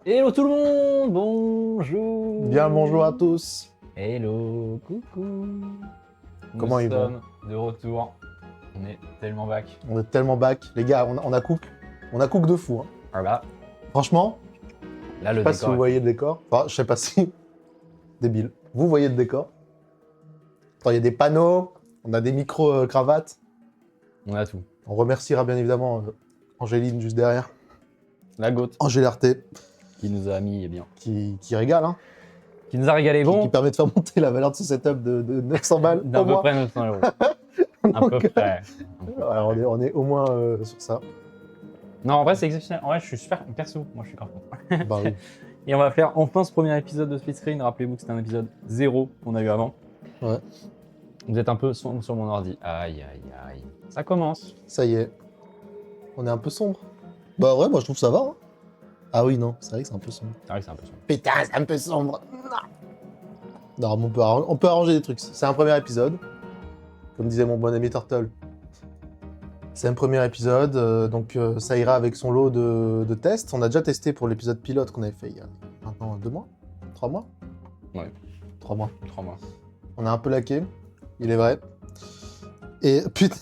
Hello tout le monde, bonjour. Bien le bonjour à tous. Hello, coucou. Comment ils vont? Nous sommes de retour. On est tellement back. On est tellement back. Les gars, on a cook. On a cook de fou. Hein. Ah bah, Franchement, là je le sais pas si décor. vous voyez le décor. Enfin, je sais pas si... Débile. Vous voyez le décor. Attends, il y a des panneaux, on a des micro-cravates. On a tout. On remerciera bien évidemment Angéline juste derrière. La goutte Angèle RT, qui nous a mis, eh bien, qui régale, hein. qui nous a régalé. Qui Bon, permet de faire monter la valeur de ce setup de 900 balles d'à au peu moins. près 900 euros. À peu près. Alors, on est au moins sur ça. Non, en vrai, c'est exceptionnel. En vrai, je suis super perso. Moi, je suis content. Bah oui. Et on va faire enfin ce premier épisode de Split Screen. Rappelez-vous que c'était un épisode 0 qu'on a eu avant. Ouais. Vous êtes un peu sur mon ordi. Aïe, aïe, aïe. Ça commence. Ça y est. On est un peu sombre. Bah ouais, moi je trouve ça va. Hein. Ah oui, non, c'est vrai que c'est un peu sombre. C'est vrai que c'est un peu sombre. Putain, c'est un peu sombre. Non, mais on peut arranger des trucs. C'est un premier épisode. Comme disait mon bon ami Turtle. C'est un premier épisode, donc ça ira avec son lot de tests. On a déjà testé pour l'épisode pilote qu'on avait fait il y a maintenant 2 mois 3 mois Ouais. 3 mois. 3 mois. On a un peu laqué, il est vrai. Et putain,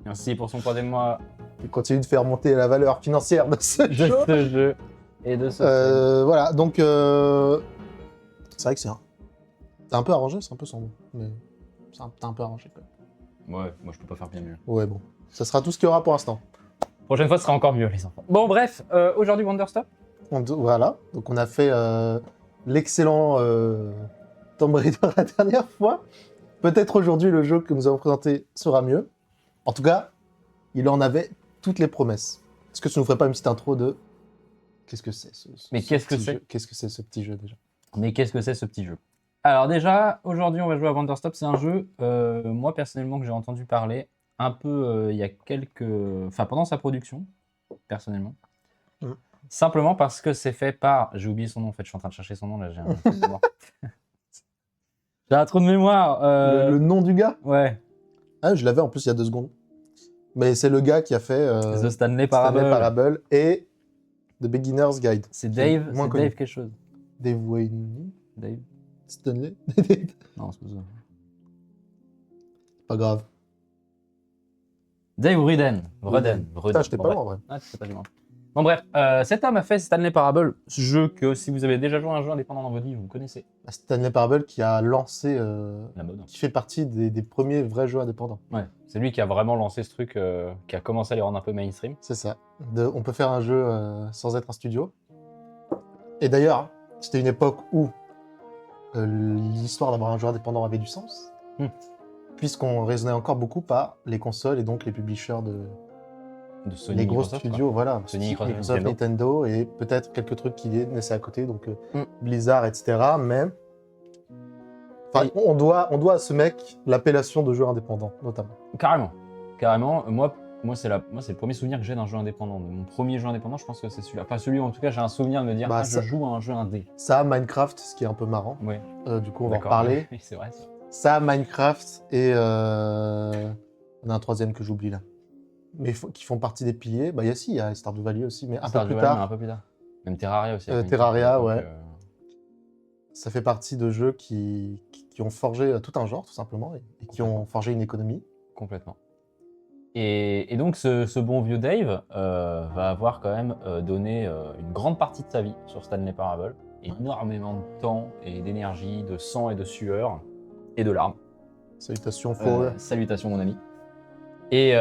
Merci pour son 3e mois il continue de faire monter la valeur financière de ce de jeu. ce jeu et de ce Voilà, donc c'est vrai que c'est un peu arrangé, c'est un peu sombre, mais c'est un peu arrangé quand même. Ouais, moi je peux pas faire bien mieux. Ouais, bon, ça sera tout ce qu'il y aura pour l'instant. Prochaine fois, ce sera encore mieux, les enfants. Bon, bref, aujourd'hui, Wonderstop. Voilà, donc on a fait l'excellent Tomb Raider la dernière fois. Peut-être aujourd'hui le jeu que nous avons présenté sera mieux. En tout cas, il en avait toutes les promesses. Est-ce que tu nous ferais pas une petite intro de qu'est-ce que c'est Mais qu'est-ce que petit c'est jeu Qu'est-ce que c'est ce petit jeu déjà? Mais qu'est-ce que c'est ce petit jeu? Alors déjà, aujourd'hui, on va jouer à Wonderstop. C'est un jeu, moi personnellement, que j'ai entendu parler un peu il y a quelques... Enfin, pendant sa production, personnellement. Mm. Simplement parce que c'est fait par... J'ai oublié son nom, en fait. Je suis en train de chercher son nom, là. J'ai un trou de mémoire. J'ai un trou de mémoire. Le nom du gars? Ouais. Ah, je l'avais en plus il y a 2 secondes. Mais c'est le gars qui a fait The Stanley Parable. Stanley Parable et The Beginner's Guide. C'est qui est Dave, moins c'est connu. Dave quelque chose. Dave Wayne. Dave. Stanley. Non, c'est pas ça. Pas grave. Dave Ruden. Ruden. Putain, j'étais pas loin en vrai. Ah, tu sais pas du moins. Bon bref, cet homme a fait Stanley Parable, ce jeu que si vous avez déjà joué à un jeu indépendant dans votre vie, vous connaissez. Stanley Parable qui a lancé, La mode. qui fait partie des premiers vrais jeux indépendants. Ouais, c'est lui qui a vraiment lancé ce truc, qui a commencé à les rendre un peu mainstream. C'est ça. On peut faire un jeu sans être un studio. Et d'ailleurs, c'était une époque où l'histoire d'avoir un jeu indépendant avait du sens, puisqu'on raisonnait encore beaucoup par les consoles et donc les publishers De Sony, les gros Microsoft, studios, quoi. voilà. Sony, Microsoft, Nintendo, et peut-être quelques trucs qui naissaient à côté, donc Mm. Blizzard, etc. Mais enfin, on doit à ce mec l'appellation de jeu indépendant, notamment. Carrément. Carrément. Moi c'est le premier souvenir que j'ai d'un jeu indépendant. Mon premier jeu indépendant, je pense que c'est celui-là. Enfin, celui où en tout cas j'ai un souvenir de me dire, Bah, je ça- joue à un jeu indé. Ça, Minecraft, ce qui est un peu marrant. Ouais. Du coup, on va en D'accord. parler. Oui, c'est vrai. Ça, Minecraft et on a un troisième que j'oublie là. Mais qui font partie des piliers. Bah, il y a Stardew Valley aussi, mais un peu Stardew plus Valley, mais tard. un peu plus tard. Même Terraria aussi. avec Terraria, Minecraft, ouais. Ça fait partie de jeux qui ont forgé tout un genre, tout simplement, et qui ont forgé une économie. Complètement. Et donc ce bon vieux Dave va avoir quand même donné une grande partie de sa vie sur Stanley Parable. Énormément de temps et d'énergie, de sang et de sueur et de larmes. Salutations, Fall. Salutations mon ami. Et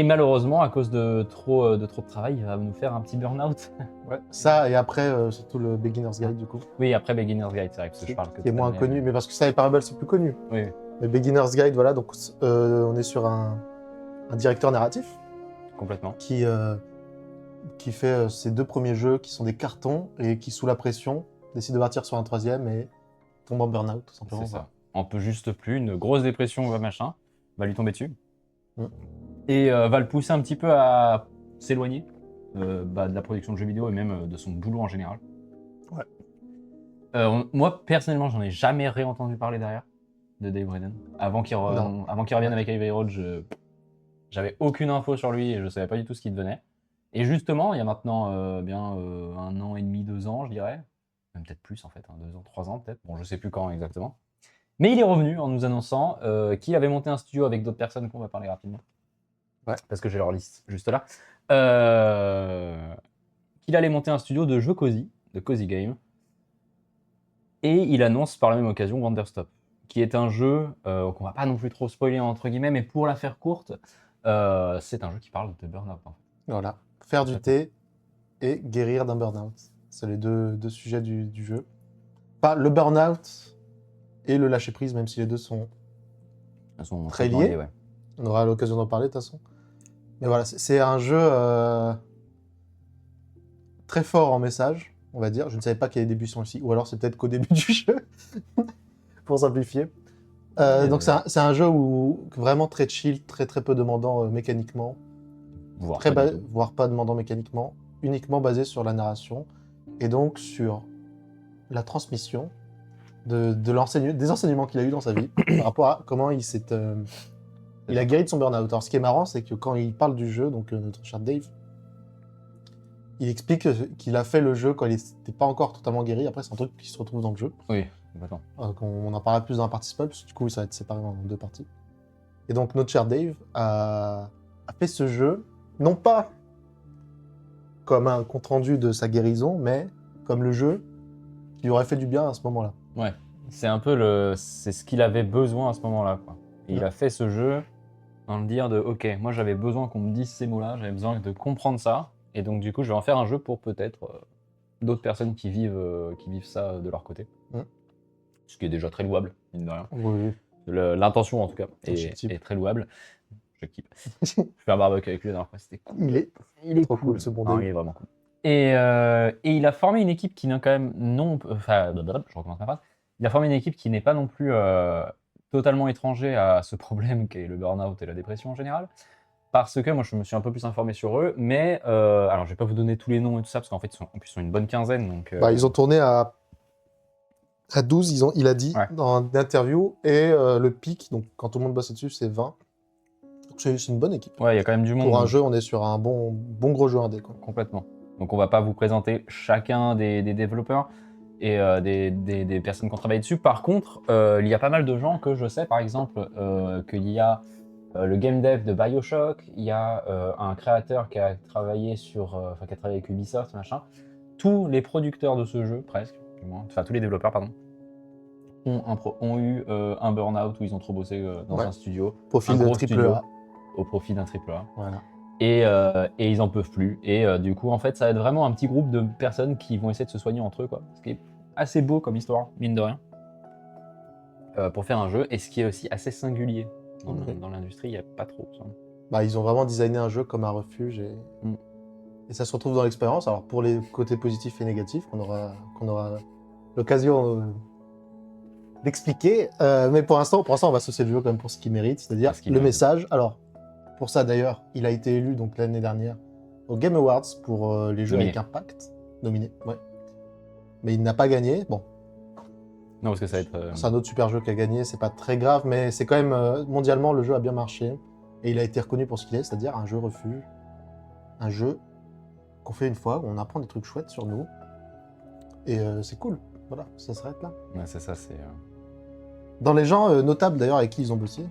malheureusement, à cause de trop de travail, il va nous faire un petit burn-out. Ouais. Ça, et après, surtout le Beginner's Guide, du coup. Oui, après Beginner's Guide, c'est vrai, parce que je parle que Qui est de moins Stanley. connu, mais parce que ça et Parable, c'est plus connu. Oui, Mais Beginner's Guide, voilà, donc on est sur un directeur narratif complètement. qui fait ses 2 premiers jeux qui sont des cartons et qui, sous la pression, décide de partir sur un troisième et tombe en burn-out, tout simplement. C'est ça. On peut juste plus, une grosse dépression va machin, va lui tomber dessus. Mm. Et va le pousser un petit peu à s'éloigner de la production de jeux vidéo et même de son boulot en général. Ouais. Moi, personnellement, j'en ai jamais réentendu parler derrière de Dave Reden. Avant qu'il revienne avec Heavy Road, j'avais aucune info sur lui et je savais pas du tout ce qu'il devenait. Et justement, il y a maintenant bien 1 an et demi, 2 ans, je dirais, même peut-être plus en fait, hein, 2 ans, 3 ans peut-être, bon je sais plus quand exactement. Mais il est revenu en nous annonçant qu'il avait monté un studio avec d'autres personnes qu'on va parler rapidement. Ouais. Parce que j'ai leur liste juste là. Qu'il allait monter un studio de jeux Cozy, de Cozy Game. Et il annonce par la même occasion Wanderstop, qui est un jeu qu'on va pas non plus trop spoiler entre guillemets, mais pour la faire courte, c'est un jeu qui parle de burn-out en fait. Voilà. Faire du thé et guérir d'un burn-out. C'est les deux sujets du jeu. Pas le burn-out et le lâcher-prise, même si les deux sont très liés. Ouais. On aura l'occasion d'en parler de toute façon. Mais voilà, c'est un jeu très fort en message, on va dire. Je ne savais pas qu'il y avait des buissons ici, ou alors c'est peut-être qu'au début du jeu, pour simplifier. Donc c'est un jeu où vraiment très chill, très peu demandant mécaniquement, voire pas demandant mécaniquement, uniquement basé sur la narration, et donc sur la transmission des enseignements qu'il a eu dans sa vie par rapport à comment il s'est il a guéri de son burn-out. Alors ce qui est marrant, c'est que quand il parle du jeu, donc notre cher Dave, il explique qu'il a fait le jeu quand il n'était pas encore totalement guéri. Après, c'est un truc qui se retrouve dans le jeu. Oui, complètement. On en parlera plus dans la partie spoil, parce que du coup, ça va être séparé en 2 parties. Et donc, notre cher Dave a fait ce jeu, non pas comme un compte-rendu de sa guérison, mais comme le jeu qui lui aurait fait du bien à ce moment-là. Ouais, c'est un peu c'est ce qu'il avait besoin à ce moment-là, quoi. Et il a fait ce jeu dans le dire de ok, moi j'avais besoin qu'on me dise ces mots-là, j'avais besoin de comprendre ça, et donc du coup je vais en faire un jeu pour peut-être d'autres personnes qui vivent ça de leur côté. Ce qui est déjà très louable, mine de rien. Oui. L'intention en tout cas est très louable. Je kiffe. Je fais un barbecue avec lui la dernière fois, c'était cool. Il est trop cool, ce bon Dave. Il est vraiment cool. Et il a formé une équipe qui n'a quand même enfin, je recommence ma phrase. Il a formé une équipe qui n'est pas non plus totalement étranger à ce problème qu'est le burn-out et la dépression en général. Parce que moi, je me suis un peu plus informé sur eux, mais alors je vais pas vous donner tous les noms et tout ça, parce qu'en fait, ils sont une bonne quinzaine. Donc, ils ont tourné à 12, il a dit dans une interview, et le pic, donc quand tout le monde bosse dessus, c'est 20. C'est une bonne équipe. Ouais, il y a quand même du monde. Pour un jeu, on est sur un bon gros jeu indé, quoi. Complètement. Donc on va pas vous présenter chacun des développeurs et des personnes qui ont travaillé dessus. Par contre, il y a pas mal de gens que je sais, par exemple, qu'il y a le game dev de BioShock, il y a un créateur qui a travaillé qui a travaillé avec Ubisoft, machin. Tous les producteurs de ce jeu, presque, du moins, enfin tous les développeurs, pardon, ont eu un burn-out où ils ont trop bossé dans un studio. Profil de AAA. Au profit d'un AAA. Voilà. Et ils en peuvent plus. Et du coup, en fait, ça va être vraiment un petit groupe de personnes qui vont essayer de se soigner entre eux, quoi. Ce qui est assez beau comme histoire, mine de rien, pour faire un jeu. Et ce qui est aussi assez singulier dans l'industrie, il n'y a pas trop ça. Ils ont vraiment designé un jeu comme un refuge et ça se retrouve dans l'expérience. Alors pour les côtés positifs et négatifs, qu'on aura l'occasion d'expliquer. Mais pour l'instant, on va associer le jeu quand même pour ce qu'il mérite, c'est-à-dire le message. Alors pour ça d'ailleurs, il a été élu donc l'année dernière au Game Awards pour les jeux avec impact. Nominé, ouais. Mais il n'a pas gagné. Bon. Non, parce que ça va être. C'est un autre super jeu qui a gagné, c'est pas très grave, mais c'est quand même mondialement le jeu a bien marché et il a été reconnu pour ce qu'il est, c'est-à-dire un jeu refuge, un jeu qu'on fait une fois, où on apprend des trucs chouettes sur nous et c'est cool. Voilà, ça s'arrête là. Ouais, c'est ça, c'est. Dans les gens notables d'ailleurs avec qui ils ont bossé,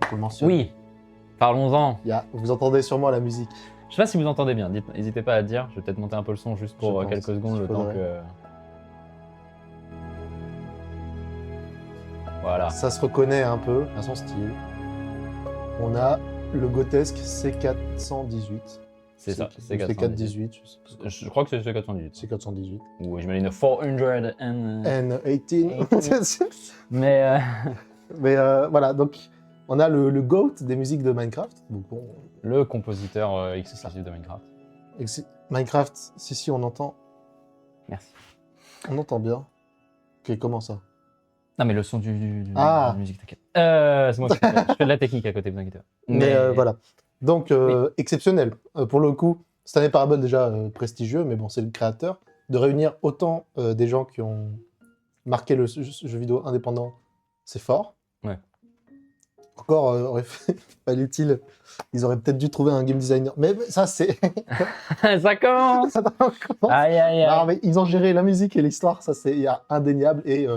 on peut le mentionner. Oui, parlons-en. Vous entendez sûrement la musique. Je sais pas si vous entendez bien, n'hésitez pas à dire, je vais peut-être monter un peu le son juste pour quelques secondes, le temps que. Voilà. Ça se reconnaît un peu à son style. On a le Gotesque C418. C'est ça, C418. Je crois que c'est C418. C418. Ou j'imagine 418. Mais voilà, donc on a le GOAT des musiques de Minecraft. Donc, bon, le compositeur exclusif de Minecraft. Minecraft, si, on entend. Merci. On entend bien. Ok, comment ça? Non, mais le son de la musique, t'inquiète. C'est moi qui je fais de la technique à côté, vous inquiétez pas. Mais voilà. Donc, exceptionnel. Pour le coup, Stanley Parable, déjà prestigieux, mais bon, c'est le créateur. De réunir autant des gens qui ont marqué le jeu vidéo indépendant, c'est fort. Ouais. Encore, fallait-il... Ils auraient peut-être dû trouver un game designer. Mais ça, c'est... Ça commence. Ça commence. Aïe, aïe, aïe. Non, mais ils ont géré la musique et l'histoire, ça c'est indéniable et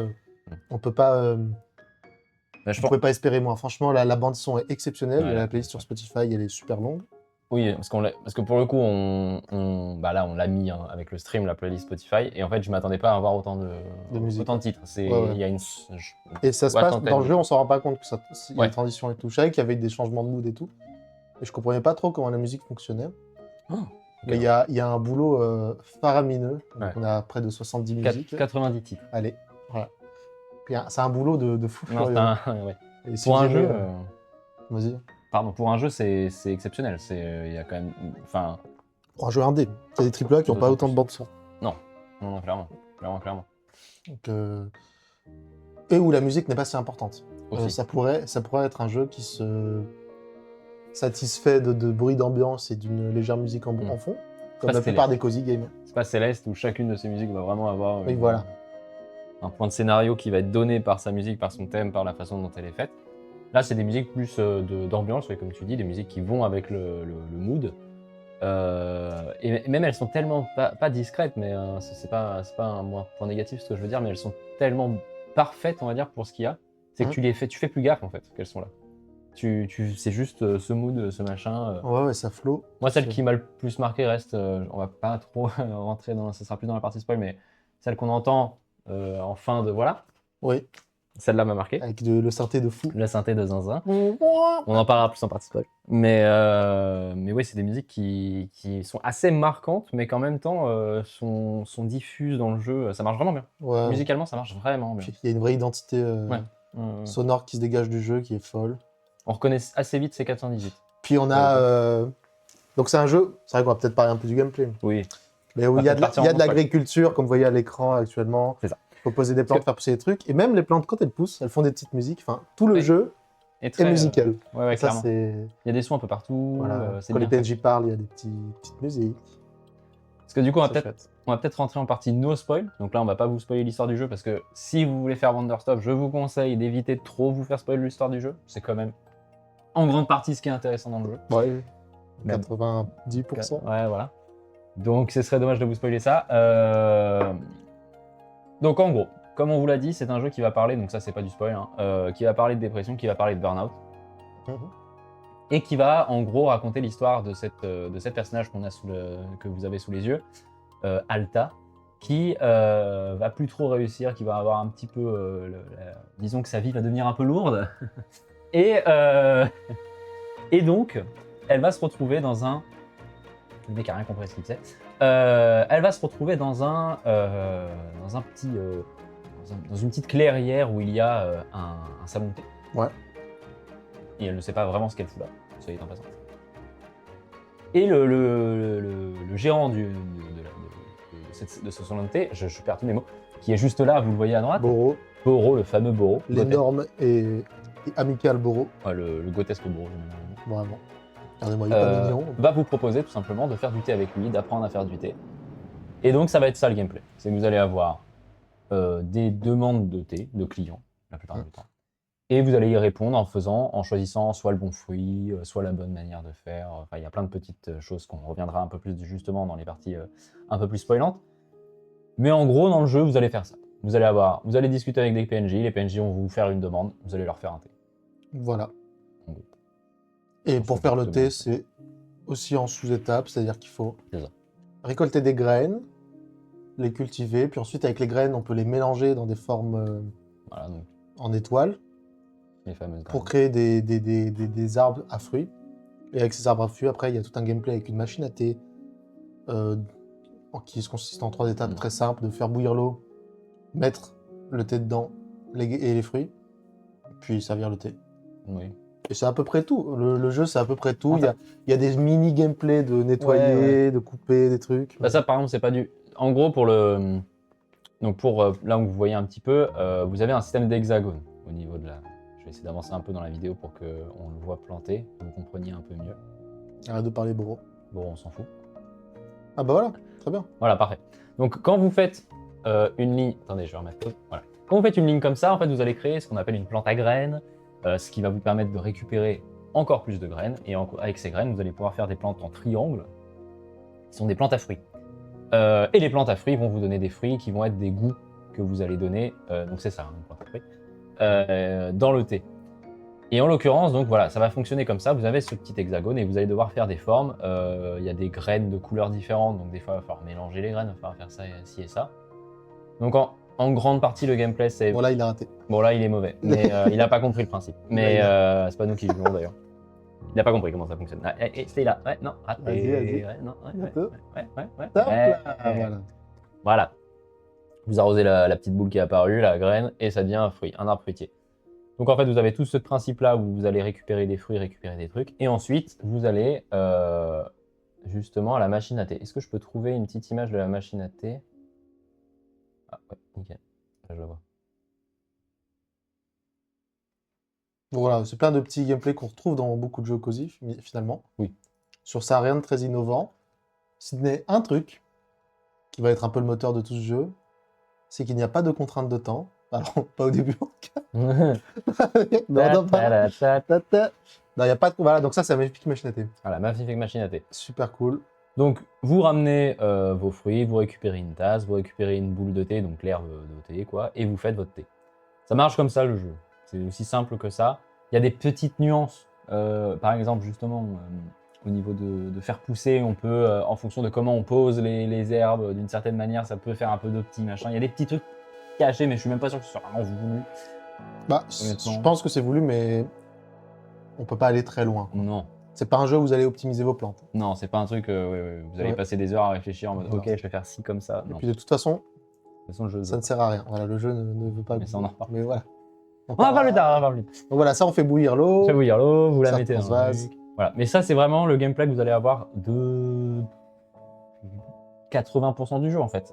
on peut pas, Bah, je on pense... pouvait pas espérer moins. Franchement, la bande son est exceptionnelle. Ouais, La playlist sur Spotify, elle est super longue. Oui, parce que pour le coup, bah là, on l'a mis hein, avec le stream, la playlist Spotify, et en fait, je m'attendais pas à avoir autant musique. autant de titres. Ouais, ouais. Il y a une... Et ça se Ouais, passe centaine dans le de jeu, on s'en rend pas compte que ça, il y a Ouais. des transitions et tout. Je savais qu'il y avait des changements de mood et tout. Et je comprenais pas trop comment la musique fonctionnait. Oh, Mais il y a un boulot faramineux. Donc Ouais. on a près de 70 musiques. 90 titres. Allez, voilà. Puis c'est un boulot de fou Non, furieux. ouais. Et si Pour vous un aimez, jeu... Vas-y. Pardon, pour un jeu, c'est exceptionnel. Il y a quand même... Enfin... Pour un jeu indé. Il y a des AAA qui n'ont pas D'autant autant de plus. bande son. Non, clairement. Clairement. Donc, et où la musique n'est pas si importante. Aussi. Ça pourrait être un jeu qui se satisfait de bruit d'ambiance et d'une légère musique en fond, comme Pas la Céleste. plupart des cozy games. C'est pas Céleste où chacune de ces musiques va vraiment avoir Oui, voilà. un point de scénario qui va être donné par sa musique, par son thème, par la façon dont elle est faite. Là, c'est des musiques plus d'ambiance, ouais, comme tu dis, des musiques qui vont avec le mood. Et même elles sont tellement pas discrètes, mais c'est pas un point négatif ce que je veux dire, mais elles sont tellement parfaites, on va dire, pour ce qu'il y a. C'est que tu fais plus gaffe en fait qu'elles sont là. C'est juste ce mood, ce machin. Ouais, ça flow. Moi, celle qui m'a le plus marqué reste, on va pas trop rentrer dans, ça sera plus dans la partie spoil, mais celle qu'on entend en fin de voilà. Oui, Celle-là m'a marqué. avec le synthé de fou. La synthé de Zinzin. On en parlera plus en partie spoil. Mais oui, c'est des musiques qui sont assez marquantes, mais qu'en même temps sont diffuses dans le jeu. Ça marche vraiment bien. Ouais. Musicalement, ça marche vraiment bien. Puis, il y a une vraie identité Ouais. sonore qui se dégage du jeu, qui est folle. On reconnaît assez vite ces 418. Puis on a... Donc c'est un jeu, c'est vrai qu'on va peut-être parler un peu du gameplay. Oui. Mais où il y a de l'agriculture, comme vous voyez à l'écran actuellement. C'est ça. Il faut poser des plantes, faire pousser des trucs. Et même les plantes, quand elles poussent, elles font des petites musiques. Enfin, tout le jeu est musical. Ouais, ça, clairement. Il y a des sons un peu partout. Voilà. C'est Quand les bien PNJ parlent, il y a des petites musiques. Parce que du coup, on C'est va peut-être rentrer en partie no spoil. Donc là, on va pas vous spoiler l'histoire du jeu parce que si vous voulez faire Wonderstop, je vous conseille d'éviter de trop vous faire spoiler l'histoire du jeu. C'est quand même en grande partie ce qui est intéressant dans le jeu. Ouais, Mais 90%. Ouais, voilà. Donc ce serait dommage de vous spoiler ça. Donc en gros, comme on vous l'a dit, c'est un jeu qui va parler, donc ça c'est pas du spoil, hein, qui va parler de dépression, qui va parler de burn-out. Et qui va en gros raconter l'histoire de cette personnage que vous avez sous les yeux, Alta, qui va plus trop réussir, qui va avoir un petit peu, disons que sa vie va devenir un peu lourde. Et donc, elle va se retrouver dans un... Le mec a rien compris à ce qu'il disait. Elle va se retrouver dans un petit... dans une petite clairière où il y a un salon de thé. Ouais. Et elle ne sait pas vraiment ce qu'elle fout là, ça y est en passant. Et le gérant de ce salon de thé, je perds tous mes mots, qui est juste là, vous le voyez à droite. Boro. Boro, le fameux Boro. L'énorme et amical Boro. Ouais, le grotesque Boro. Vraiment. Regardez-moi, il est pas mignon. Va vous proposer tout simplement de faire du thé avec lui, d'apprendre à faire du thé. Et donc ça va être ça le gameplay. C'est que vous allez avoir des demandes de thé de clients, la plupart du temps. Et vous allez y répondre en choisissant soit le bon fruit, soit la bonne manière de faire. Enfin, il y a plein de petites choses qu'on reviendra un peu plus justement dans les parties un peu plus spoilantes. Mais en gros, dans le jeu, vous allez faire ça. Vous allez discuter avec des PNJ, les PNJ vont vous faire une demande, vous allez leur faire un thé. Voilà. Et pour faire le thé, c'est aussi en sous-étapes, c'est-à-dire qu'il faut récolter des graines, les cultiver, puis ensuite avec les graines, on peut les mélanger dans des formes voilà, donc, en étoiles les fameuses pour graines. créer des arbres à fruits. Et avec ces arbres à fruits, après, il y a tout un gameplay avec une machine à thé qui consiste en 3 étapes très simples, de faire bouillir l'eau, mettre le thé dedans et les fruits, puis servir le thé. Oui. Et c'est à peu près tout. Le jeu, c'est à peu près tout. Il y a des mini-gameplays de nettoyer, de couper des trucs. Bah ça, par exemple, c'est pas du... En gros, donc là où vous voyez un petit peu, vous avez un système d'hexagone au niveau de la... Je vais essayer d'avancer un peu dans la vidéo pour qu'on le voit planter, que vous compreniez un peu mieux. Arrête de parler, Boro. Bon, on s'en fout. Ah bah voilà, très bien. Voilà, parfait. Donc quand vous faites une ligne... Attendez, je vais remettre pause. Voilà. Quand vous faites une ligne comme ça, en fait, vous allez créer ce qu'on appelle une plante à graines, ce qui va vous permettre de récupérer encore plus de graines. Et avec ces graines, vous allez pouvoir faire des plantes en triangle, qui sont des plantes à fruits. Et les plantes à fruits vont vous donner des fruits qui vont être des goûts que vous allez donner, donc c'est ça, une plante à fruits, dans le thé. Et en l'occurrence, donc voilà, ça va fonctionner comme ça. Vous avez ce petit hexagone et vous allez devoir faire des formes. Il y a des graines de couleurs différentes, donc des fois il va falloir mélanger les graines, il va falloir faire ça, ci et ça. Donc en grande partie, le gameplay c'est... Bon, là, il a raté. Bon là, il est mauvais, mais il n'a pas compris le principe. Mais c'est pas nous qui jouons d'ailleurs. Il n'a pas compris comment ça fonctionne. Ah, c'est là, ouais, non, raté. Vas-y. Ouais, non, ouais. Top, là, voilà. Voilà. Vous arrosez la petite boule qui est apparue, la graine, et ça devient un fruit, un arbre fruitier. Donc en fait, vous avez tout ce principe-là où vous allez récupérer des fruits, récupérer des trucs, et ensuite, vous allez justement à la machine à thé. Est-ce que je peux trouver une petite image de la machine à thé? Ah ouais, nickel. Là, je la vois. Bon, voilà, c'est plein de petits gameplays qu'on retrouve dans beaucoup de jeux COSI, finalement. Oui. Sur ça, rien de très innovant. Si ce n'est un truc qui va être un peu le moteur de tout ce jeu, c'est qu'il n'y a pas de contrainte de temps. Alors, pas au début en tout cas. Non, pas. Non, il n'y a pas de... Voilà, donc ça, c'est la Magnifique Machine à thé. Voilà, magnifique machine à thé. Super cool. Donc, vous ramenez vos fruits, vous récupérez une tasse, vous récupérez une boule de thé, donc l'herbe de thé, quoi, et vous faites votre thé. Ça marche comme ça, le jeu. C'est aussi simple que ça. Il y a des petites nuances. Par exemple, justement, au niveau de faire pousser, on peut, en fonction de comment on pose les herbes, d'une certaine manière, ça peut faire un peu de petits machins. Il y a des petits trucs cachés, mais je suis même pas sûr que ce soit vraiment voulu. Bah, Honnêtement. je pense que c'est voulu, mais on peut pas aller très loin. Non. C'est pas un jeu où vous allez optimiser vos plantes. Non, c'est pas un truc, vous allez passer des heures à réfléchir en mode, Voilà. ok, je vais faire ci comme ça. Et Non. puis de toute façon, De toute façon, le jeu ça ne sert à rien. Voilà, le jeu ne veut pas. Mais ça, on en reparle. Mais voilà. On va pas plus tard, on va pas plus tard. Donc voilà, ça on fait bouillir l'eau. Faites bouillir l'eau, vous la Ça mettez dans le transvase. truc. Voilà. Mais ça, c'est vraiment le gameplay que vous allez avoir de 80% du jeu en fait.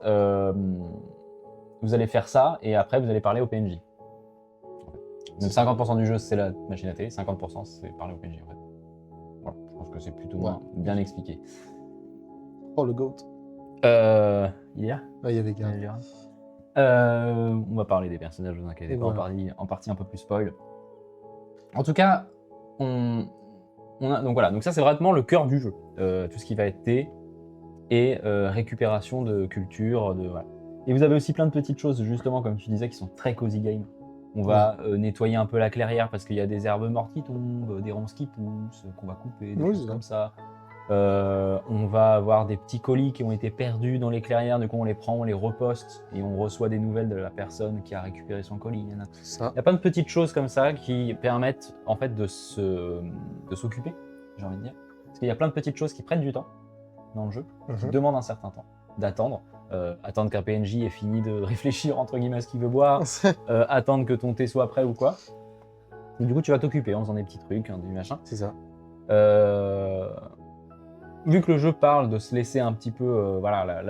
Vous allez faire ça et après vous allez parler au PNJ. Donc 50% du jeu c'est la machine à thé, 50% c'est parler au PNJ en fait. Voilà. Je pense que c'est plutôt bien expliqué. Oh le goat. Il y a Ah, il y avait Gare. on va parler des personnages, vous inquiétez pas, Voilà. en partie un peu plus spoil. En tout cas, on a, donc voilà, donc ça c'est vraiment le cœur du jeu. Tout ce qui va être thé et récupération de culture. Voilà. Et vous avez aussi plein de petites choses, justement, comme tu disais, qui sont très cozy game. On va nettoyer un peu la clairière parce qu'il y a des herbes mortes qui tombent, des ronces qui poussent, qu'on va couper, des choses comme ça. On va avoir des petits colis qui ont été perdus dans les clairières, du coup on les prend, on les reposte et on reçoit des nouvelles de la personne qui a récupéré son colis. Il y a plein de petites choses comme ça qui permettent en fait de s'occuper, j'ai envie de dire. Parce qu'il y a plein de petites choses qui prennent du temps dans le jeu, qui demandent un certain temps d'attendre. Attendre qu'un PNJ ait fini de réfléchir entre guillemets à ce qu'il veut boire, attendre que ton thé soit prêt ou quoi. Et du coup tu vas t'occuper en faisant des petits trucs, des machins. C'est ça. Vu que le jeu parle de se laisser un petit peu,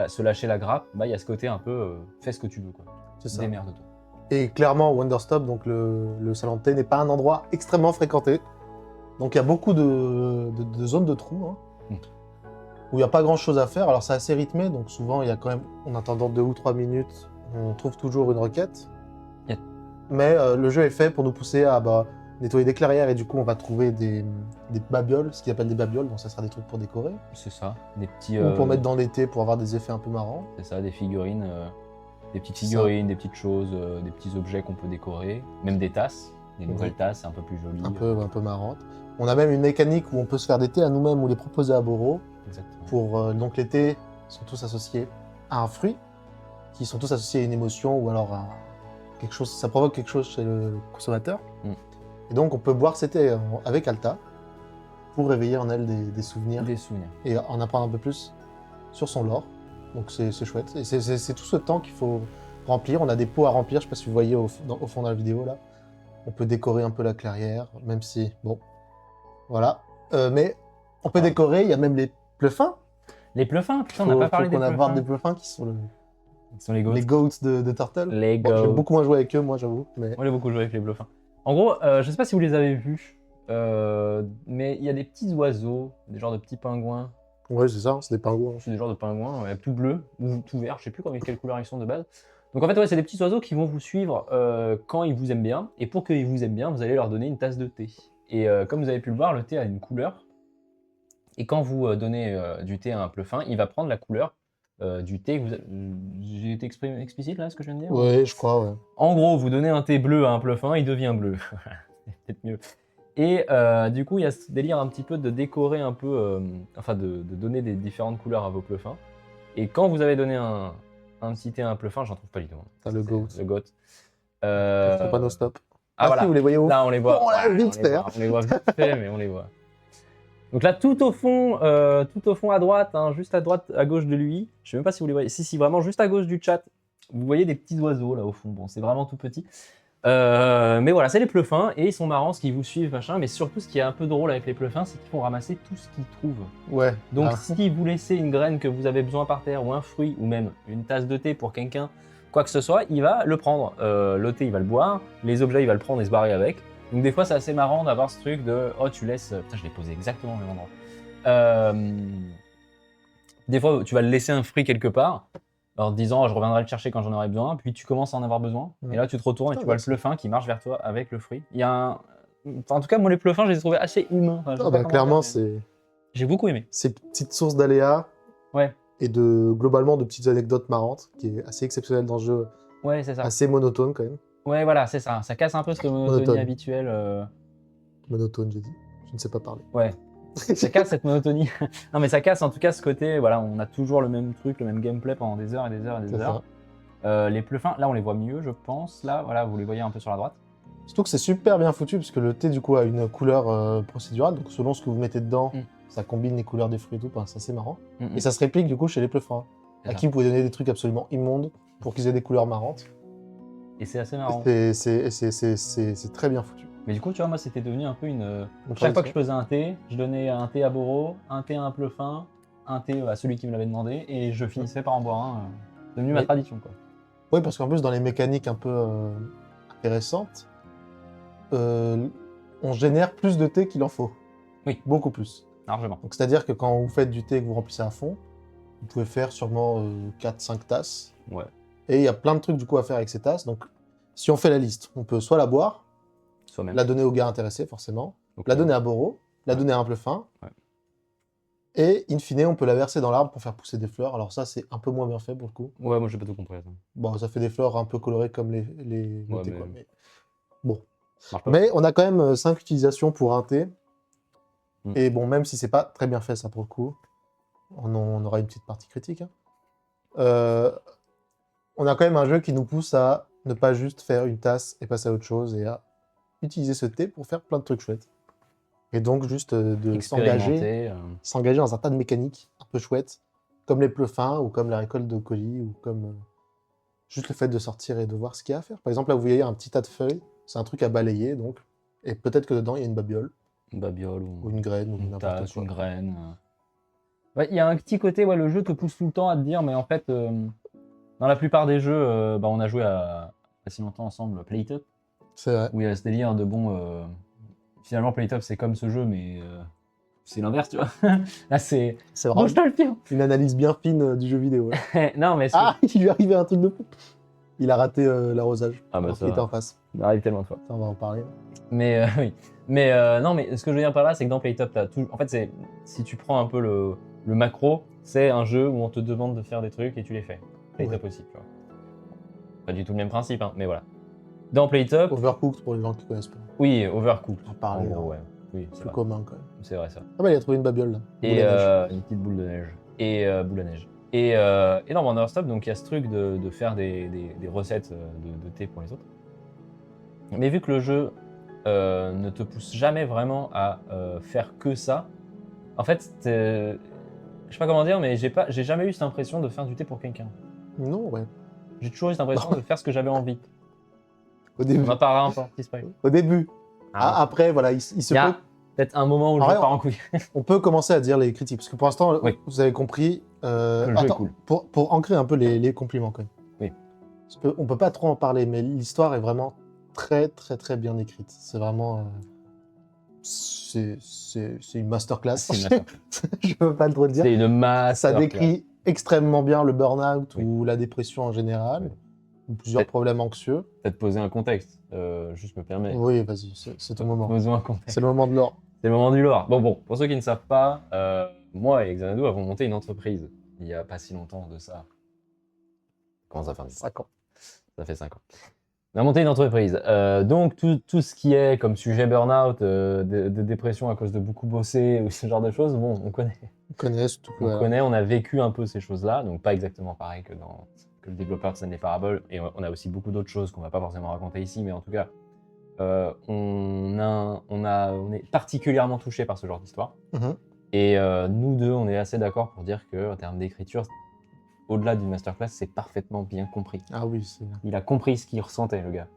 se lâcher la grappe, bah il y a ce côté un peu fais ce que tu veux quoi. C'est ça. Démerde-toi. Et clairement, Wonderstop, donc le salon de thé, n'est pas un endroit extrêmement fréquenté. Donc il y a beaucoup de zones de trous, où il n'y a pas grand chose à faire. Alors c'est assez rythmé, donc souvent il y a quand même, en attendant 2 ou 3 minutes, on trouve toujours une requête. Yeah. Mais le jeu est fait pour nous pousser à nettoyer des clairières et du coup on va trouver des babioles, ce qu'ils appellent des babioles, donc ça sera des trucs pour décorer. C'est ça, des petits. Ou pour mettre dans l'été pour avoir des effets un peu marrants. C'est ça, des figurines, des petites figurines, des petites choses, des petits objets qu'on peut décorer, même des tasses, des nouvelles tasses un peu plus jolies. Un peu marrantes. On a même une mécanique où on peut se faire des thés à nous-mêmes ou les proposer à Boro. Exactement. Donc les thés sont tous associés à un fruit, qui sont tous associés à une émotion ou alors à quelque chose, ça provoque quelque chose chez le consommateur. Et donc on peut boire ces thés avec Alta pour réveiller en elle des souvenirs. Des souvenirs. Et en apprendre un peu plus sur son lore. Donc c'est chouette. Et c'est tout ce temps qu'il faut remplir. On a des pots à remplir, je sais pas si vous voyez au fond de la vidéo là. On peut décorer un peu la clairière, même si, bon, voilà. Mais on peut décorer, il y a même les pleuffins. Les pleuffins, putain, on n'a pas parlé des pleuffins. On a voir des pleuffins qui sont les goats. Les goats de Turtle. Les goats. J'ai beaucoup moins joué avec eux, moi, j'avoue. Mais... Moi, j'ai beaucoup joué avec les pleuffins. En gros, je sais pas si vous les avez vus, mais il y a des petits oiseaux, des genres de petits pingouins. Ouais, c'est ça, c'est des pingouins. C'est des genres de pingouins, tout bleus ou tout verts, je sais plus quelle couleur ils sont de base. Donc en fait, ouais, c'est des petits oiseaux qui vont vous suivre quand ils vous aiment bien. Et pour qu'ils vous aiment bien, vous allez leur donner une tasse de thé. Et comme vous avez pu le voir, le thé a une couleur. Et quand vous donnez du thé à un pleufin, il va prendre la couleur du thé. J'ai été explicite là, ce que je viens de dire? Ouais, je crois, ouais. En gros, vous donnez un thé bleu à un pleufin, il devient bleu. C'est peut-être mieux. Et du coup, il y a ce délire un petit peu de décorer un peu, enfin de donner des différentes couleurs à vos pleufins. Et quand vous avez donné un petit thé à un pleufin, j'en trouve pas du tout. T'as le goat. Le goat. C'est pas nos stop. Ah si, voilà. vous les voyez où? Là, on les voit. On l'a Ouais, vite fait. on les voit vite fait, mais on les voit. Donc là, tout au fond à droite, hein, juste à droite, à gauche de lui. Je sais même pas si vous les voyez. Si, vraiment juste à gauche du chat. Vous voyez des petits oiseaux là au fond. Bon, c'est vraiment tout petit. Mais voilà, c'est les pleufins et ils sont marrants, ce qu'ils vous suivent, machin. Mais surtout, ce qui est un peu drôle avec les pleufins, c'est qu'ils font ramasser tout ce qu'ils trouvent. Ouais. Donc, si vous laissez une graine que vous avez besoin par terre, ou un fruit, ou même une tasse de thé pour quelqu'un, quoi que ce soit, il va le prendre. Le thé, il va le boire. Les objets, il va le prendre et se barrer avec. Donc, des fois, c'est assez marrant d'avoir ce truc de oh, tu laisses. Putain, je l'ai posé exactement au même endroit. Des fois, tu vas le laisser un fruit quelque part. En te disant, oh, je reviendrai le chercher quand j'en aurai besoin, puis tu commences à en avoir besoin, et là tu te retournes et tu vois le pleufin qui marche vers toi avec le fruit. Il y a un... Enfin, en tout cas, moi les pleufins, je les ai trouvés assez humains. Enfin, clairement, dire, mais... c'est... J'ai beaucoup aimé. Ces petites sources d'aléas, ouais. Et globalement de petites anecdotes marrantes, qui est assez exceptionnel dans le jeu. Ouais, c'est ça. Assez monotone quand même. Ouais, voilà, c'est ça. Ça casse un peu cette monotonie habituelle. Monotone, j'ai dit. Je ne sais pas parler. Ouais. Ça casse cette monotonie. Non, mais ça casse en tout cas ce côté, voilà, on a toujours le même truc, le même gameplay pendant des heures et des heures et des heures. Les pleufins, là on les voit mieux, je pense. Là, voilà, vous les voyez un peu sur la droite. Surtout que c'est super bien foutu, parce que le thé, du coup, a une couleur procédurale. Donc selon ce que vous mettez dedans, ça combine les couleurs des fruits et tout. Enfin, c'est assez marrant. Et ça se réplique, du coup, chez les pleufins, à qui vous pouvez donner des trucs absolument immondes pour qu'ils aient des couleurs marrantes. Et c'est assez marrant. C'est très bien foutu. Mais du coup, tu vois, moi, c'était devenu un peu une... Chaque fois que je faisais un thé, je donnais un thé à Boro, un thé à un pleufin, un thé à celui qui me l'avait demandé, et je finissais par en boire un. C'est devenu ma tradition, quoi. Oui, parce qu'en plus, dans les mécaniques un peu intéressantes, on génère plus de thé qu'il en faut. Oui. Beaucoup plus. Largement. Donc, c'est-à-dire que quand vous faites du thé et que vous remplissez à fond, vous pouvez faire sûrement 4-5 tasses. Ouais. Et il y a plein de trucs, du coup, à faire avec ces tasses. Donc, si on fait la liste, on peut soit la boire, la donner au gars intéressé, forcément, la donner à Boro, la donner à un pleufin, et in fine, on peut la verser dans l'arbre pour faire pousser des fleurs. Alors ça, c'est un peu moins bien fait pour le coup. Ouais, moi j'ai pas tout compris. Ça. Bon, ça fait des fleurs un peu colorées comme les thés, quoi. Mais... Bon. Mais on a quand même 5 utilisations pour un thé. Et bon, même si c'est pas très bien fait, ça pour le coup, on aura une petite partie critique. Hein. On a quand même un jeu qui nous pousse à ne pas juste faire une tasse et passer à autre chose et à utiliser ce thé pour faire plein de trucs chouettes. Et donc juste de s'engager dans un tas de mécaniques un peu chouettes, comme les pleufins ou comme la récolte de colis ou comme juste le fait de sortir et de voir ce qu'il y a à faire. Par exemple, là vous voyez un petit tas de feuilles, c'est un truc à balayer donc, et peut-être que dedans il y a une babiole. Une babiole ou une graine ou n'importe quoi. Une graine. Ouais, il y a un petit côté, le jeu te pousse tout le temps à te dire, mais en fait, dans la plupart des jeux, on a joué à pas si longtemps ensemble Playtop. C'est vrai. Où il y a ce délire de finalement Playtop c'est comme ce jeu, mais c'est l'inverse, tu vois. Là c'est vraiment je te le fais. Une analyse bien fine du jeu vidéo. Non, mais il lui est arrivé un truc de fou. Il a raté l'arrosage. Ah bah ça. Il était en face. Ça arrive tellement de fois. Ça, on va en parler. Mais oui. Mais non, mais ce que je veux dire par là, c'est que dans Playtop, en fait, si tu prends un peu le macro, c'est un jeu où on te demande de faire des trucs et tu les fais. Playtop aussi, tu vois. Pas du tout le même principe, hein, mais voilà. Dans Playtop... Overcooked pour les gens qui connaissent pas. Oui, Overcooked. En parler, ouais. Oui, c'est plus commun quand même. C'est vrai ça. Ah bah il a trouvé une babiole là. Et une petite boule de neige. Et boule à neige. Et dans Wanderstop, donc il y a ce truc de faire des recettes de thé pour les autres. Mais vu que le jeu ne te pousse jamais vraiment à faire que ça, en fait, je sais pas comment dire, mais j'ai jamais eu cette impression de faire du thé pour quelqu'un. Non, ouais. J'ai toujours eu cette impression de faire ce que j'avais envie. Au début. On m'a pas un petit spoil. Au début. Après, voilà, il se peut... peut-être un moment où je pars en couille. On peut commencer à dire les critiques, parce que pour l'instant, vous avez compris. Le jeu est cool. Pour ancrer un peu les compliments, quand même. Oui. Parce qu'on peut pas trop en parler, mais l'histoire est vraiment très, très, très bien écrite. C'est vraiment... c'est une masterclass. Je peux pas trop le dire. C'est une masterclass. Ça décrit extrêmement bien le burn-out ou la dépression en général. ou plusieurs Peut-être. problèmes anxieux. Peut-être poser un contexte. Juste me permets. Oui, vas-y, c'est ton moment. Posons un contexte. C'est le moment de l'or. C'est le moment du lore. Bon, pour ceux qui ne savent pas, moi et Xanadu avons monté une entreprise il n'y a pas si longtemps de ça. Comment ça fait 5 ans. Ça fait 5 ans. On a monté une entreprise. Donc, tout ce qui est comme sujet burn-out, de dépression à cause de beaucoup bosser ou ce genre de choses, bon, on connaît. On connaît, surtout que, On connaît, on a vécu un peu ces choses-là. Donc, pas exactement pareil que le développeur de Stanley Parable. Et on a aussi beaucoup d'autres choses qu'on va pas forcément raconter ici, mais en tout cas, on est particulièrement touché par ce genre d'histoire. Mhm. Et nous deux, on est assez d'accord pour dire qu'en termes d'écriture, au-delà d'une masterclass, c'est parfaitement bien compris. Ah oui, Il a compris ce qu'il ressentait, le gars.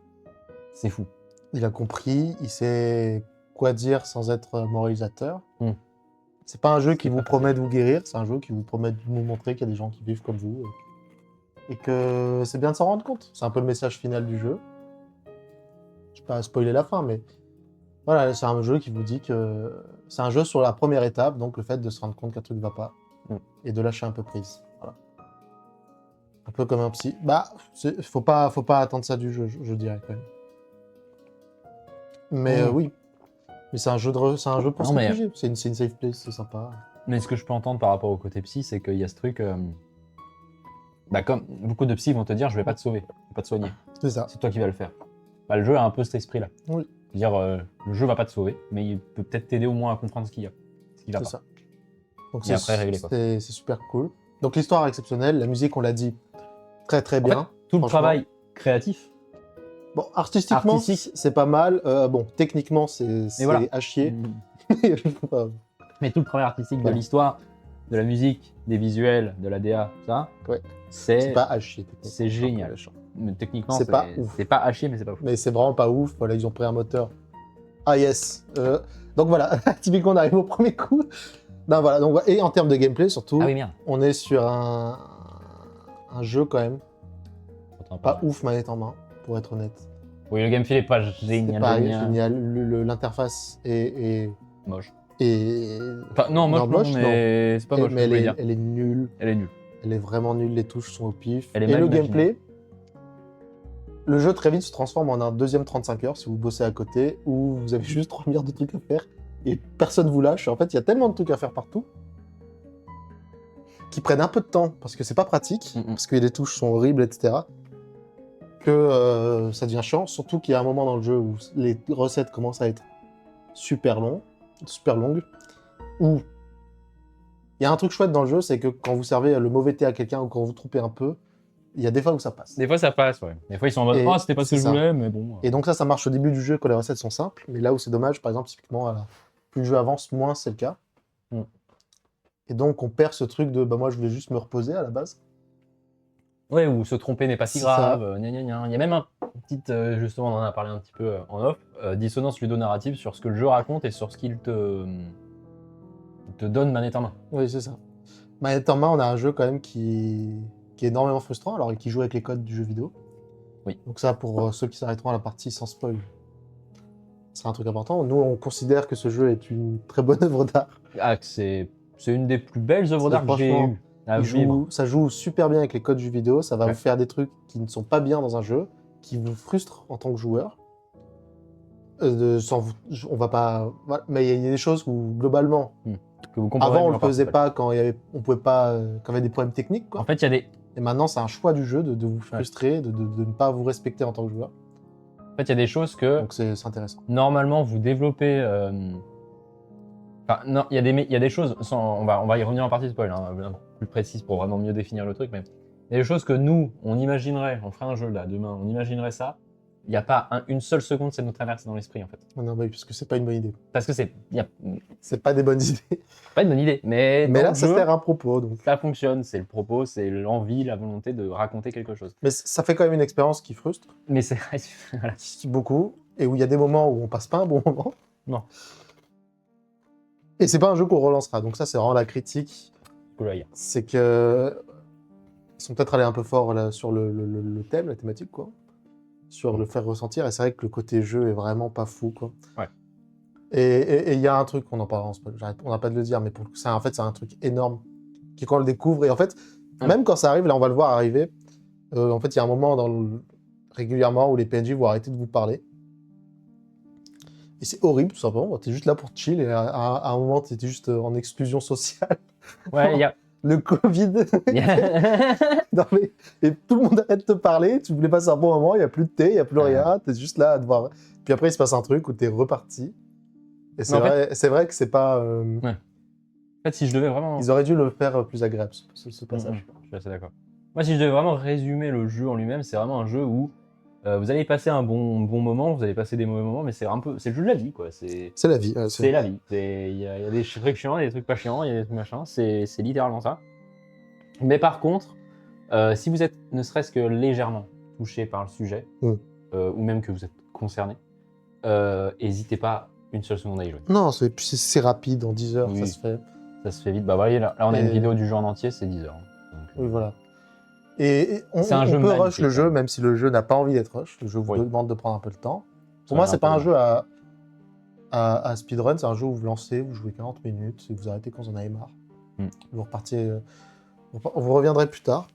C'est fou. il a compris, il sait quoi dire sans être moralisateur. Mm. C'est pas un jeu qui vous promet de vous guérir, c'est un jeu qui vous promet de vous montrer qu'il y a des gens qui vivent comme vous et que c'est bien de s'en rendre compte. C'est un peu le message final du jeu. Je vais pas spoiler la fin, mais voilà, c'est un jeu qui vous dit que c'est un jeu sur la première étape, donc le fait de se rendre compte qu'un truc va pas et de lâcher un peu prise. Voilà. Un peu comme un psy. Bah, faut pas attendre ça du jeu, je dirais quand même. Mais oui. Mais c'est un jeu pour se réfugier. C'est une safe place, c'est sympa. Mais ce que je peux entendre par rapport au côté psy, c'est qu'il y a ce truc. Comme beaucoup de psys vont te dire, je vais pas te sauver, je vais pas te soigner. C'est ça. C'est toi qui vas le faire. Bah, le jeu a un peu cet esprit-là. Oui. Dire, le jeu va pas te sauver, mais il peut peut-être t'aider au moins à comprendre ce qu'il y a. Ce qui va C'est pas. ça. Donc Et après, régler, quoi. c'est super cool. Donc l'histoire est exceptionnelle, la musique, on l'a dit, très très En bien. fait, tout le travail créatif. Bon, artistiquement, Artistique. c'est pas mal. Bon, techniquement, c'est voilà. à chier. Mais tout le travail artistique Voilà. de l'histoire, de la musique, des visuels, de la DA, tout ça, Ouais. c'est C'est pas à chier. techniquement. c'est génial. Mais techniquement, C'est pas ouf. c'est pas à chier, mais c'est pas ouf. Mais c'est vraiment pas ouf. Voilà, ils ont pris un moteur. Ah yes. Donc voilà, typiquement, on arrive au premier coup. Non, voilà. Donc, et en termes de gameplay, surtout, Ah oui, merde. on est sur un jeu quand même Autant pas parler. ouf manette en main, pour être honnête. Oui, le gameplay est pas C'est génial. pas génial. génial. L'interface est Moche. Et... Enfin, non, moche, non, mais c'est pas moche. mais je voulais dire. elle est nulle. Elle est nulle. Elle est vraiment nulle. Les touches sont au pif. Elle est Et mal le imaginée. gameplay, le jeu très vite se transforme en un deuxième 35 heures si vous bossez à côté, où vous avez juste 3 milliards de trucs à faire et personne vous lâche. En fait, il y a tellement de trucs à faire partout qui prennent un peu de temps parce que c'est pas pratique, parce que les touches sont horribles, etc. Que ça devient chiant. Surtout qu'il y a un moment dans le jeu où les recettes commencent à être super longues. Où il y a un truc chouette dans le jeu, c'est que quand vous servez le mauvais thé à quelqu'un ou quand vous trompez un peu, il y a des fois où ça passe. Des fois, ça passe, ouais. Des fois, ils sont en mode, Et oh, c'était pas ce que c'est je ça. voulais, mais bon. Et donc ça marche au début du jeu quand les recettes sont simples, mais là où c'est dommage, par exemple, typiquement, plus le jeu avance, moins c'est le cas. Mm. Et donc on perd ce truc de, bah moi je voulais juste me reposer à la base. Ouais, ou se tromper n'est pas si C'est grave. ça. Gna, gna, gna. Il y a même un petit, justement, on en a parlé un petit peu en off, dissonance ludonarrative sur ce que le jeu raconte et sur ce qu'il te donne manette en main. Oui, c'est ça. Manette en main, on a un jeu quand même qui est énormément frustrant, alors qui joue avec les codes du jeu vidéo. Oui. Donc ça, pour ceux qui s'arrêteront à la partie sans spoil, c'est un truc important. Nous, on considère que ce jeu est une très bonne œuvre d'art. Ah, c'est une des plus belles œuvres C'est d'art que j'ai franchement, eues à vivre. Ça joue super bien avec les codes du jeu vidéo, ça va Ouais. vous faire des trucs qui ne sont pas bien dans un jeu, qui vous frustrent en tant que joueur. On va pas... Voilà. Mais il y a des choses où, globalement, Que vous comprendrez avant on mieux le en faisait partie. pas quand on pouvait pas, quand il y avait des problèmes techniques, quoi. En fait, il y a des... Et maintenant, c'est un choix du jeu de vous frustrer, de ne pas vous respecter en tant que joueur. En fait, il y a des choses que, Donc c'est intéressant. normalement, vous développez... Enfin, non, il y a des choses, on va y revenir en partie spoil, hein, plus précise pour vraiment mieux définir le truc, mais il y a des choses que nous, on imaginerait, on ferait un jeu là, demain, on imaginerait ça, il n'y a pas une seule seconde, ça nous traverse dans l'esprit, en fait. Non, mais parce que c'est pas une bonne idée. Parce que il y a C'est pas des bonnes idées. pas une bonne idée, mais Mais dans là, le ça jeu, sert un propos, donc. ça fonctionne, c'est le propos, c'est l'envie, la volonté de raconter quelque chose. Mais ça fait quand même une expérience qui frustre, Mais c'est... voilà. beaucoup, et où il y a des moments où on passe pas un bon moment. Non. Et c'est pas un jeu qu'on relancera, donc ça, c'est vraiment la critique. Que j'aille. C'est que ils sont peut-être allés un peu fort là, sur le thème, la thématique, quoi. Sur le faire ressentir, et c'est vrai que le côté jeu est vraiment pas fou, quoi. Ouais. Et il y a un truc, on en parlera, on n'a pas de le dire, mais en fait, c'est un truc énorme, qui quand on le découvre, et en fait, même quand ça arrive, là, on va le voir arriver, En fait, il y a un moment régulièrement où les PNJ vont arrêter de vous parler. Et c'est horrible, tout simplement. T'es juste là pour chill et à un moment, t'étais juste en exclusion sociale. Ouais, il y a. Le Covid. Non, mais... Et tout le monde arrête de te parler. Tu voulais passer un bon moment, il n'y a plus de thé, il n'y a plus rien. T'es juste là à devoir. Puis après, il se passe un truc où t'es reparti. Et c'est vrai que c'est pas. Ouais. En fait, si je devais vraiment. Ils auraient dû le faire plus agréable, ce passage. Je suis assez d'accord. Moi, si je devais vraiment résumer le jeu en lui-même, c'est vraiment un jeu où vous allez passer un bon moment, vous allez passer des mauvais moments, mais c'est le jeu de la vie, quoi. C'est la vie. c'est la vie. Il y a des trucs chiants, il y a des trucs pas chiants, il y a des trucs machins. C'est littéralement ça. Mais par contre, si vous êtes ne serait-ce que légèrement touché par le sujet, ou même que vous êtes concerné, n'hésitez pas une seule seconde à y jouer. Non, c'est rapide, en 10 heures, Oui. ça se fait. Vite. Bah, voyez, là on a une vidéo du jeu en entier, c'est 10 heures. Donc, oui, voilà. Et on peut rush le jeu, même si le jeu n'a pas envie d'être rush. Le jeu vous demande de prendre un peu de temps. Pour moi, c'est pas un jeu à speedrun, c'est un jeu où vous lancez, vous jouez 40 minutes, et vous arrêtez quand vous en avez marre. Vous repartiez... vous reviendrez plus tard.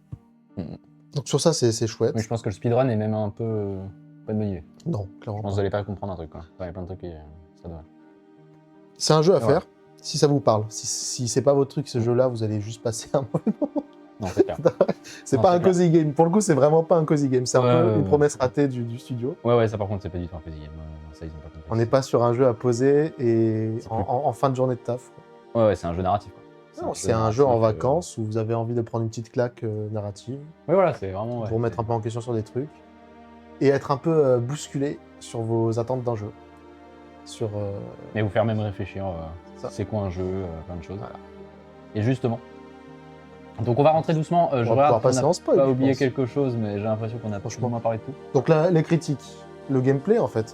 Donc sur ça, c'est chouette. Mais je pense que le speedrun est même un peu... pas de bonne idée. Non, clairement je pense que vous n'allez pas comprendre un truc, quoi. Il y a plein de trucs qui... ça doit... C'est un jeu à faire, si ça vous parle. Si c'est pas votre truc, ce jeu-là, vous allez juste passer un mauvais moment. Non, c'est clair. C'est pas un cozy game. Pour le coup, c'est vraiment pas un cozy game. C'est un peu une promesse ratée du studio. Ouais, ça par contre, c'est pas du tout un cozy game. Ça, ils ont pas compris. On n'est pas sur un jeu à poser et en fin de journée de taf. Quoi. Ouais, c'est un jeu narratif. C'est un jeu en vacances où vous avez envie de prendre une petite claque narrative. Oui, voilà, c'est vraiment... Vous remettre un peu en question sur des trucs. Et être un peu bousculé sur vos attentes d'un jeu. Mais vous faire même réfléchir, c'est quoi un jeu, plein de choses. Voilà. Et justement... Donc on va rentrer doucement, je regarde qu'on n'a pas oublié quelque chose, mais j'ai l'impression qu'on a franchement moins parlé de tout. Donc là, les critiques, le gameplay en fait,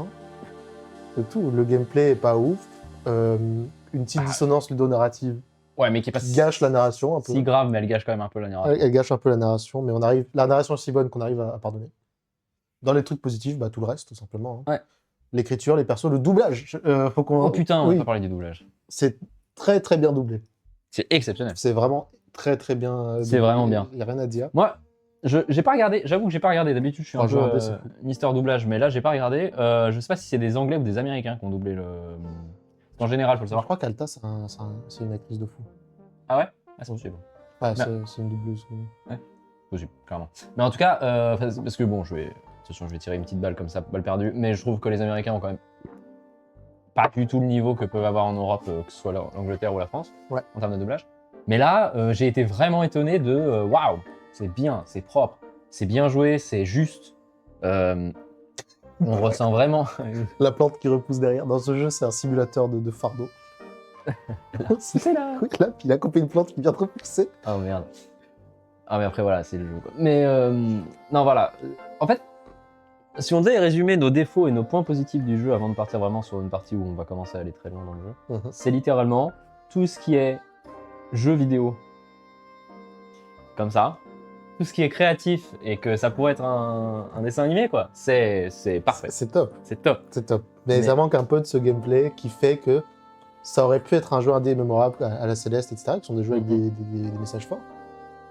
c'est tout. Le gameplay est pas ouf, une petite dissonance ludo-narrative mais qui gâche la narration un peu. Si grave, mais elle gâche quand même un peu la narration. Elle gâche un peu la narration, mais la narration est si bonne qu'on arrive à pardonner. Dans les trucs positifs, tout le reste tout simplement. Ouais. L'écriture, les persos, le doublage. Faut qu'on... Oh putain, on va pas parler du doublage. C'est très très bien doublé. C'est exceptionnel. C'est vraiment très très bien. C'est vraiment bien. Il n'y a rien à dire. Moi, j'ai pas regardé, j'avoue que j'ai pas regardé. D'habitude, je suis un peu Mister Doublage, mais là, j'ai pas regardé. Je sais pas si c'est des Anglais ou des Américains qui ont doublé le. En général, faut le savoir. Je crois qu'Alta, c'est une actrice de fou. Ah ouais? Ah, c'est possible. Ouais, c'est une doubleuse. Ouais, possible, clairement. Mais en tout cas, parce que bon, attention, je vais tirer une petite balle comme ça, balle perdue, mais je trouve que les Américains ont quand même pas du tout le niveau que peuvent avoir en Europe, que ce soit l'Angleterre ou la France, en termes de doublage. Mais là, j'ai été vraiment étonné de waouh, c'est bien, c'est propre, c'est bien joué, c'est juste. On ressent vraiment. La plante qui repousse derrière. Dans ce jeu, c'est un simulateur de fardeau. C'est là. Oui, là, puis il a coupé une plante qui vient de repousser. Oh merde. Ah, mais après, voilà, c'est le jeu, quoi. Mais non, voilà. En fait, si on devait résumer nos défauts et nos points positifs du jeu avant de partir vraiment sur une partie où on va commencer à aller très loin dans le jeu, c'est littéralement tout ce qui est jeu vidéo. Comme ça. Tout ce qui est créatif et que ça pourrait être un dessin animé, quoi. C'est parfait. C'est top. C'est top. C'est top. Mais ça manque un peu de ce gameplay qui fait que ça aurait pu être un jeu indé mémorable à la Céleste, etc., qui sont des jeux avec des messages forts.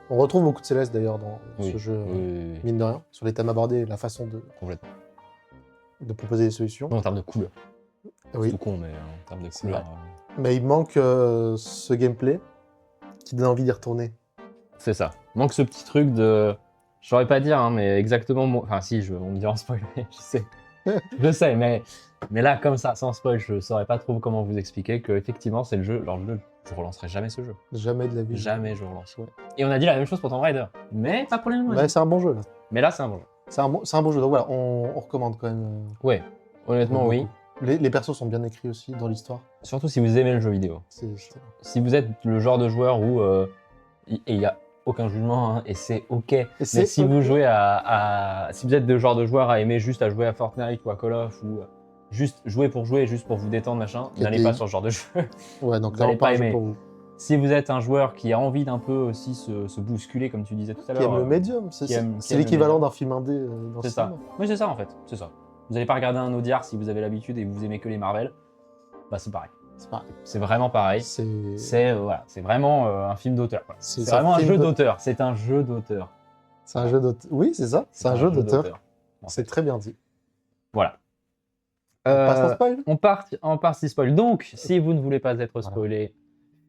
On retrouve beaucoup de Céleste d'ailleurs dans ce jeu, mine de rien, sur les thèmes abordés, la façon de proposer des solutions. En termes de couleurs. Oui. C'est tout con, mais en termes de couleurs. Mais il manque ce gameplay qui donne envie d'y retourner. C'est ça. Il manque ce petit truc de. Je saurais pas dire, hein, mais exactement. Enfin, si, on me dira en spoil, je sais. Je sais, mais là, comme ça, sans spoil, je saurais pas trop comment vous expliquer que effectivement c'est le jeu. Alors, je relancerai jamais ce jeu. Jamais de la vie. Jamais je relance. Ouais. Et on a dit la même chose pour Tomb Raider. Mais pas pour les mêmes raisons. C'est un bon jeu, là. Mais là, c'est un bon jeu. C'est un bon jeu. Donc voilà, on recommande quand même. Ouais, honnêtement, oui. Les persos sont bien écrits aussi dans l'histoire. Surtout si vous aimez le jeu vidéo. Si vous êtes le genre de joueur où il y a aucun jugement, hein, et c'est ok. Mais si vous jouez si vous êtes le genre de joueur à aimer juste à jouer à Fortnite ou à Call of ou juste jouer, juste pour vous détendre, machin, n'allez pas sur ce genre de jeu. Ouais, donc vous n'allez pas aimer. Pour vous. Si vous êtes un joueur qui a envie d'un peu aussi se bousculer, comme tu disais tout à l'heure. Qui aime le médium, c'est l'équivalent d'un film indé dans c'est ça. Oui, c'est ça en fait, c'est ça. Vous n'allez pas regarder un Audiard si vous avez l'habitude et que vous aimez que les Marvel, bah c'est pareil. C'est vraiment pareil. C'est vraiment un film d'auteur. C'est vraiment un jeu d'auteur. C'est un jeu d'auteur. C'est un jeu d'auteur. Oui, c'est ça. C'est un jeu d'auteur. En C'est très bien dit. Voilà. On passe en spoil. On part si spoil. Donc, si vous ne voulez pas être spoilé,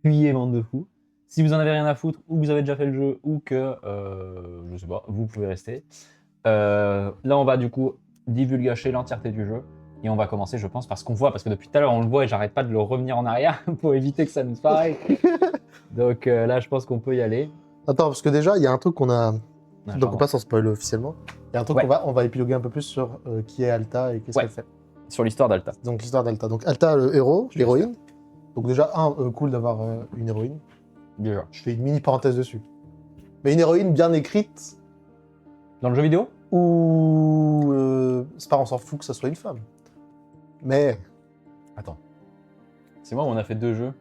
fuyez, bande de fous. Si vous en avez rien à foutre, ou que vous avez déjà fait le jeu, ou que, je sais pas, vous pouvez rester. Là, on va du coup divulgacher l'entièreté du jeu. Et on va commencer, je pense, parce que depuis tout à l'heure, on le voit et j'arrête pas de le revenir en arrière pour éviter que ça nous pareille. Donc là, je pense qu'on peut y aller. Attends, parce que déjà, il y a un truc qu'on a. Ah, Donc on passe en spoil officiellement. Il y a un truc Ouais. on va épiloguer un peu plus sur qui est Alta et qu'est-ce Ouais. qu'elle fait. Sur l'histoire d'Alta. Donc l'histoire d'Alta. Donc Alta, le héros, l'héroïne. Donc déjà, cool d'avoir une héroïne. Déjà. Je fais une mini parenthèse dessus. Mais une héroïne bien écrite Dans le jeu vidéo? où c'est pas on s'en fout que ça soit une femme. Mais Attends. C'est moi où on a fait 2 jeux.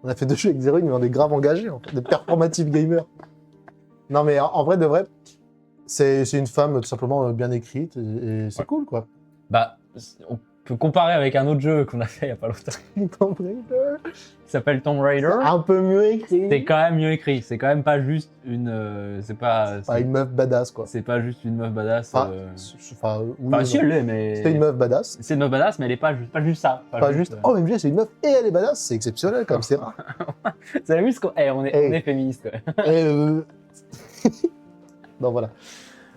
on a fait 2 jeux avec des héroïnes, mais on est grave engagés, en fait, des performative gamers. Non mais en vrai de vrai, c'est une femme tout simplement bien écrite et c'est cool quoi. Bah, on peut comparer avec un autre jeu qu'on a fait il y a pas longtemps. Tomb Raider. Qui s'appelle Tomb Raider. Un peu mieux écrit. C'est quand même mieux écrit. C'est quand même pas juste une. C'est pas. Pas une meuf badass quoi. C'est pas juste une meuf badass. Enfin, oui, Enfin, si elle l'est, mais. c'est une meuf badass. C'est une meuf badass, mais elle est pas juste ça. Pas juste, oh MG, c'est une meuf et elle est badass, c'est exceptionnel quand même, c'est rare. Vous avez vu ce qu'on. On est féministe, quoi. Et, non, voilà.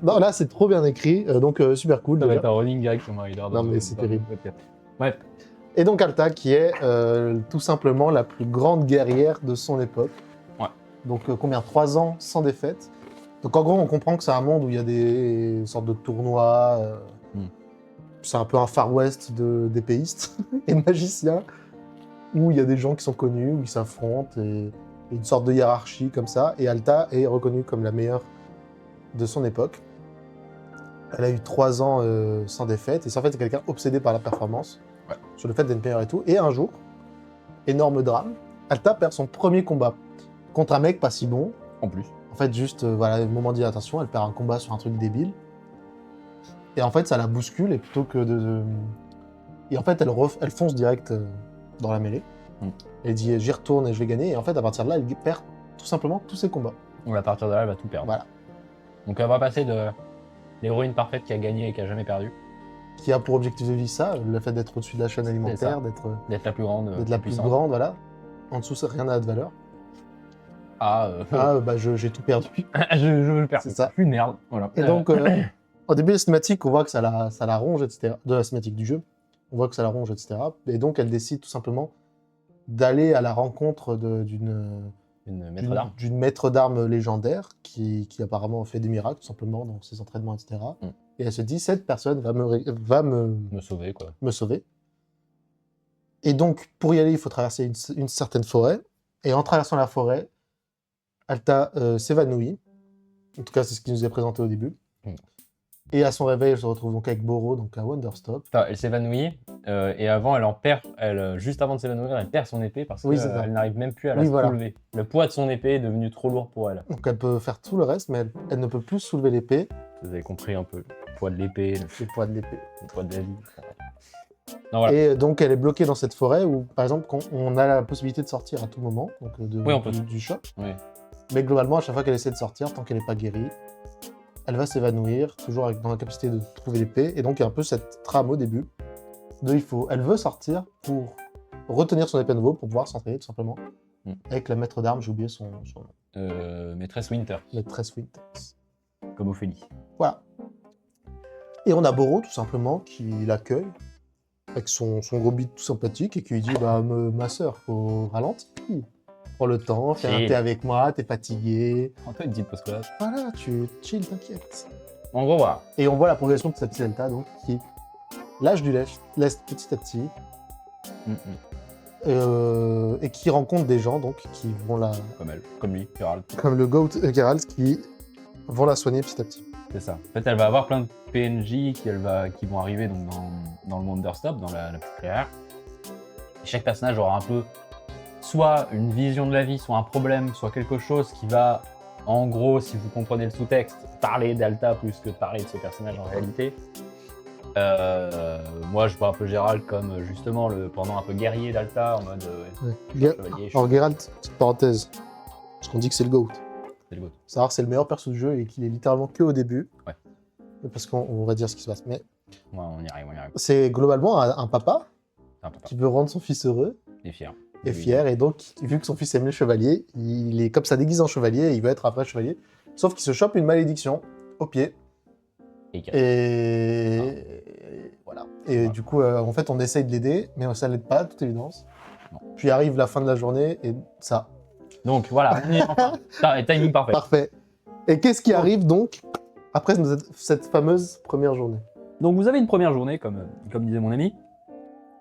Non, là, c'est trop bien écrit, donc super cool. Ça va déjà. être un running gag sur Tomb Raider. Non, mais c'est terrible. Bref. Et donc Alta, qui est tout simplement la plus grande guerrière de son époque. Ouais. Donc combien 3 ans sans défaite. Donc en gros, on comprend que c'est un monde où il y a des sortes de tournois. C'est un peu un Far West d'épéistes et de magiciens, où il y a des gens qui sont connus, où ils s'affrontent, et une sorte de hiérarchie comme ça. Et Alta est reconnue comme la meilleure de son époque. Elle a eu 3 ans sans défaite, et c'est en fait quelqu'un obsédé par la performance, sur le fait d'être meilleur et tout. Et un jour, énorme drame, Alta perd son premier combat contre un mec pas si bon. En plus. En fait, juste, voilà, le moment d'attention, elle perd un combat sur un truc débile. Et en fait, ça la bouscule, et plutôt que de... Et en fait, elle fonce direct dans la mêlée. Elle dit, j'y retourne et je vais gagner. Et en fait, à partir de là, elle perd tout simplement tous ses combats. Donc à partir de là, elle va tout perdre. Voilà. Donc elle va passer de l'héroïne parfaite qui a gagné et qui a jamais perdu, Qui a pour objectif de vie ça, le fait d'être au-dessus de la chaîne alimentaire, d'être d'être la plus grande, la plus puissante. grande, voilà. En dessous, ça, rien n'a de valeur. Ah, Bah, j'ai tout perdu. je perds. C'est ça. Je suis une merde. Voilà. Et donc, au début de la cinématique, on voit que ça la ronge, etc. De la cinématique du jeu, on voit que ça la ronge, etc. Et donc, elle décide tout simplement d'aller à la rencontre d'une maître d'armes légendaire qui apparemment fait des miracles, tout simplement, dans ses entraînements, etc. Et elle se dit, cette personne va me sauver, quoi. me sauver. Et donc, pour y aller, il faut traverser une certaine forêt. Et en traversant la forêt, Alta s'évanouit. En tout cas, c'est ce qui nous est présenté au début. Et à son réveil, elle se retrouve donc avec Boro, donc à Wonderstop. Enfin, elle s'évanouit, et avant, elle en perd. Juste avant de s'évanouir, elle perd son épée parce qu'elle n'arrive même plus à la soulever. Le poids de son épée est devenu trop lourd pour elle. Donc elle peut faire tout le reste, mais elle ne peut plus soulever l'épée. Vous avez compris un peu. Le poids de l'épée, Le poids de l'épée. le poids de la vie. Non, voilà. Et donc elle est bloquée dans cette forêt où, par exemple, on a la possibilité de sortir à tout moment, donc du shop. Oui. Mais globalement, à chaque fois qu'elle essaie de sortir, tant qu'elle n'est pas guérie, elle va s'évanouir, toujours dans la capacité de trouver l'épée. Et donc il y a un peu cette trame au début. Elle veut sortir pour retenir son épée à nouveau, pour pouvoir s'entraîner tout simplement. Avec la maître d'armes, j'ai oublié son nom. Maîtresse Winter, Maîtresse Winters. comme Ophélie. Voilà. Et on a Boro, tout simplement, qui l'accueille avec son gros bide tout sympathique et qui lui dit bah, ma sœur, faut ralentir. Prends le temps, fais un thé avec moi, t'es fatigué. Prends-toi une petite pause scolaire. Voilà, tu chill, t'inquiète. En gros, voilà. Et on voit la progression de cette petite Alta, donc, qui lâche du lest petit à petit. Et qui rencontre des gens donc, qui vont la... Comme elle, comme lui, Geralt. Comme le Goat Geralt, qui vont la soigner petit à petit. C'est ça. En fait, elle va avoir plein de PNJ qui vont arriver donc, dans le Wonderstop, dans la petite clairière. Et chaque personnage aura un peu soit une vision de la vie, soit un problème, soit quelque chose qui va, en gros, si vous comprenez le sous-texte, parler d'Alta plus que de parler de ce personnage en réalité. Moi, je vois un peu Geralt comme justement le pendant un peu guerrier d'Alta, en mode Alors Geralt, petite parenthèse, parce qu'on dit que c'est le Goat. C'est le GOAT. Savoir que c'est le meilleur perso du jeu et qu'il est littéralement que au début. Ouais. Parce qu'on va dire ce qui se passe. Mais Ouais, on y arrive. c'est globalement un papa C'est un papa. qui veut rendre son fils heureux Il est fier. et fier. Et donc, vu que son fils aime les chevaliers, il est comme ça déguisé en chevalier et il veut être un vrai chevalier. Sauf qu'il se chope une malédiction au pied. Et il casse. Et voilà. Et Voilà. du coup, en fait, on essaye de l'aider, mais ça l'aide pas, à toute évidence. Non. Puis arrive la fin de la journée et ça. Donc voilà, on y est enfin. Timing parfait. Parfait. Et qu'est-ce qui arrive donc après cette fameuse première journée? Donc vous avez une première journée, comme disait mon ami.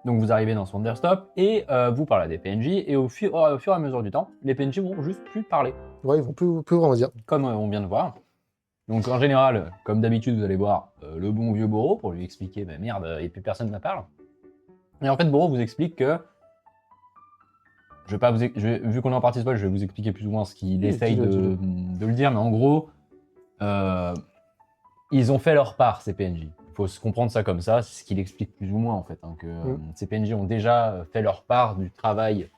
Donc vous arrivez dans ce Wonderstop et vous parlez à des PNJ et au fur et à mesure du temps, les PNJ vont juste plus parler, Ouais, ils vont plus vraiment dire. comme on vient de voir. Donc en général, comme d'habitude, vous allez voir le bon vieux Boro pour lui expliquer, bah merde, et puis personne ne parle. Et en fait, Boro vous explique que, vu qu'on est en partie spoil, je vais vous expliquer plus ou moins ce qu'il Oui, essaye dis-le. de le dire, mais en gros, ils ont fait leur part, ces PNJ. Il faut se comprendre ça comme ça, c'est ce qu'il explique plus ou moins en fait, hein, que ces PNJ ont déjà fait leur part du travail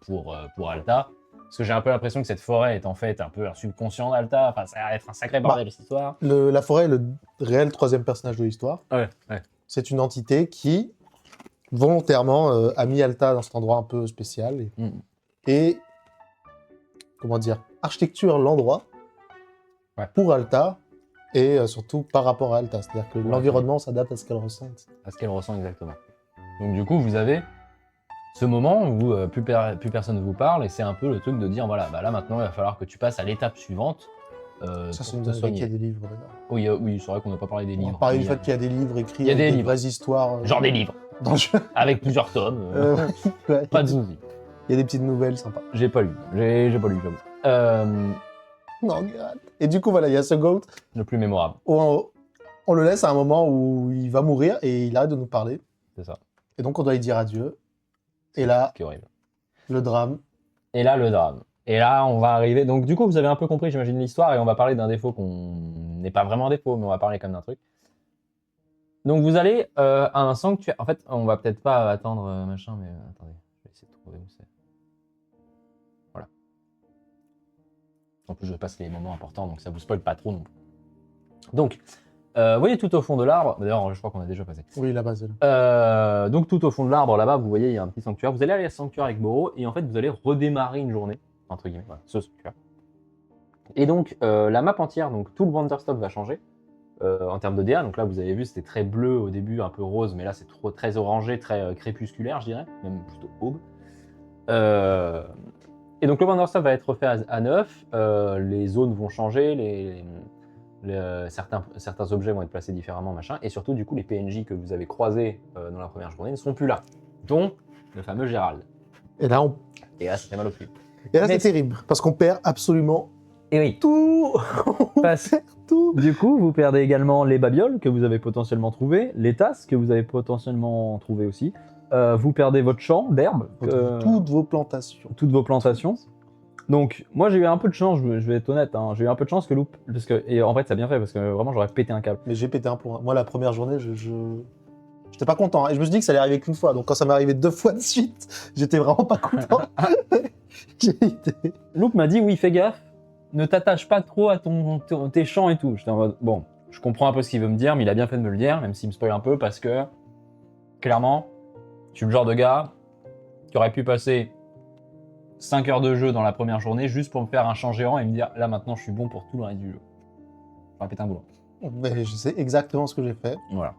pour Alta. Parce que j'ai un peu l'impression que cette forêt est en fait un peu un subconscient d'Alta, enfin ça va être un sacré bordel cette histoire. La forêt est le réel troisième personnage de l'histoire. Ouais. C'est une entité qui, volontairement, a mis Alta dans cet endroit un peu spécial et comment dire, architecture l'endroit pour Alta et surtout par rapport à Alta. C'est-à-dire que l'environnement s'adapte à ce qu'elle ressent. À ce qu'elle ressent exactement. Donc du coup, vous avez ce moment où plus personne ne vous parle et c'est un peu le truc de dire voilà, bah là maintenant il va falloir que tu passes à l'étape suivante. Ça, c'est pour une te dinguerie qu'il y soigner. a des livres. Oui, c'est vrai qu'on n'a pas parlé des On livres. va parler du Il y a- fait qu'il y a des livres écrits, Il y a avec des des livres. vraies histoires. Genre des livres, Dans le jeu. avec plusieurs tomes. Ouais. Pas de soucis. Il y a des petites nouvelles sympas. J'ai pas lu, j'ai pas lu, j'avoue. Non, regarde. Et du coup, voilà, il y a ce GOAT Le plus mémorable, où on le laisse à un moment où il va mourir et il arrête de nous parler. c'est ça. Et donc, on doit lui dire adieu. Et là, Ce qui est horrible. le drame. Et là, le drame. Et là, on va arriver. Donc, du coup, vous avez un peu compris, j'imagine, l'histoire, et on va parler d'un défaut qu'on n'est pas vraiment un défaut, mais on va parler quand même d'un truc. Donc, vous allez à un sanctuaire. En fait, on va peut-être pas attendre machin, mais attendez, je vais essayer de trouver où c'est. Voilà. En plus, je passe les moments importants, donc ça vous spoil pas trop non plus. Donc, vous voyez tout au fond de l'arbre. D'ailleurs, je crois qu'on a déjà passé. Oui, là-bas, c'est là. Donc tout au fond de l'arbre là-bas, vous voyez, il y a un petit sanctuaire. Vous allez aller à ce sanctuaire avec Boro et en fait vous allez redémarrer une journée, entre guillemets, voilà, ce sanctuaire. Et donc la map entière, donc tout le Wonderstop va changer en termes de DA. Donc là vous avez vu c'était très bleu au début, un peu rose, mais là c'est très orangé, très crépusculaire je dirais, même plutôt aube. Et donc le Wonderstop va être refait à neuf, les zones vont changer, certains objets vont être placés différemment, machin, et surtout, du coup, les PNJ que vous avez croisés dans la première journée ne seront plus là, dont le fameux Gérald. Et là, Et là, ça fait mal au cul. c'est Mais- terrible parce qu'on perd absolument Et oui, tout. Tout. du coup, vous perdez également les babioles que vous avez potentiellement trouvées, les tasses que vous avez potentiellement trouvées aussi. Vous perdez votre champ d'herbe, Toutes vos plantations. toutes vos plantations. Donc, moi, j'ai eu un peu de chance, je vais être honnête, hein, j'ai eu un peu de chance que Loop, et en fait, ça a bien fait, parce que vraiment, j'aurais pété un câble. Mais j'ai pété un plomb. Moi, la première journée, j'étais pas content. Et je me suis dit que ça allait arriver qu'une fois. Donc, quand ça m'est arrivé 2 fois de suite, j'étais vraiment pas content. J'ai été- Loop m'a dit, oui, fais gaffe, ne t'attache pas trop à tes champs et tout. J'étais en mode, bon, je comprends un peu ce qu'il veut me dire, mais il a bien fait de me le dire, même s'il me spoil un peu, parce que, clairement, je suis le genre de gars qui aurait pu passer 5 heures de jeu dans la première journée juste pour me faire un champ géant et me dire, là, maintenant, je suis bon pour tout le reste du jeu. J'aurais pété un boulot. Mais je sais exactement ce que j'ai fait. Voilà.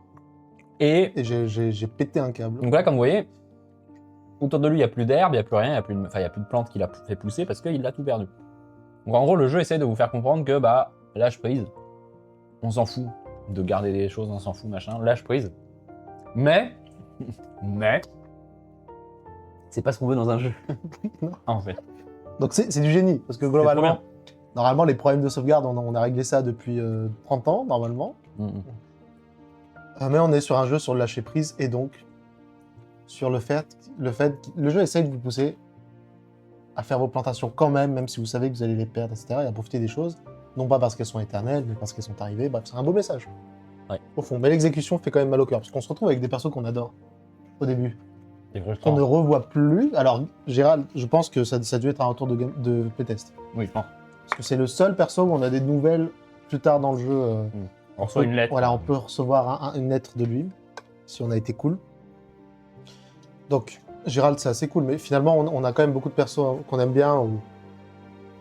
Et Et j'ai pété un câble. donc là, comme vous voyez, autour de lui, il n'y a plus d'herbe, il n'y a plus rien, il n'y a plus de plantes qu'il a fait pousser parce qu'il a tout perdu. Donc en gros, le jeu essaie de vous faire comprendre que, bah, lâche prise, on s'en fout de garder des choses, on s'en fout, machin, lâche prise. Mais, c'est pas ce qu'on veut dans un jeu. En fait. Donc, c'est du génie. Parce que trop bien. globalement, normalement, les problèmes de sauvegarde, on a réglé ça depuis 30 ans, normalement. Mais on est sur un jeu sur le lâcher prise et donc sur le fait que le jeu essaye de vous pousser à faire vos plantations quand même si vous savez que vous allez les perdre, etc. et à profiter des choses, non pas parce qu'elles sont éternelles, mais parce qu'elles sont arrivées. Bref, c'est un beau message. Ouais. Au fond. Mais l'exécution fait quand même mal au cœur parce qu'on se retrouve avec des persos qu'on adore au début, C'est qu'on frustrant. ne revoit plus. Alors, Gérald, je pense que ça a dû être un retour de playtest. Oui, je pense. Parce que c'est le seul perso où on a des nouvelles plus tard dans le jeu. On reçoit une lettre. Voilà, on peut recevoir une lettre de lui, si on a été cool. Donc, Gérald, c'est assez cool, mais finalement, on a quand même beaucoup de persos qu'on aime bien, où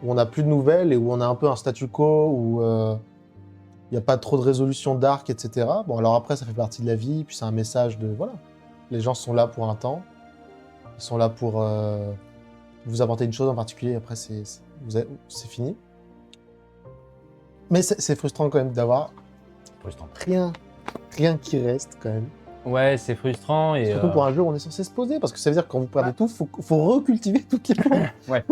on n'a plus de nouvelles et où on a un peu un statu quo, où il n'y a pas trop de résolution d'arc, etc. Bon, alors après, ça fait partie de la vie, puis c'est un message de... Voilà, les gens sont là pour un temps, ils sont là pour vous apporter une chose en particulier, après, c'est fini. Mais c'est frustrant quand même d'avoir Frustrant. rien qui reste quand même. Ouais, c'est frustrant. Et Surtout pour un jeu où on est censé se poser, parce que ça veut dire que quand vous perdez tout, faut recultiver toutes les plantes. Ouais.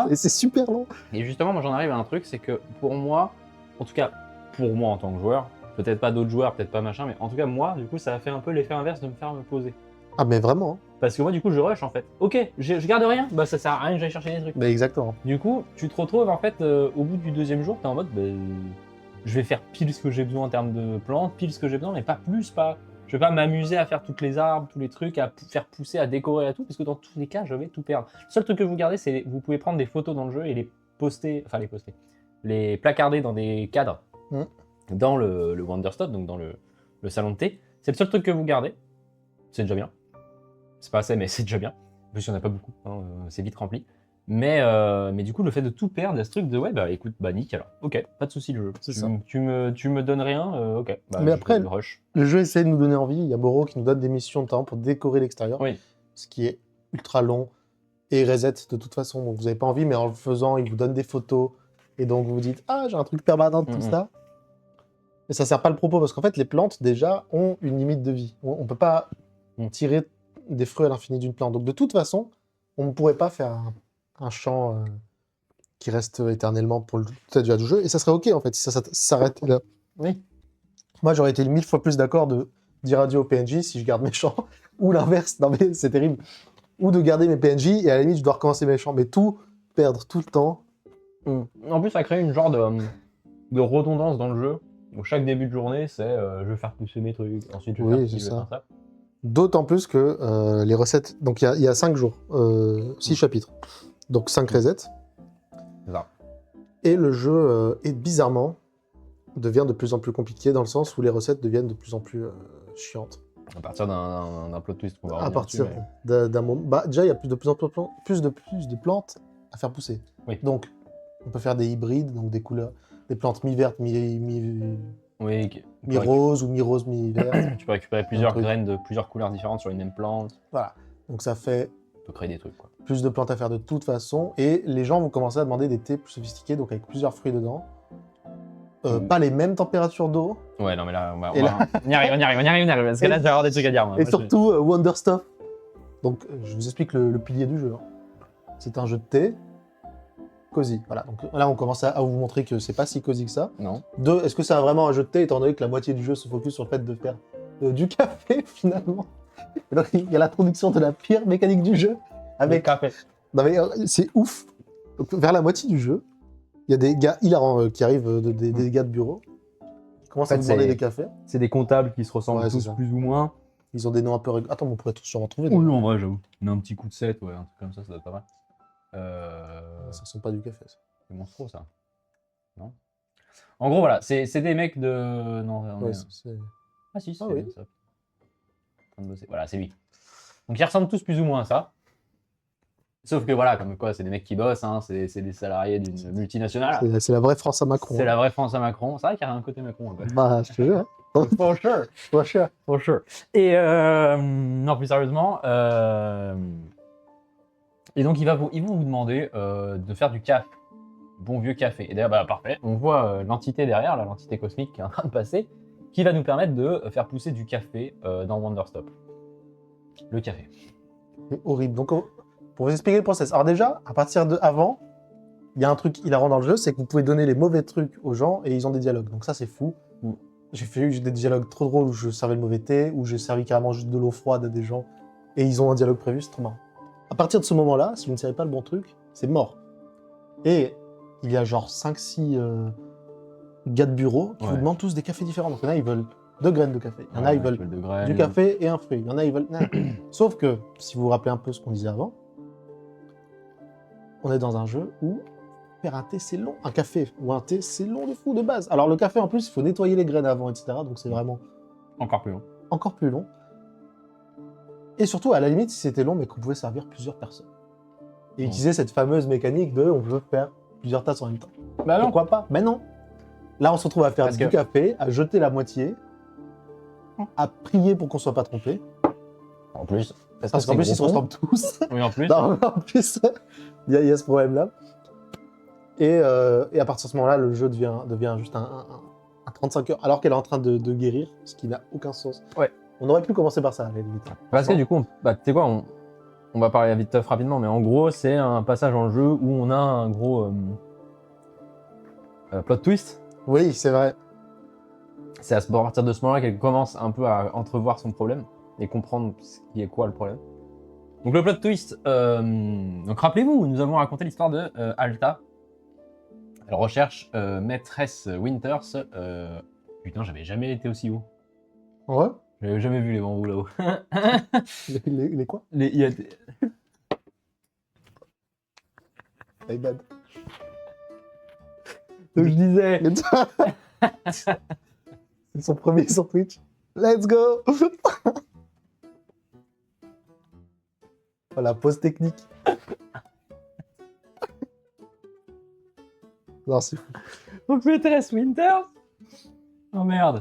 Et c'est super long. Et justement, moi j'en arrive à un truc, c'est que pour moi, en tout cas pour moi en tant que joueur, peut-être pas d'autres joueurs, peut-être pas machin, mais en tout cas moi, du coup, ça a fait un peu l'effet inverse de me faire me poser. Ah mais vraiment. Parce que moi, du coup, je rush en fait. Ok, je garde rien, bah ça sert à rien que j'aille chercher des trucs. Mais exactement. Du coup, tu te retrouves en fait au bout du deuxième jour, t'es en mode, je vais faire pile ce que j'ai besoin en termes de plantes, pile ce que j'ai besoin, mais pas plus, pas. Je vais pas m'amuser à faire toutes les arbres, tous les trucs, à faire pousser, à décorer, à tout, parce que dans tous les cas, je vais tout perdre. Le seul truc que vous gardez, c'est vous pouvez prendre des photos dans le jeu et les placarder dans des cadres dans le Wonderstop, donc dans le salon de thé. C'est le seul truc que vous gardez. C'est déjà bien. C'est pas assez, mais c'est déjà bien. En plus, il n'y en a pas beaucoup, hein, c'est vite rempli. Mais du coup, le fait de tout perdre, il y a ce truc de ouais, bah écoute, bah nique alors. Ok, pas de souci le jeu. C'est ça. Tu me donnes rien, ok. Bah, Mais après, le rush. Le jeu essaie de nous donner envie. Il y a Moreau qui nous donne des missions de temps pour décorer l'extérieur. Oui. Ce qui est ultra long et reset de toute façon. Donc vous n'avez pas envie, mais en le faisant, il vous donne des photos. Et donc vous vous dites, ah, j'ai un truc permanent de tout ça. Mais ça sert pas le propos parce qu'en fait, les plantes déjà ont une limite de vie. On peut pas tirer des fruits à l'infini d'une plante. Donc de toute façon, on ne pourrait pas faire un champ qui reste éternellement pour toute la durée du jeu. Et ça serait ok en fait si ça s'arrêtait là. Oui. Moi, j'aurais été 1000 fois plus d'accord de dire adieu au PNJ si je garde mes champs, ou l'inverse, non mais c'est terrible, ou de garder mes PNJ et à la limite je dois recommencer mes champs, mais tout, perdre tout le temps. En plus, ça crée une genre de redondance dans le jeu, où chaque début de journée, c'est je vais faire pousser mes trucs, ensuite je vais faire ci, je vais faire ça. D'autant plus que les recettes, donc il y a 5 jours, 6 chapitres, donc 5 resets. C'est ça. Et le jeu est bizarrement devient de plus en plus compliqué dans le sens où les recettes deviennent de plus en plus chiantes. À partir d'un plot twist qu'on va À revenir partir dessus, mais... d'un moment... Bah, déjà, il y a de plus en plus de plantes à faire pousser. Oui. Donc, on peut faire des hybrides, donc des couleurs, des plantes mi-vertes, mi-roses ou mi-rose, mi-verte. Tu peux récupérer plusieurs graines de plusieurs couleurs différentes sur une même plante. Voilà. Donc ça fait... Tu peux créer des trucs, quoi. Plus de plantes à faire de toute façon. Et les gens vont commencer à demander des thés plus sophistiqués, donc avec plusieurs fruits dedans. Pas les mêmes températures d'eau. Ouais, non, mais là, on y arrive. Parce que là, tu vas avoir des trucs à dire. Moi. Et surtout, Wonderstuff. Donc, je vous explique le pilier du jeu. Hein. C'est un jeu de thé. Cosy. Voilà. Donc là, on commence à vous montrer que c'est pas si cosy que ça. Non. 2, est-ce que c'est vraiment un jeu de thé, étant donné que la moitié du jeu se focus sur le fait de faire du café, finalement. Et donc, il y a l'introduction de la pire mécanique du jeu. Avec le café. Non, mais c'est ouf. Donc, vers la moitié du jeu, il y a des gars hilarants qui arrivent, des gars de bureau. Ils commencent à vous demander des cafés. C'est des comptables qui se ressemblent tous plus ou moins. Ils ont des noms un peu... Attends, on pourrait tous sûrement trouver. Oui, en vrai, j'avoue. On a un petit coup de 7, ouais, un truc comme ça doit être pas mal. Ça sent pas du café, ça. C'est monstrueux, ça. Non. En gros, voilà, c'est des mecs de... Non, ouais, Ah si, c'est oui. ça. Voilà, c'est lui. Donc ils ressemblent tous plus ou moins à ça. Sauf que voilà, comme quoi, c'est des mecs qui bossent, hein, c'est des salariés d'une multinationale. C'est la vraie France à Macron. C'est la vraie France à Macron. C'est vrai qu'il y a un côté Macron un peu. Bah, je te jure. For sure. For sure. For sure. Et non, plus sérieusement, et donc ils vont vous demander de faire du café. Bon vieux café. Et d'ailleurs, bah, parfait. On voit l'entité derrière, l'entité cosmique qui est en train de passer, qui va nous permettre de faire pousser du café dans Wonderstop. Le café. C'est horrible. Donc, pour vous expliquer le process. Alors déjà, à partir de avant, il y a un truc hilarant dans le jeu, c'est que vous pouvez donner les mauvais trucs aux gens et ils ont des dialogues. Donc ça, c'est fou. J'ai fait des dialogues trop drôles où je servais le mauvais thé, où j'ai servi carrément juste de l'eau froide à des gens et ils ont un dialogue prévu, c'est trop marrant. À partir de ce moment-là, si vous ne servez pas le bon truc, c'est mort. Et il y a genre 5-6 gars de bureau qui vous demandent tous des cafés différents. Donc il y en a, ils veulent 2 graines de café. Il y en a, ils veulent du café et un fruit. Il y en a, ils veulent... Sauf que, si vous vous rappelez un peu ce qu'on disait avant, on est dans un jeu où faire un thé, c'est long. Un café ou un thé, c'est long de fou de base. Alors le café, en plus, il faut nettoyer les graines avant, etc. Donc c'est vraiment Encore plus long. encore plus long. Et surtout, à la limite, si c'était long, mais qu'on pouvait servir plusieurs personnes. Et utiliser cette fameuse mécanique de on peut faire plusieurs tasses en même temps. Bah non. Pourquoi pas? Mais non. Là, on se retrouve à faire Parce du que- café, à jeter la moitié, à prier pour qu'on soit pas trompé. En plus. Parce qu'en plus, ils se ressemblent tous. Oui, en plus. Non, en plus, il y a ce problème-là. Et à partir de ce moment-là, le jeu devient juste un 35 heures, alors qu'elle est en train de guérir, ce qui n'a aucun sens. Ouais. On aurait pu commencer par ça, à la limite. Parce que du coup, tu sais quoi, on va parler vite rapidement, mais en gros, c'est un passage dans le jeu où on a un gros plot twist. Oui, c'est vrai. C'est à partir de ce moment-là qu'elle commence un peu à entrevoir son problème et comprendre ce qui est quoi le problème. Donc le plot twist, donc rappelez-vous, nous avons raconté l'histoire de Alta. Elle recherche maîtresse Winters. Putain, j'avais jamais été aussi haut. Ouais. J'avais jamais vu les bambous là-haut. Les quoi? Il y a des- My bad. Donc je disais, C'est son premier sur Twitch. Let's go. Voilà, pause technique. Non, c'est fou. donc maîtresse Winters. Oh merde.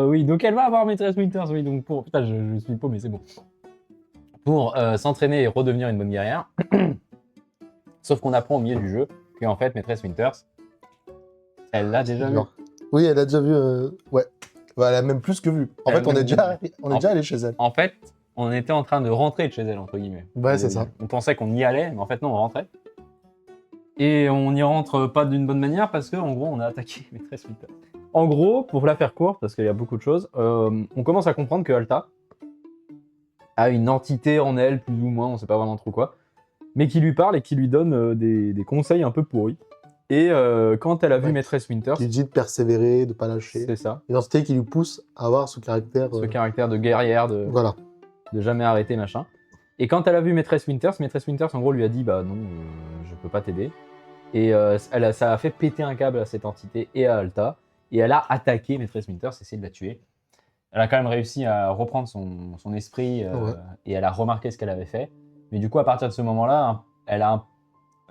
Oui, donc elle va avoir maîtresse Winters, oui, donc pour... Putain, je suis paumé, mais c'est bon. Pour s'entraîner et redevenir une bonne guerrière. Sauf qu'on apprend au milieu du jeu qu'en fait, maîtresse Winters, elle l'a déjà vu. Genre. Oui, elle a déjà vu. Ouais. Bah, elle a même plus que vu. En Elle a fait, on même est déjà allé chez elle. En fait, on était en train de rentrer de chez elle, entre guillemets. Ouais, c'est ça. On pensait qu'on y allait, mais en fait, non, on rentrait. Et on n'y rentre pas d'une bonne manière parce qu'en gros, on a attaqué maîtresse Winters. En gros, pour la faire courte, parce qu'il y a beaucoup de choses, on commence à comprendre que Alta a une entité en elle, plus ou moins, on sait pas vraiment trop quoi, mais qui lui parle et qui lui donne des conseils un peu pourris. Et quand elle a vu Ouais. maîtresse Winters, Qui lui dit de persévérer, de pas lâcher. c'est ça, Une entité qui lui pousse à avoir ce caractère. ce caractère de guerrière, de Voilà. jamais arrêter, machin. Et quand elle a vu maîtresse Winters en gros lui a dit bah non, je peux pas t'aider. Et ça a fait péter un câble à cette entité et à Alta. Et elle a attaqué maîtresse Winters, essayé de la tuer. Elle a quand même réussi à reprendre son esprit Ouais. et elle a remarqué ce qu'elle avait fait. Mais du coup, à partir de ce moment-là, elle a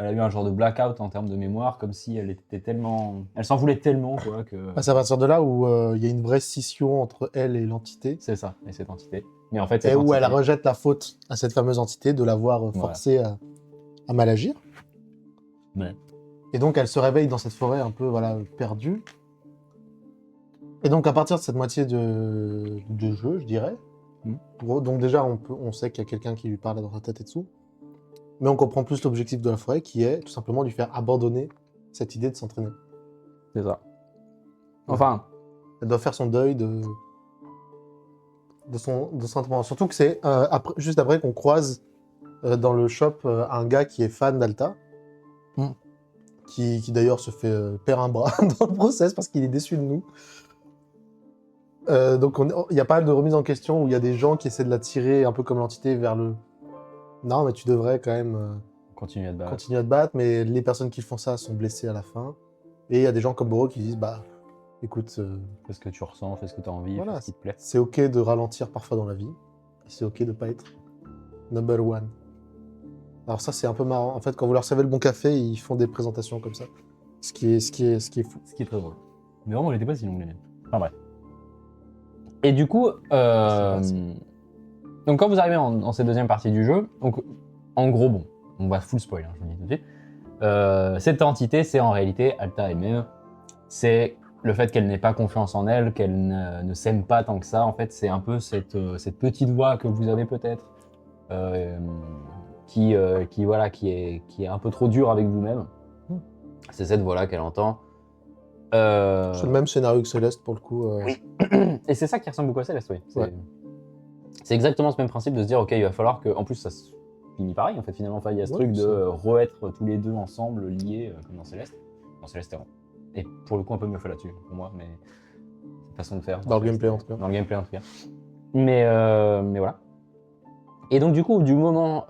eu un genre de blackout en termes de mémoire, comme si elle était tellement... Elle s'en voulait tellement, quoi, que... Ah, c'est à partir de là où il y a une vraie scission entre elle et l'entité. C'est ça, et cette entité. Mais en fait, Et cette où elle entité- rejette la faute à cette fameuse entité de l'avoir forcée à mal agir. Ouais. Et donc elle se réveille dans cette forêt un peu perdue. Et donc à partir de cette moitié de jeu, je dirais, donc déjà on sait qu'il y a quelqu'un qui lui parle dans sa tête et dessous, mais on comprend plus l'objectif de la forêt qui est tout simplement lui faire abandonner cette idée de s'entraîner. C'est ça. Enfin, Elle doit faire son deuil de son entraînement. Surtout que c'est juste après qu'on croise dans le shop un gars qui est fan d'Alta, qui d'ailleurs se fait perdre un bras dans le process parce qu'il est déçu de nous. Donc il y a pas mal de remises en question où il y a des gens qui essaient de la tirer un peu comme l'entité vers le... Non, mais tu devrais quand même continue à te battre. continuer à te battre, mais les personnes qui font ça sont blessées à la fin. Et il y a des gens comme Boro qui disent, bah, écoute, Fais ce que tu ressens, fais ce que tu as envie, Voilà, fais ce qui te plaît. c'est ok de ralentir parfois dans la vie. Et c'est ok de pas être number one. Alors ça, c'est un peu marrant. En fait, quand vous leur servez le bon café, ils font des présentations comme ça. Ce qui est fou. Ce qui est très drôle. Mais vraiment, on n'était pas si long les miennes. Enfin bref. Et du coup, donc quand vous arrivez en cette deuxième partie du jeu, donc en gros, bon, on va full spoil, hein, je vous le dis tout de suite. Cette entité, c'est en réalité Alta elle-même. C'est le fait qu'elle n'ait pas confiance en elle, qu'elle ne s'aime pas tant que ça. En fait, c'est un peu cette petite voix que vous avez peut-être, qui est un peu trop dure avec vous-même. C'est cette voix-là qu'elle entend. C'est le même scénario que Céleste pour le coup. Oui. Et c'est ça qui ressemble beaucoup à Céleste, oui. Ouais. C'est exactement ce même principe de se dire, ok, il va falloir que... En plus, ça se finit pareil, en fait, finalement. Enfin, il y a ce Ouais, truc de c'est- re-être tous les deux ensemble, liés, comme dans Céleste. Dans Céleste, et pour le coup, un peu mieux fait là-dessus, pour moi, mais... Façon de faire. Dans le gameplay, en tout cas. Dans le gameplay, en tout cas. Mais voilà. Et donc du coup, du moment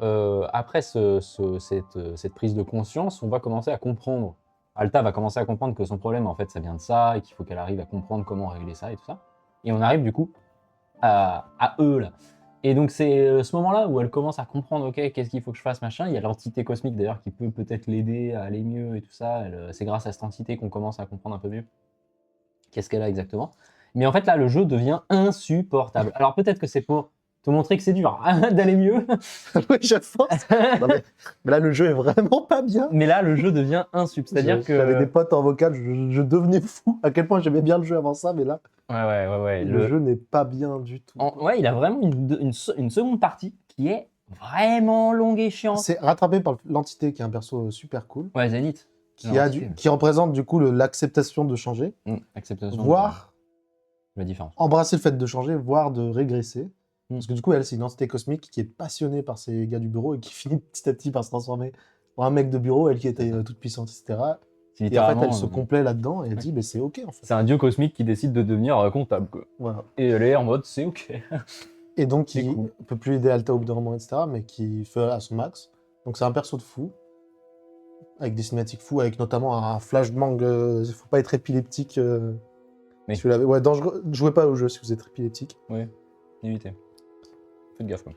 après cette prise de conscience, on va commencer à comprendre. Alta va commencer à comprendre que son problème, en fait, ça vient de ça, et qu'il faut qu'elle arrive à comprendre comment régler ça et tout ça. Et on arrive du coup à eux là. Et donc c'est ce moment-là où elle commence à comprendre, ok, qu'est-ce qu'il faut que je fasse, machin. Il y a l'entité cosmique d'ailleurs qui peut peut-être l'aider à aller mieux et tout ça. C'est grâce à cette entité qu'on commence à comprendre un peu mieux qu'est-ce qu'elle a exactement. Mais en fait là, le jeu devient insupportable. Alors peut-être que c'est pour te montrer que c'est dur d'aller mieux. Oui, je pense. Non, mais là, le jeu est vraiment pas bien. Mais là, le jeu devient insupportable. C'est-à-dire que... J'avais des potes en vocal, je devenais fou. À quel point j'aimais bien le jeu avant ça, mais là, Ouais. le jeu n'est pas bien du tout. Ouais, il a vraiment une seconde partie qui est vraiment longue et chiante. C'est rattrapé par l'entité qui est un perso super cool. Ouais, Zenith. Qui représente du coup l'acceptation de changer, Acceptation. voire la différence. embrasser le fait de changer, voire de régresser. Parce que du coup, elle, c'est une entité cosmique qui est passionnée par ces gars du bureau et qui finit petit à petit par se transformer en un mec de bureau, elle qui était toute puissante, etc. Et en fait, elle se complaît là-dedans et elle dit, mais c'est ok en fait. C'est un dieu cosmique qui décide de devenir comptable, quoi. Voilà. Et elle est en mode, c'est ok. Et donc, il peut plus aider Alta au bout d'un moment, etc., mais qui fait à son max. Donc, c'est un perso de fou, avec des cinématiques fous, avec notamment un flashbang. Il faut pas être épileptique. Oui. Si vous l'avez. Ouais, dangereux. Jouez pas au jeu si vous êtes épileptique. Oui, évitez. Faites gaffe, quoi.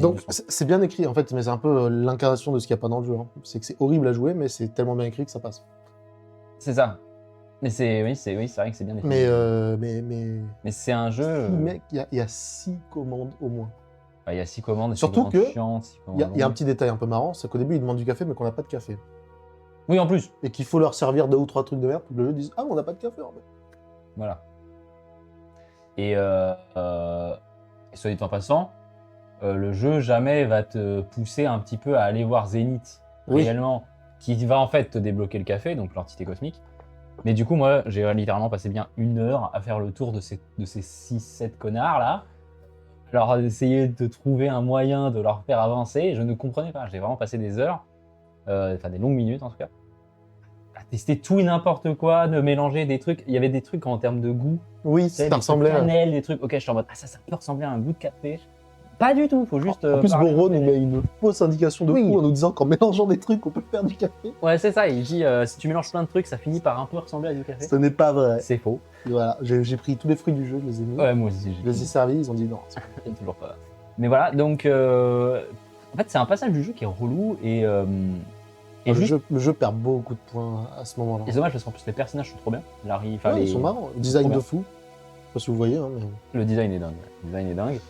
Donc, c'est bien écrit, en fait, mais c'est un peu l'incarnation de ce qu'il n'y a pas dans le jeu. Hein. C'est que c'est horrible à jouer, mais c'est tellement bien écrit que ça passe. C'est ça. Mais c'est vrai que c'est bien écrit. Mais c'est un jeu... Mec, il y a 6 commandes au moins. Il y a 6 commandes. Surtout que, il y a un petit détail un peu marrant, c'est qu'au début, ils demandent du café, mais qu'on n'a pas de café. Oui, en plus. Et qu'il faut leur servir 2 ou 3 trucs de merde pour que le jeu dise « Ah, on n'a pas de café, en fait. » Voilà. Et soit dit en passant, le jeu jamais va te pousser un petit peu à aller voir Zenith réellement, qui va en fait te débloquer le café, donc l'entité cosmique. Mais du coup, moi, j'ai littéralement passé bien 1 heure à faire le tour de ces 6-7 connards là, alors d'essayer de trouver un moyen de leur faire avancer. Je ne comprenais pas. J'ai vraiment passé des heures, enfin des longues minutes en tout cas, à tester tout et n'importe quoi, de mélanger des trucs. Il y avait des trucs en termes de goût. Oui, ça ressemblait à... cannelle, des trucs. Ok, je suis en mode, ça peut ressembler à un goût de café. Pas du tout, faut juste... En plus, Goro nous met une fausse indication de fou en nous disant qu'en mélangeant des trucs, on peut faire du café. Ouais, c'est ça, il dit, si tu mélanges plein de trucs, ça finit par un peu ressembler à du café. Ce n'est pas vrai. C'est faux. Et voilà, j'ai pris tous les fruits du jeu, je les ai mis. Ouais, moi aussi. Je les ai servis, ils ont dit non. Toujours pas. Mais voilà, donc... en fait, c'est un passage du jeu qui est relou et... le jeu perd beaucoup de points à ce moment-là. Et c'est dommage parce qu'en plus les personnages sont trop bien. Ils sont marrants. Le design de fou. Je sais pas si vous voyez. Hein, mais... Le design est dingue. Le design est dingue.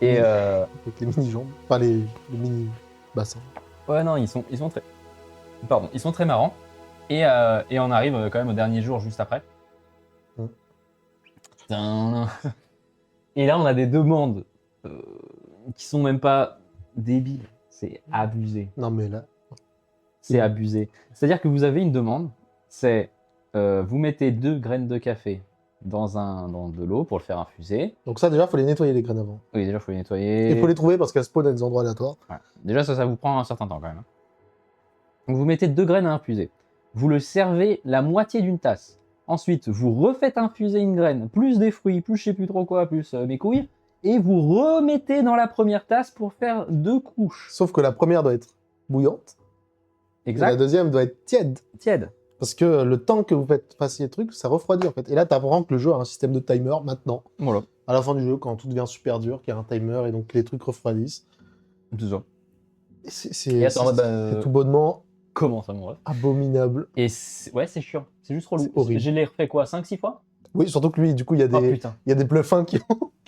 Et avec les mini-jambes. Enfin, les mini-bassins. Ouais, non, ils sont très... Pardon, ils sont très marrants. Et on arrive quand même au dernier jour juste après. Et là, on a des demandes qui sont même pas débiles. C'est abusé. Non, mais là... C'est abusé. C'est-à-dire que vous avez une demande, c'est vous mettez 2 graines de café dans de l'eau pour le faire infuser. Donc ça, déjà, il faut les nettoyer, les graines avant. Oui, déjà, il faut les nettoyer. Et il faut les trouver parce qu'elles spawnent à des endroits aléatoires. Ouais. Déjà, ça vous prend un certain temps quand même. Donc vous mettez 2 graines à infuser. Vous le servez la moitié d'une tasse. Ensuite, vous refaites infuser une graine, plus des fruits, plus je sais plus trop quoi, plus mes couilles. Et vous remettez dans la première tasse pour faire 2 couches. Sauf que la première doit être bouillante. Exact. Et la deuxième doit être tiède. Tiède. Parce que le temps que vous fassiez le truc, ça refroidit en fait. Et là, tu apprends que le jeu a un système de timer maintenant. Voilà. À la fin du jeu, quand tout devient super dur, qu'il y a un timer et donc les trucs refroidissent. C'est ça. C'est tout bonnement. Comment ça, mon ref ? Abominable. Et ouais, c'est chiant. C'est juste relou. Horrible. Je l'ai refait quoi, 5-6 fois ? Oui, surtout que lui, du coup, il y a des bluffins qui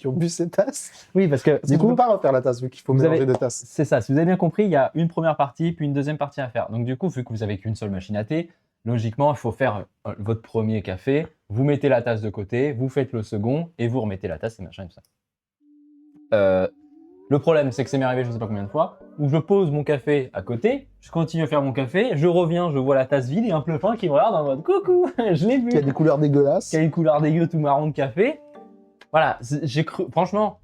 ont bu ses tasses. Oui, parce que du coup, on ne peut pas refaire la tasse, vu qu'il faut mélanger des tasses. C'est ça, si vous avez bien compris, il y a une première partie, puis une deuxième partie à faire. Donc du coup, vu que vous n'avez qu'une seule machine à thé, logiquement, il faut faire votre premier café, vous mettez la tasse de côté, vous faites le second, et vous remettez la tasse et machin et tout ça. Le problème, c'est que ça m'est arrivé je ne sais pas combien de fois, où je pose mon café à côté, je continue à faire mon café, je reviens, je vois la tasse vide et un bluffin qui me regarde en mode « Coucou, je l'ai vu !» Qui a des couleurs dégueulasses. Qui a une couleur dégueu tout marron de café. Voilà, j'ai cru... Franchement,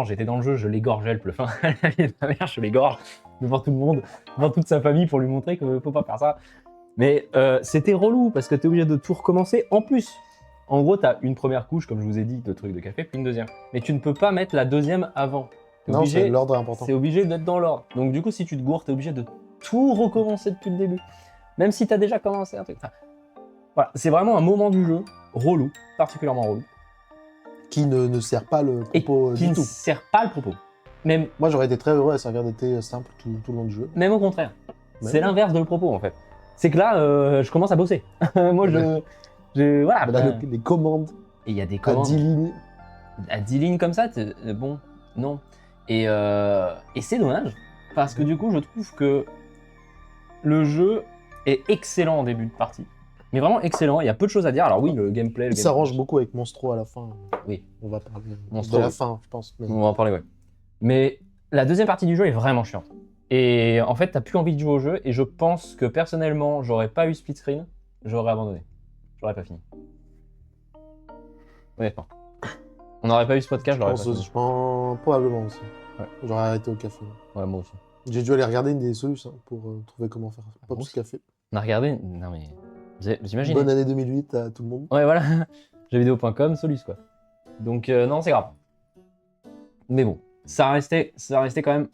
j'étais dans le jeu, je l'égorgeais le bluffin. Je l'égorge devant tout le monde, devant toute sa famille pour lui montrer qu'il ne faut pas faire ça. Mais c'était relou parce que tu es obligé de tout recommencer. En plus, en gros, tu as une première couche, comme je vous ai dit, de trucs de café, puis une deuxième. Mais tu ne peux pas mettre la deuxième avant. Non, l'ordre est important. C'est obligé d'être dans l'ordre. Donc du coup, si tu te gourres, t'es obligé de tout recommencer depuis le début. Même si t'as déjà commencé un truc. Enfin, voilà, c'est vraiment un moment du jeu relou, particulièrement relou. Qui ne sert pas le propos qui du ne tout. sert pas le propos. Même, Moi, j'aurais été très heureux à servir d'été simple tout le long du jeu. même au contraire. Ouais. C'est l'inverse de le propos en fait. C'est que là, je commence à bosser. Moi, voilà. Mais là, les commandes Et il y a des à commandes 10 lignes. à 10 lignes comme ça, bon, non. Et c'est dommage, parce que du coup, je trouve que le jeu est excellent en début de partie. Mais vraiment excellent, il y a peu de choses à dire. Alors oui, le gameplay... Il s'arrange beaucoup avec Monstro à la fin. Oui. On va parler Monstro, de la oui. fin, je pense. Mais... On va en parler, ouais. Mais la deuxième partie du jeu est vraiment chiante. Et en fait, t'as plus envie de jouer au jeu, et je pense que personnellement, j'aurais pas eu split screen, j'aurais abandonné. J'aurais pas fini. Honnêtement. On n'aurait pas eu ce podcast, je l'aurais pas fini. Je pense probablement aussi. Ouais. J'aurais arrêté au café. Ouais, moi aussi. J'ai dû aller regarder une des solutions pour trouver comment faire Pops aussi. Café. On a regardé... Non mais... Vous imaginez? Bonne année 2008 à tout le monde. Ouais, voilà. Jeuxvideo.com, Solus, quoi. Donc, non, c'est grave. Mais bon, ça restait quand même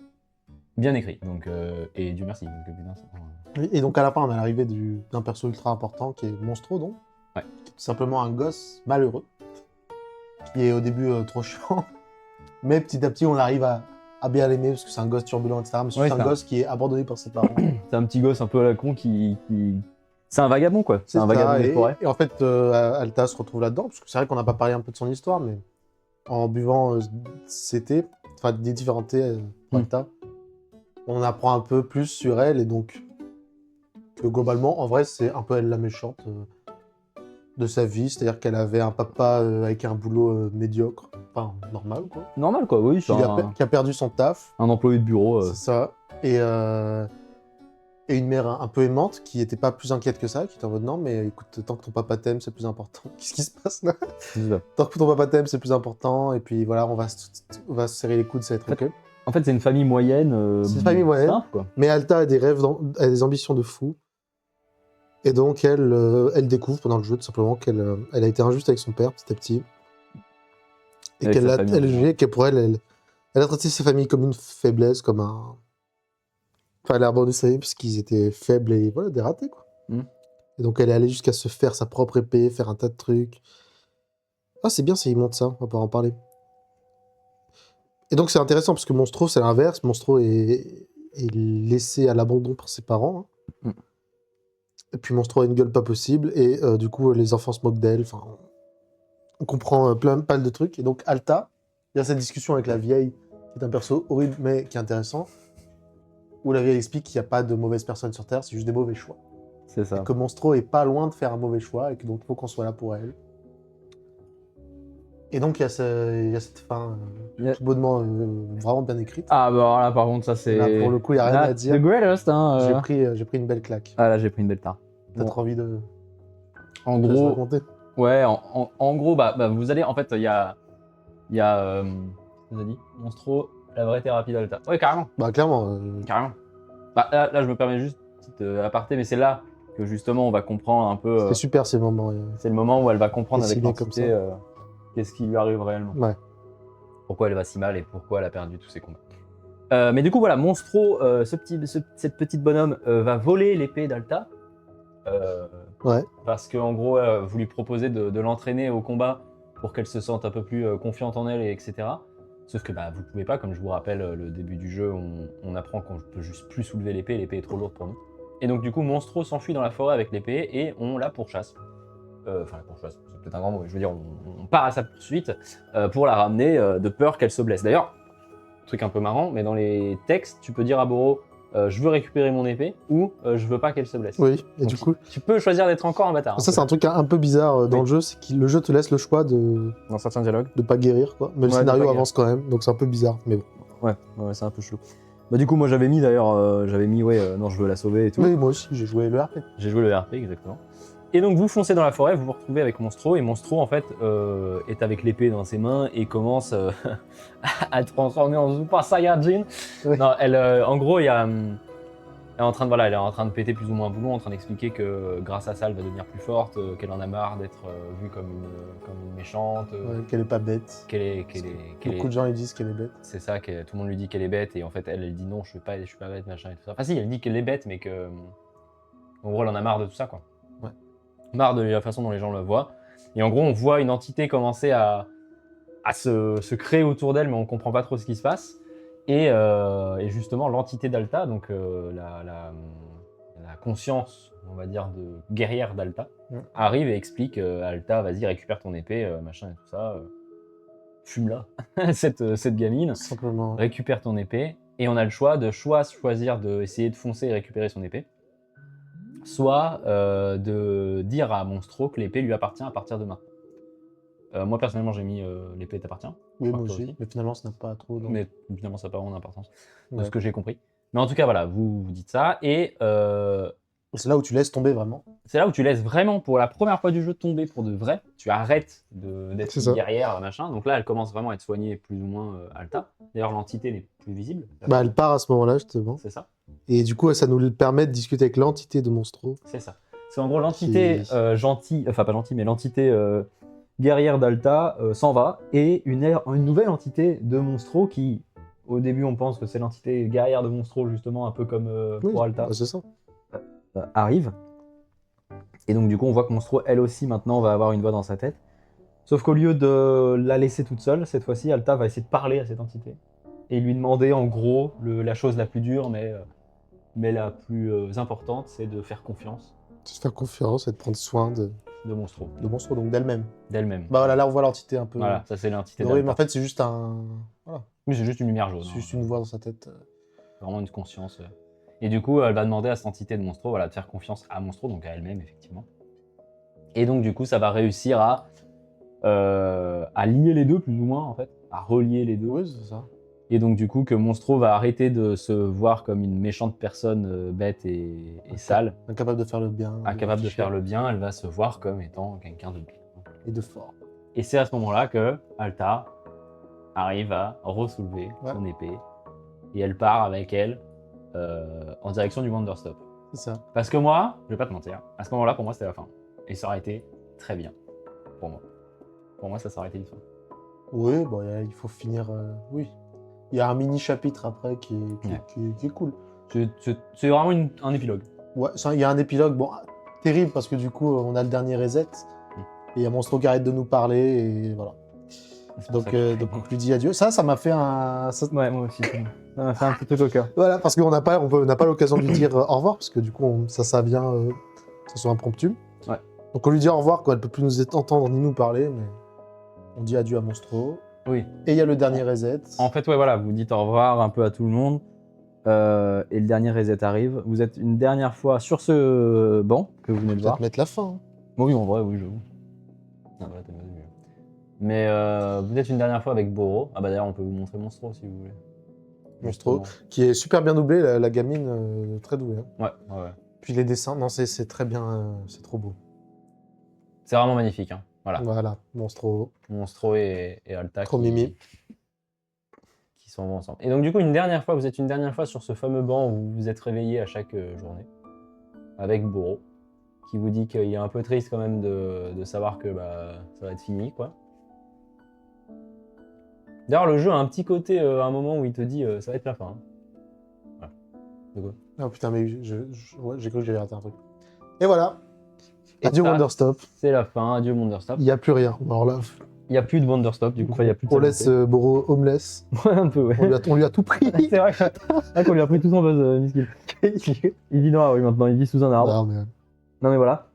bien écrit. Donc, et Dieu merci. Donc, putain, Et donc à la fin, on a l'arrivée d'un perso ultra important qui est Monstro, donc. Ouais. Qui est tout simplement un gosse malheureux. Qui est au début trop chiant. Mais petit à petit, on arrive à bien l'aimer parce que c'est un gosse turbulent, etc. Mais Ouais, c'est un gosse qui est abandonné par ses parents. c'est un petit gosse un peu à la con qui... C'est un vagabond, quoi. C'est un vagabond des forêts. Et en fait, Alta se retrouve là-dedans, parce que c'est vrai qu'on n'a pas parlé un peu de son histoire, mais en buvant ces thés, enfin des différents thés pour Alta, on apprend un peu plus sur elle, et donc que globalement, en vrai, c'est un peu elle la méchante de sa vie, c'est-à-dire qu'elle avait un papa avec un boulot médiocre, enfin normal, quoi. Normal, quoi, oui. Qui a perdu son taf. Un employé de bureau. C'est ça. Et une mère un peu aimante qui n'était pas plus inquiète que ça, qui était en mode non, mais écoute, tant que ton papa t'aime, c'est plus important. Qu'est-ce qui se passe là? Tant que ton papa t'aime, c'est plus important. Et puis voilà, on va se serrer les coudes, ça va être ok. En fait, c'est une famille moyenne. C'est une famille moyenne. Simple, quoi. Mais Alta a des rêves, a des ambitions de fou. Et donc elle découvre pendant le jeu tout simplement qu'elle a été injuste avec son père petit à petit. Et pour elle a traité sa famille comme une faiblesse, comme un... Enfin, elle a abandonné sa vie parce qu'ils étaient faibles et voilà, des ratés, quoi. Et donc, elle est allée jusqu'à se faire sa propre épée, faire un tas de trucs. Ah, c'est bien s'il montre ça, on va pouvoir en parler. Et donc, c'est intéressant parce que Monstro, c'est l'inverse. Monstro est laissé à l'abandon par ses parents. Hein. Et puis, Monstro a une gueule pas possible. Et du coup, les enfants se moquent d'elle. Enfin, on comprend pas mal de trucs. Et donc, Alta, il y a cette discussion avec la vieille, qui est un perso horrible, mais qui est intéressant. Où la vieille explique qu'il n'y a pas de mauvaises personnes sur Terre, c'est juste des mauvais choix. C'est ça. Et que Monstro est pas loin de faire un mauvais choix, et que donc il faut qu'on soit là pour elle. Et donc il y a cette fin tout bonnement vraiment bien écrite. Ah bah là par contre ça c'est... Là pour le coup il n'y a rien à dire. The greatest, hein. J'ai pris une belle claque. Ah là j'ai pris une belle tarte. T'as trop envie de... En de gros... raconter. Ouais, en gros, bah, vous allez... En fait, il y a vous avez dit Monstro, la vraie thérapie d'Alta. Ouais, carrément. Bah clairement. Carrément. Bah là, je me permets juste une petite aparté, mais c'est là que justement on va comprendre un peu... C'est super ces moments. C'est le moment où elle va comprendre avec Dessiné comme l'entité qu'est-ce qui lui arrive réellement. Ouais. Pourquoi elle va si mal et pourquoi elle a perdu tous ses combats. Mais du coup, voilà, Monstro, cette petite bonhomme, va voler l'épée d'Alta. Ouais. Parce qu'en gros, vous lui proposez de l'entraîner au combat pour qu'elle se sente un peu plus confiante en elle, etc. Sauf que bah, vous pouvez pas, comme je vous rappelle le début du jeu, on apprend qu'on peut juste plus soulever l'épée est trop lourde pour nous. Et donc du coup, Monstro s'enfuit dans la forêt avec l'épée et on la pourchasse. Enfin, la pourchasse, c'est peut-être un grand mot, mais je veux dire, on part à sa poursuite pour la ramener de peur qu'elle se blesse. D'ailleurs, truc un peu marrant, mais dans les textes, tu peux dire à Boro je veux récupérer mon épée ou je veux pas qu'elle se blesse. Oui, et donc, du coup... Tu peux choisir d'être encore un bâtard. Ça, c'est un truc un peu bizarre dans le jeu, c'est que le jeu te laisse le choix dans certains dialogues. de pas guérir, quoi. Mais le scénario avance quand même, donc c'est un peu bizarre, mais bon. Ouais, c'est un peu chelou. Bah du coup, moi j'avais mis d'ailleurs, non, je veux la sauver et tout. Oui, moi aussi, j'ai joué le RP. J'ai joué le RP, exactement. Et donc vous foncez dans la forêt, vous vous retrouvez avec Monstro, et Monstro en fait est avec l'épée dans ses mains et commence à transformer en Super Saiyajin. Oui. Non, elle, en gros, il y a Elle est en train de, voilà, elle est en train de péter plus ou moins un boulon, en train d'expliquer que grâce à ça, elle va devenir plus forte, qu'elle en a marre d'être vue comme une méchante, Ouais, qu'elle est pas bête. qu'elle Beaucoup de gens ils disent qu'elle est bête. c'est ça, tout le monde lui dit qu'elle est bête, et en fait, elle dit non, je suis pas bête, machin et tout ça. Enfin, si, elle dit qu'elle est bête, mais que. En gros, elle en a marre de tout ça, quoi. Ouais. Marre de la façon dont les gens le voient. Et en gros, on voit une entité commencer à se créer autour d'elle, mais on comprend pas trop ce qui se passe. Et justement, l'entité d'Alta, donc la conscience, on va dire, de guerrière d'Alta, arrive et explique Alta, vas-y, récupère ton épée, machin et tout ça. Fume-la, cette gamine. Simplement. Récupère ton épée. Et on a le choix de choisir d'essayer de foncer et récupérer son épée. Soit de dire à Monstro que l'épée lui appartient à partir de maintenant. Moi, personnellement, j'ai mis l'épée t'appartient. Oui, moi aussi. Mais finalement, ça n'a pas trop. Donc... Mais finalement, ça n'a pas vraiment d'importance, de Ouais. ce que j'ai compris. Mais en tout cas, voilà, vous dites ça. Et c'est là où tu laisses tomber vraiment. c'est là où tu laisses vraiment, pour la première fois du jeu, tomber pour de vrai. Tu arrêtes d'être C'est ça. guerrière, machin. Donc là, elle commence vraiment à être soignée plus ou moins Alta. D'ailleurs, l'entité n'est plus visible. Bah, elle part à ce moment-là, justement. C'est ça. Et du coup, ça nous permet de discuter avec l'entité de Monstro. C'est ça. C'est en gros l'entité gentille, enfin pas gentille, mais l'entité guerrière d'Alta s'en va, et une nouvelle entité de Monstro qui, au début, on pense que c'est l'entité guerrière de Monstro, justement, un peu comme pour Alta, bah, c'est ça. arrive. Et donc, du coup, on voit que Monstro, elle aussi, maintenant, va avoir une voix dans sa tête. Sauf qu'au lieu de la laisser toute seule, cette fois-ci, Alta va essayer de parler à cette entité et lui demander, en gros, la chose la plus dure, mais la plus importante, c'est de faire confiance. C'est de faire confiance et de prendre soin de Monstro. De Monstro, donc d'elle-même. D'elle-même. Bah voilà, là on voit l'entité un peu. Voilà, ça c'est l'entité dorée, d'Alta. mais en fait c'est juste un. Voilà. Oui, c'est juste une lumière jaune. C'est juste une voix dans sa tête. Vraiment une conscience. Et du coup, elle va demander à cette entité de Monstro, voilà, de faire confiance à Monstro, donc à elle-même, effectivement. Et donc, du coup, ça va réussir à lier les deux, plus ou moins, en fait. À relier les deux. Oui, c'est ça. Et donc, du coup, que Monstro va arrêter de se voir comme une méchante personne bête et sale. Incapable de faire le bien. Incapable de faire le bien, elle va se voir comme étant quelqu'un de bien. Et de fort. Et c'est à ce moment-là que Alta arrive à ressoulever son épée. Et elle part avec elle en direction du Wonderstop. C'est ça. Parce que moi, je vais pas te mentir, à ce moment-là, pour moi, c'était la fin. Et ça aurait été très bien. Pour moi. Pour moi, ça aurait été une fin. Oui, bon, il faut finir. Oui. Il y a un mini chapitre après qui est cool. C'est vraiment un épilogue. Ouais, il y a un épilogue, bon, terrible parce que du coup, on a le dernier reset. Et il y a Monstro qui arrête de nous parler et voilà. Donc on lui dit adieu. Ça m'a fait un. Ouais, moi aussi. Ça m'a fait un petit truc au cœur. Voilà, parce qu'on n'a pas l'occasion de lui dire au revoir, parce que du coup, ça vient. Ça soit impromptu. Ouais. Donc on lui dit au revoir, quoi. Elle peut plus nous entendre ni nous parler, mais on dit adieu à Monstro. Oui. Et il y a le dernier reset. En fait, ouais, voilà, vous dites au revoir un peu à tout le monde. Et le dernier reset arrive. Vous êtes une dernière fois sur ce banc que vous venez de voir. Peut-être mettre la fin. Hein. Oui, en vrai, oui, j'avoue. Ah, bah, mais vous êtes une dernière fois avec Boro. Ah bah d'ailleurs, on peut vous montrer Monstro si vous voulez. Monstro, qui est super bien doublé, la gamine, très douée. Hein. Ouais. Puis les dessins, non, c'est très bien, c'est trop beau. C'est vraiment magnifique, hein. Voilà, Monstro. Monstro et Alta trop mimi. Qui s'en vont ensemble. Et donc du coup, vous êtes une dernière fois sur ce fameux banc où vous vous êtes réveillé à chaque journée, avec Boro, qui vous dit qu'il est un peu triste quand même de savoir que ça va être fini, quoi. D'ailleurs, le jeu a un petit côté, à un moment où il te dit ça va être la fin. Hein. Voilà. De quoi ? Oh putain, mais j'ai cru que j'avais raté un truc. Et voilà. Adieu Wonderstop. C'est la fin, adieu Wonderstop. Il n'y a plus rien. Alors là, il n'y a plus de Wonderstop, du coup, il n'y a plus de on laisse Boro homeless. Ouais, un peu, ouais. On lui a tout pris. C'est vrai qu'on lui a pris tout son buzz, Miskil. Il vit dans la rue maintenant, il vit sous un arbre. Non mais voilà.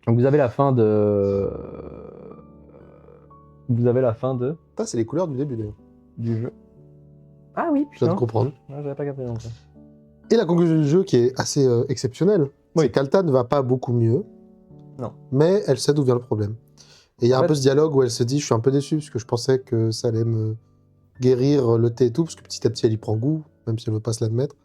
Donc vous avez la fin de... Ça, c'est les couleurs du début, d'ailleurs. Du jeu. Ah oui, putain. Je viens de comprendre. Ouais, j'avais pas capté non plus. Et la conclusion du jeu qui est assez exceptionnelle, c'est qu'Alta ne va pas beaucoup mieux. Non. Mais elle sait d'où vient le problème. Et il y a un peu ce dialogue où elle se dit, je suis un peu déçue parce que je pensais que ça allait me guérir le thé et tout, parce que petit à petit elle y prend goût, même si elle veut pas se l'admettre.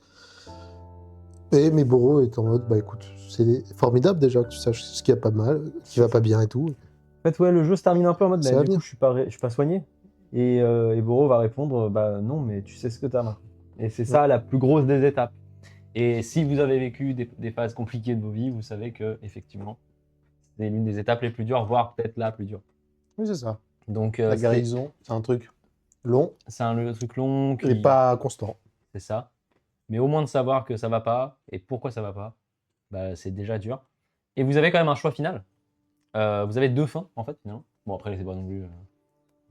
Et mais Boro est en mode, bah écoute, c'est formidable déjà que tu saches ce qui va pas mal, qui va pas bien et tout. En fait, ouais, le jeu se termine un peu en mode, bah, du coup, je suis pas soigné. Et Boro va répondre, bah non, mais tu sais ce que t'as maintenant. Et c'est ça la plus grosse des étapes. Et si vous avez vécu des phases compliquées de vos vies, vous savez que effectivement, c'est l'une des étapes les plus dures, voire peut-être la plus dure. Oui, c'est ça. Donc, La guérison, c'est un truc long c'est un truc long et pas constant. c'est ça. Mais au moins de savoir que ça va pas et pourquoi ça va pas, bah, c'est déjà dur. Et vous avez quand même un choix final. Vous avez 2 fins, en fait, finalement. Bon, après, c'est pas non plus...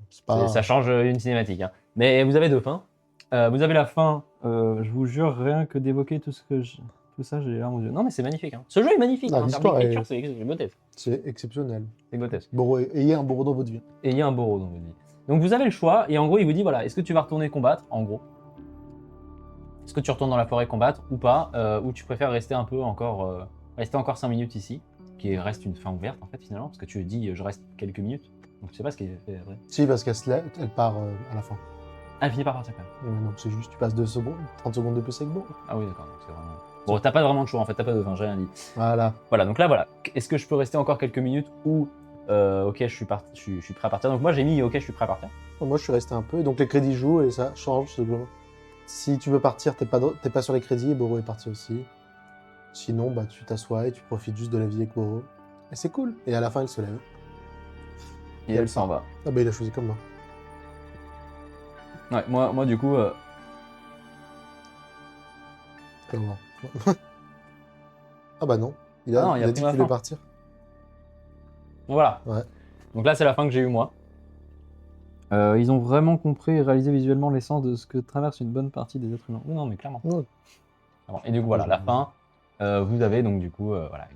C'est pas... ça change une cinématique. Hein. Mais vous avez 2 fins. Vous avez la fin, je vous jure, rien que d'évoquer tout ça, j'ai les larmes aux yeux. Non, mais c'est magnifique. Hein. Ce jeu est magnifique. Ah, En termes l'histoire d'écriture, c'est grotesque. C'est exceptionnel. C'est grotesque. Ayez un Boro dans votre vie. Et il y a un Boro dans votre vie. Donc vous avez le choix, et en gros, il vous dit, voilà, est-ce que tu vas retourner combattre, en gros? Est-ce que tu retournes dans la forêt combattre ou pas, ou tu préfères rester un peu encore, rester encore 5 minutes ici, qui reste une fin ouverte, en fait, finalement, parce que tu dis, je reste quelques minutes. Donc je sais pas ce qu'il fait après. Si, parce qu'elle elle part à la fin. Ah, elle finit par partir quand même. Donc c'est juste, tu passes 2 secondes, 30 secondes de plus avec Boro. Ah oui, d'accord, donc c'est vraiment... Bon, t'as pas vraiment de choix, en fait, t'as pas de fin, j'ai rien dit. Voilà. Voilà, donc là, voilà. Est-ce que je peux rester encore quelques minutes ou, ok, je suis prêt à partir. Donc moi, j'ai mis, ok, je suis prêt à partir. Moi, je suis resté un peu, et donc les crédits jouent, et ça change, simplement. Si tu veux partir, t'es pas sur les crédits, et Boro est parti aussi. Sinon, bah, tu t'assois et tu profites juste de la vie avec Boro. Et c'est cool. Et à la fin, il se lève. Et elle s'en va. Ah bah, il a choisi comme moi. Ouais, moi du coup... Comment? Ah bah non. Il Ah non, a il a dit pris qu'il la voulait fin. partir. Donc voilà. Ouais. Donc là, c'est la fin que j'ai eue moi. Ils ont vraiment compris et réalisé visuellement l'essence de ce que traverse une bonne partie des êtres humains. Oui, non, mais clairement. Ouais. Et du coup, voilà, la fin. Vous avez donc du coup, voilà,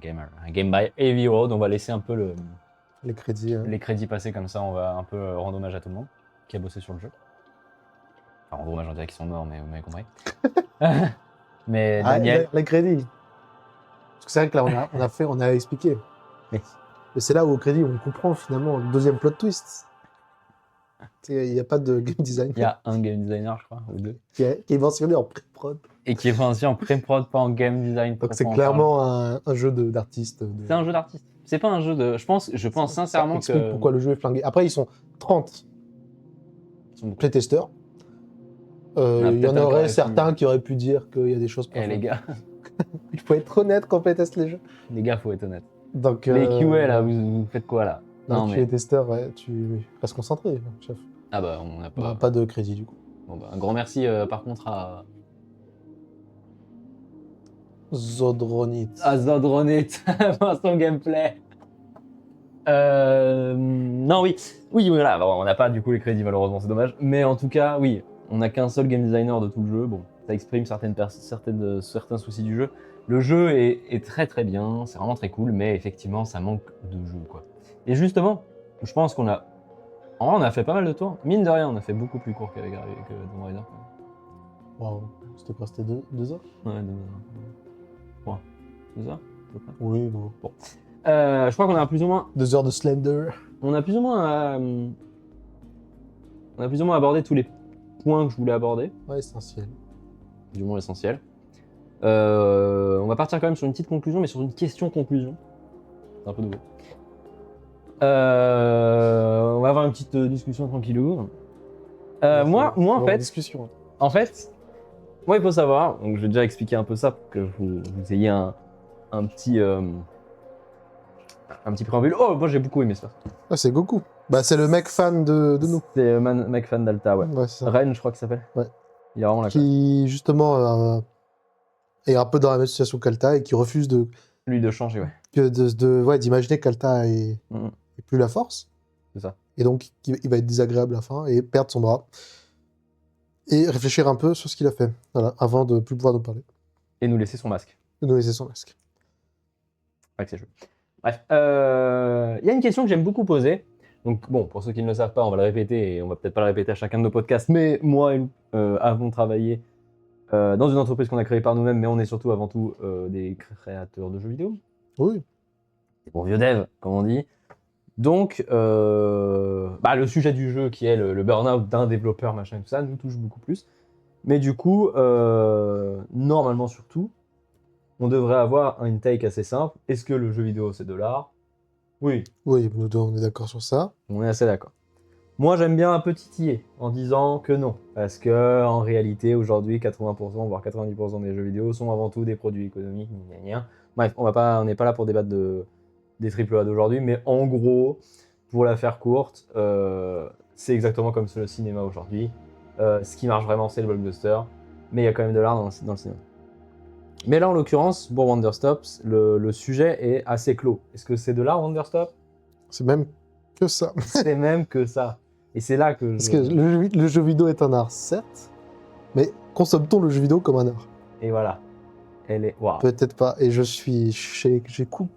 un Game by Heavy Road. On va laisser un peu Les crédits. les crédits passer comme ça. On va un peu rendre hommage à tout le monde qui a bossé sur le jeu. Enfin, rendre hommage, on dirait qu'ils sont morts, mais vous m'avez compris. Mais Ah, Daniel, les crédits. Parce que c'est vrai que là, on a expliqué. Oui. Mais c'est là où au crédit, on comprend finalement le deuxième plot twist. Il n'y a pas de game design il y a un game designer, je crois, ou 2. qui est mentionné en pré-prod. Et qui est fait en pré-prod, pas en game design. Donc c'est clairement un jeu d'artiste. C'est un jeu d'artiste. C'est pas un jeu de. Je pense sincèrement ça explique que. pourquoi le jeu est flingué. Après, ils sont 30 playtesters. Il y en aurait certains qui auraient pu dire qu'il y a des choses pas Eh les gars, Il faut être honnête quand on playteste les jeux. les gars, faut être honnête. Donc, Les QA là, vous faites quoi là? Non, tu es testeur, ouais, tu restes concentré, chef. Ah bah on n'a pas. Bah, pas de crédit du coup. Bon bah un grand merci par contre à Zodronit. Zodronit pour son gameplay. Non oui, voilà, bon, on n'a pas du coup les crédits malheureusement, c'est dommage. Mais en tout cas, oui, on n'a qu'un seul game designer de tout le jeu. Bon, ça exprime certains soucis du jeu. Le jeu est très très bien, c'est vraiment très cool, mais effectivement ça manque de jeu quoi. Et justement, je pense qu'on a, en vrai on a fait pas mal de tours. Mine de rien, on a fait beaucoup plus court qu'avec Tomb Raider. Waouh, c'était quoi? C'était 2 heures? Ouais, 2 heures. Ouais, 2 heures à peu près. Oui, bon. Je crois qu'on a plus ou moins 2 heures de Slender. On a plus ou moins abordé tous les points que je voulais aborder, Ouais, essentiel. du moins l'essentiel. On va partir quand même sur une petite conclusion, mais sur une question-conclusion. C'est un peu nouveau. On va avoir une petite discussion tranquillou. Moi en fait, Discussion. moi il faut savoir, donc je vais déjà expliquer un peu ça pour que vous ayez un petit préambule. Oh, moi j'ai beaucoup aimé ça. Ah, c'est Goku. Bah, c'est le mec fan de nous. C'est mec fan d'Alta, ouais. Ouais, c'est ça. Ren, je crois qu'il s'appelle. Ouais. Il est vraiment la classe. Qui, justement, est un peu dans la même situation qu'Alta et qui refuse Lui de changer, ouais. d'imaginer qu'Alta est plus la force. C'est ça. Et donc, il va être désagréable à la fin et perdre son bras. Et réfléchir un peu sur ce qu'il a fait, voilà, avant de plus pouvoir nous parler. Et nous laisser son masque. De nous laisser son masque. Avec ses cheveux. Bref, il y a une question que j'aime beaucoup poser. Donc bon, pour ceux qui ne le savent pas, on va le répéter et on va peut-être pas le répéter à chacun de nos podcasts, mais moi et Lou avons travaillé dans une entreprise qu'on a créée par nous-mêmes, mais on est surtout avant tout des créateurs de jeux vidéo. Oui. Des bons vieux devs, comme on dit. Donc, le sujet du jeu qui est le burn-out d'un développeur, machin, tout ça, nous touche beaucoup plus. Mais du coup, normalement surtout, on devrait avoir une take assez simple. Est-ce que le jeu vidéo c'est de l'art? Oui. Oui, nous deux, on est d'accord sur ça. On est assez d'accord. Moi, j'aime bien un peu titiller en disant que non. Parce que en réalité, aujourd'hui, 80%, voire 90% des jeux vidéo sont avant tout des produits économiques. Gna gna gna. Bref, on n'est pas là pour débattre des AAA d'aujourd'hui, mais en gros, pour la faire courte, c'est exactement comme le cinéma aujourd'hui. Ce qui marche vraiment, c'est le blockbuster, mais il y a quand même de l'art dans le cinéma. Mais là, en l'occurrence, pour Wonderstop, le sujet est assez clos. Est-ce que c'est de l'art, Wonderstop? C'est même que ça. C'est même que ça. Et c'est là que Parce que le jeu vidéo est un art, certes, mais consomme-t-on le jeu vidéo comme un art? Et voilà. Elle est... Waouh. Peut-être pas. Et j'ai cook.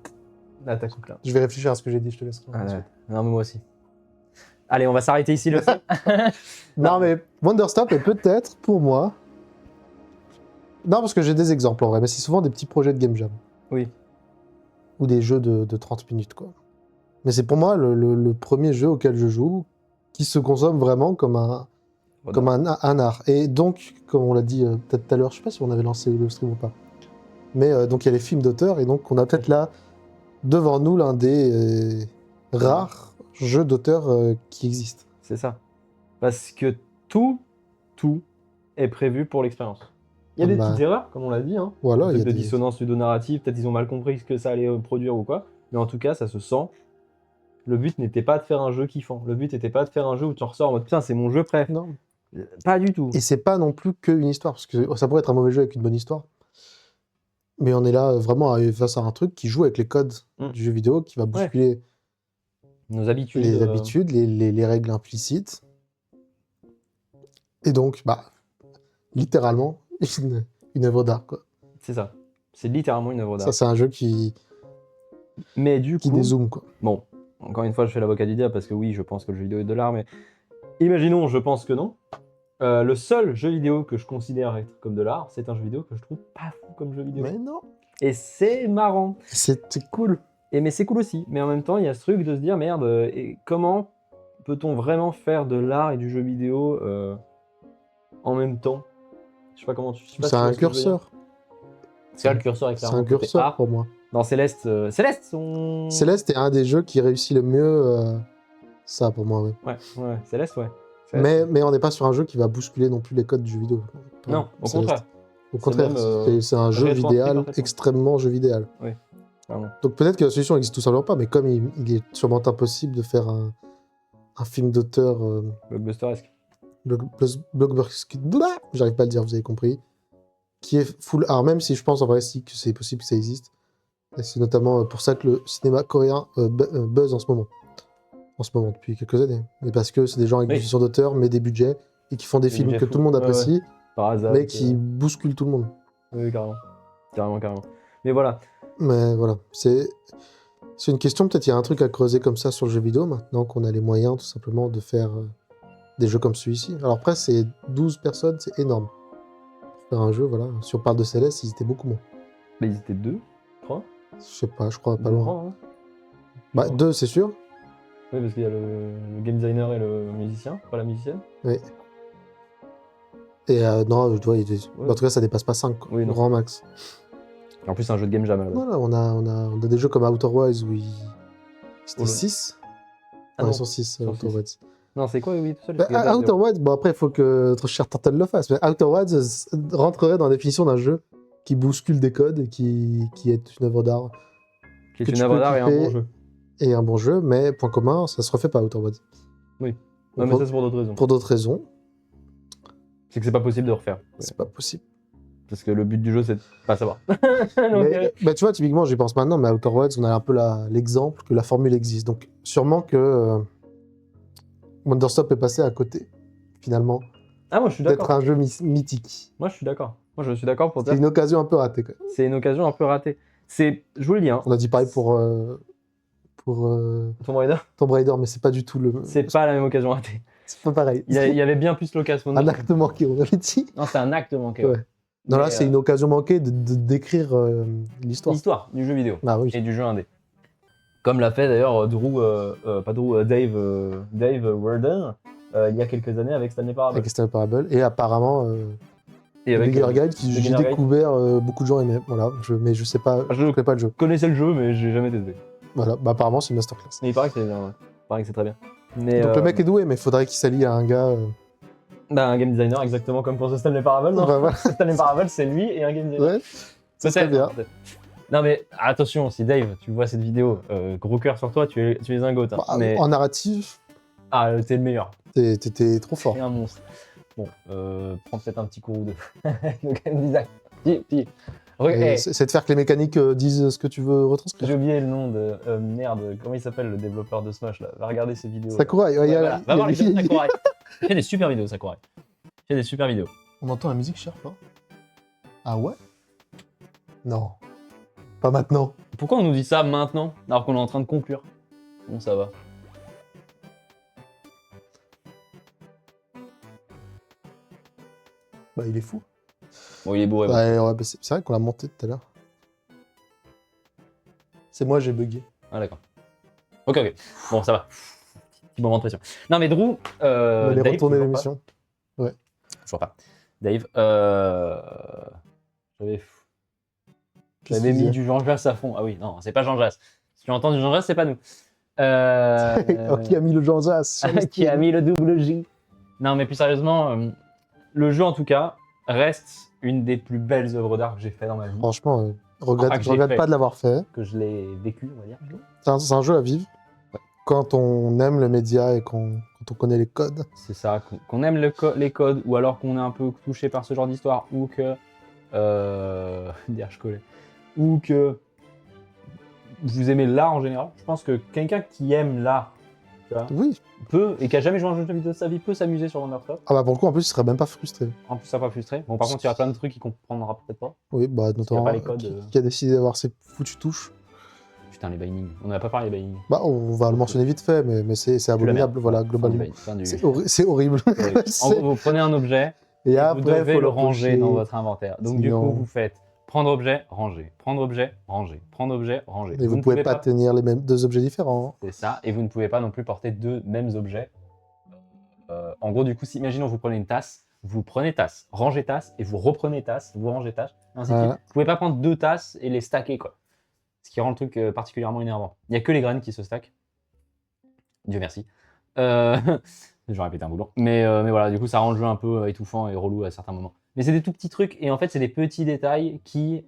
Là, t'as coupé là. Je vais réfléchir à ce que j'ai dit, je te laisse. Ah, ouais. Non, mais moi aussi. Allez, on va s'arrêter ici, le film. Non, mais Wonderstop est peut-être, pour moi... Non, parce que j'ai des exemples en vrai, mais c'est souvent des petits projets de game jam. Oui. Ou des jeux de 30 minutes, quoi. Mais c'est pour moi le premier jeu auquel je joue qui se consomme vraiment comme un art. Et donc, comme on l'a dit peut-être tout à l'heure, je sais pas si on avait lancé le stream ou pas, mais donc il y a les films d'auteur, et donc on a peut-être là, devant nous, l'un des rares jeux d'auteur qui existent. C'est ça. Parce que tout est prévu pour l'expérience. Il y a des petites erreurs, comme on l'a dit, hein. Voilà, il y a de des... dissonance ludonarrative, peut-être ils ont mal compris ce que ça allait produire ou quoi, mais en tout cas, ça se sent. Le but n'était pas de faire un jeu kiffant. Le but n'était pas de faire un jeu où tu en ressors en mode putain, c'est mon jeu préf. Non. Pas du tout. Et c'est pas non plus qu'une histoire, parce que ça pourrait être un mauvais jeu avec une bonne histoire. Mais on est là vraiment face à un truc qui joue avec les codes du jeu vidéo, qui va bousculer nos habitudes, les habitudes, les règles implicites. Et donc, bah, littéralement, une œuvre d'art, quoi. C'est ça. C'est littéralement une œuvre d'art. Ça, c'est un jeu qui dézoome, quoi. Bon, encore une fois, je fais l'avocat du diable parce que oui, je pense que le jeu vidéo est de l'art, mais imaginons, je pense que non. Le seul jeu vidéo que je considère être comme de l'art, c'est un jeu vidéo que je trouve pas fou comme jeu vidéo. Mais non. Et c'est marrant. C'est cool. Mais c'est cool aussi. Mais en même temps, il y a ce truc de se dire, merde, et comment peut-on vraiment faire de l'art et du jeu vidéo en même temps? Je sais pas comment tu... C'est un curseur. C'est là le curseur est clairement. C'est un curseur pour moi. Dans Céleste, Céleste est un des jeux qui réussit le mieux ça pour moi, ouais. Ouais, Céleste, ouais. Mais on n'est pas sur un jeu qui va bousculer non plus les codes du jeu vidéo. Non, au contraire. Au contraire, c'est un jeu vidéal, extrêmement jeu vidéal. Oui, clairement. Donc peut-être que la solution n'existe tout simplement pas, mais comme il est sûrement impossible de faire un film d'auteur... Blockbusteresque. Blockbuster... J'arrive pas à le dire, vous avez compris. Qui est full art, même si je pense en vrai si que c'est possible que ça existe. Et c'est notamment pour ça que le cinéma coréen buzz en ce moment. Depuis quelques années. Mais parce que c'est des gens avec des visions d'auteur, mais des budgets, et qui font des films que tout le monde apprécie, par hasard, mais qui bousculent tout le monde. Oui, carrément. Carrément. Mais voilà. C'est une question, peut-être il y a un truc à creuser comme ça sur le jeu vidéo, maintenant qu'on a les moyens tout simplement de faire des jeux comme celui-ci. Alors après, c'est 12 personnes, c'est énorme. Pour faire un jeu, voilà. Si on parle de Céleste, ils étaient beaucoup moins. Mais ils étaient 2, 3 ? Je sais pas, je crois pas loin. 3, hein. Bah, 2, c'est sûr. Oui, parce qu'il y a le game designer et le musicien, pas la musicienne. Oui. Et non, en tout cas, ça dépasse pas 5, quoi. Oui, non. Grand max. En plus, c'est un jeu de game jam à la base. Voilà, on a des jeux comme Outer Wilds où c'était 6. Ah non, ils sont 6, Outer Wilds. Non, c'est quoi, oui, tout seul. Outer Wilds, bon après, il faut que notre cher Turtle le fasse, mais Outer Wilds rentrerait dans la définition d'un jeu qui bouscule des codes et qui est une œuvre d'art. Qui est une œuvre d'art et un bon jeu. Et un bon jeu, mais point commun, ça se refait pas Outer Wilds. Oui. Non, mais ça, c'est pour d'autres raisons. Pour d'autres raisons. C'est que c'est pas possible de refaire. C'est pas possible. Parce que le but du jeu, c'est de pas savoir. Mais tu vois, typiquement, j'y pense maintenant, mais à Outer Wilds, on a un peu l'exemple que la formule existe. Donc, sûrement que Wonderstop est passé à côté, finalement. Ah, moi, je suis d'accord. D'être un jeu mythique. Moi, je suis d'accord. Moi, je suis d'accord pour dire. C'est une occasion un peu ratée, quoi. C'est une occasion un peu ratée. Je vous le dis, hein. On a dit pareil pour Tomb Raider. Tomb Raider, mais c'est pas du tout le... C'est pas la même occasion ratée. C'est pas pareil. Il y avait bien plus l'occasion. Un acte manqué, on avait dit. Non, c'est un acte manqué. Ouais. Non, là, c'est une occasion manquée de décrire l'histoire. L'histoire du jeu vidéo. Ah, oui. Et du jeu indé. Comme l'a fait d'ailleurs Dave Warden il y a quelques années avec Stanley Parable. Avec Stanley Parable. Et apparemment, et avec Beginner Guide, qui j'ai découvert, beaucoup de gens aimaient. Voilà, mais je sais pas, je connais pas le jeu. Je connaissais le jeu, mais j'ai jamais testé. Voilà, bah apparemment, c'est une masterclass. Mais il paraît que c'est bien, ouais. Il paraît que c'est très bien. Mais, Donc le mec est doué, mais il faudrait qu'il s'allie à un gars. Bah, un game designer, exactement comme pour The Stanley Parable. Non Bah, voilà. Stanley Parable, c'est lui et un game designer. Ouais, ça serait bien. Peut-être. Non mais attention, si Dave, tu vois cette vidéo, gros cœur sur toi, tu es un goat. Hein. Bah, mais... En narratif, Ah, t'es le meilleur. t'étais trop fort. T'es un monstre. Bon, prends peut-être un petit cours ou deux. Le game design. Puis, Et c'est de faire que les mécaniques disent ce que tu veux retranscrire. j'ai oublié le nom de... merde, comment il s'appelle le développeur de Smash là? Va regarder ses vidéos. Sakurai, Ouais, il y a- voilà. Va voir les il y vidéos a- de Sakurai. Il fait des super vidéos, Sakurai. Il fait des super vidéos. On entend la musique, cher, là? Ah ouais? Non. Pas maintenant. Pourquoi on nous dit ça maintenant, alors qu'on est en train de conclure? Bon, ça va. Bah, il est fou. Bon, il est bourré. Ouais, ouais, bah, c'est vrai qu'on l'a monté tout à l'heure. C'est moi, j'ai bugué. Ah, d'accord. Ok. Bon, ça va. Petit moment de pression. Non, mais Drew. On allait Dave, retourner toujours l'émission. pas. Toujours pas. Dave, j'avais mis du Jean Jass à fond. Ah oui, non, c'est pas Jean Jass. Si tu entends du Jean Jass, c'est pas nous. Qui a mis le Jean Jass sur le Qui a stream. mis le double J. Non, mais plus sérieusement, le jeu en tout cas reste une des plus belles œuvres d'art que j'ai fait dans ma vie. Franchement, Enfin, je que regrette j'ai pas fait. de l'avoir fait. Que je l'ai vécu, on va dire. C'est un jeu à vivre. Quand on aime le média et quand on connaît les codes. C'est ça, qu'on aime les codes, ou alors qu'on est un peu touché par ce genre d'histoire, ou que... ou que vous aimez l'art en général. Je pense que quelqu'un qui aime l'art, tu vois, Oui. peut, et qui a jamais joué à un jeu vidéo de sa vie, peut s'amuser sur Wondersoft. Ah bah pour le coup, en plus, il serait même pas frustré. En plus, ça va pas frustrer. Bon, par contre, il y aura plein de trucs qu'il comprendra peut-être pas. Oui, bah notamment pas les codes, qui a décidé d'avoir ses foutues touches. Putain, les bindings. On n'a pas parlé des bindings. Bah on va le mentionner vite fait, mais c'est abominable, voilà, globalement. C'est horrible. En gros, vous prenez un objet, Et vous après, devez faut le ranger pocher. dans votre inventaire. Donc du Sinon- coup, vous faites prendre objet, ranger, prendre objet, ranger, prendre objet, ranger. Et vous ne pouvez pas tenir les mêmes deux objets différents. Hein. C'est ça, et vous ne pouvez pas non plus porter deux mêmes objets. En gros, du coup, si, imaginons vous prenez une tasse, vous prenez tasse, rangez tasse, et vous reprenez tasse, vous rangez tasse, ainsi de suite. Voilà. Vous pouvez pas prendre deux tasses et les stacker, quoi. Ce qui rend le truc particulièrement énervant. Il n'y a que les graines qui se stackent. Dieu merci. Je vais répéter un boulot. Mais voilà, du coup, ça rend le jeu un peu étouffant et relou à certains moments. Mais c'est des tout petits trucs, et en fait, c'est des petits détails qui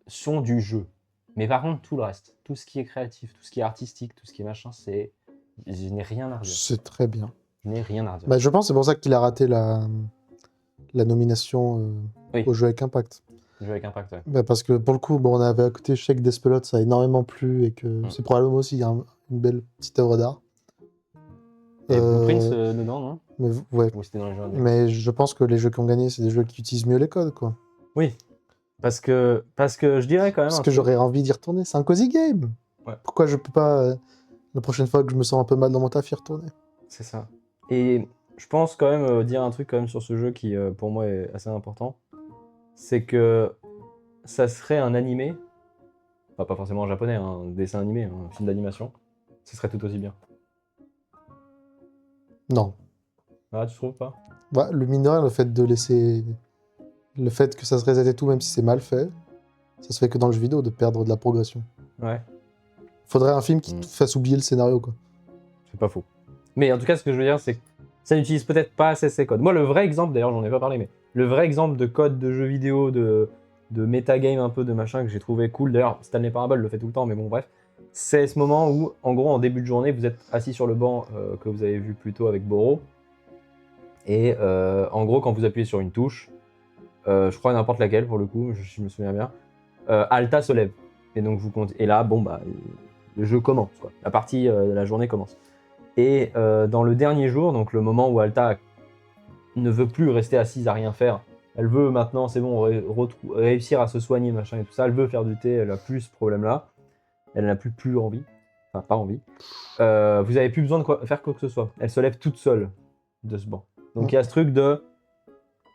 sont du jeu. Mais par contre, tout le reste, tout ce qui est créatif, tout ce qui est artistique, tout ce qui est machin, c'est... Je n'ai rien à redire. C'est très bien. Je n'ai rien à redire. Bah, je pense que c'est pour ça qu'il a raté la nomination Oui. au jeu avec impact. Jeu avec impact, ouais. Bah, parce que pour le coup, bon, on avait à côté Shake Despelot, ça a énormément plu et que c'est probablement aussi une belle petite œuvre d'art. Et Blueprints dedans, non? Mais, ouais. Ou c'était dans les jeux indés? Mais je pense que les jeux qui ont gagné, c'est des jeux qui utilisent mieux les codes, quoi. Oui. Parce que je dirais quand même... Parce un que truc. j'aurais envie d'y retourner. C'est un cozy game. Ouais. Pourquoi je peux pas, la prochaine fois que je me sens un peu mal dans mon taf, y retourner? C'est ça. Et je pense quand même dire un truc quand même sur ce jeu qui, pour moi, est assez important. C'est que ça serait un animé, enfin, pas forcément en japonais, un dessin animé, un film d'animation, ce serait tout aussi bien. Non. Ah, tu trouves pas? Ouais, le mineur, le fait de laisser... Le fait que ça se reset et tout, même si c'est mal fait, ça se fait que dans le jeu vidéo, de perdre de la progression. Ouais, Faudrait un film qui te fasse oublier le scénario, quoi. c'est pas faux. Mais en tout cas, ce que je veux dire, c'est que ça n'utilise peut-être pas assez ces codes. Moi, le vrai exemple, d'ailleurs, j'en ai pas parlé, mais le vrai exemple de code de jeu vidéo, de metagame un peu, de machin, que j'ai trouvé cool, d'ailleurs, Stanley Parable le fait tout le temps, mais bon, bref, c'est ce moment où, en gros, en début de journée, vous êtes assis sur le banc que vous avez vu plus tôt avec Boro, et en gros, quand vous appuyez sur une touche, je crois n'importe laquelle pour le coup, je me souviens bien, Alta se lève. Et donc vous comptez. Et là, bon bah, le jeu commence, quoi. La partie de la journée commence. Et dans le dernier jour, donc le moment où Alta ne veut plus rester assise à rien faire, elle veut maintenant, c'est bon, réussir à se soigner, machin et tout ça, elle veut faire du thé, elle a plus ce problème-là, elle n'a plus envie, enfin pas envie. Vous avez plus besoin de faire quoi que ce soit. Elle se lève toute seule de ce banc. Donc il y a ce truc de...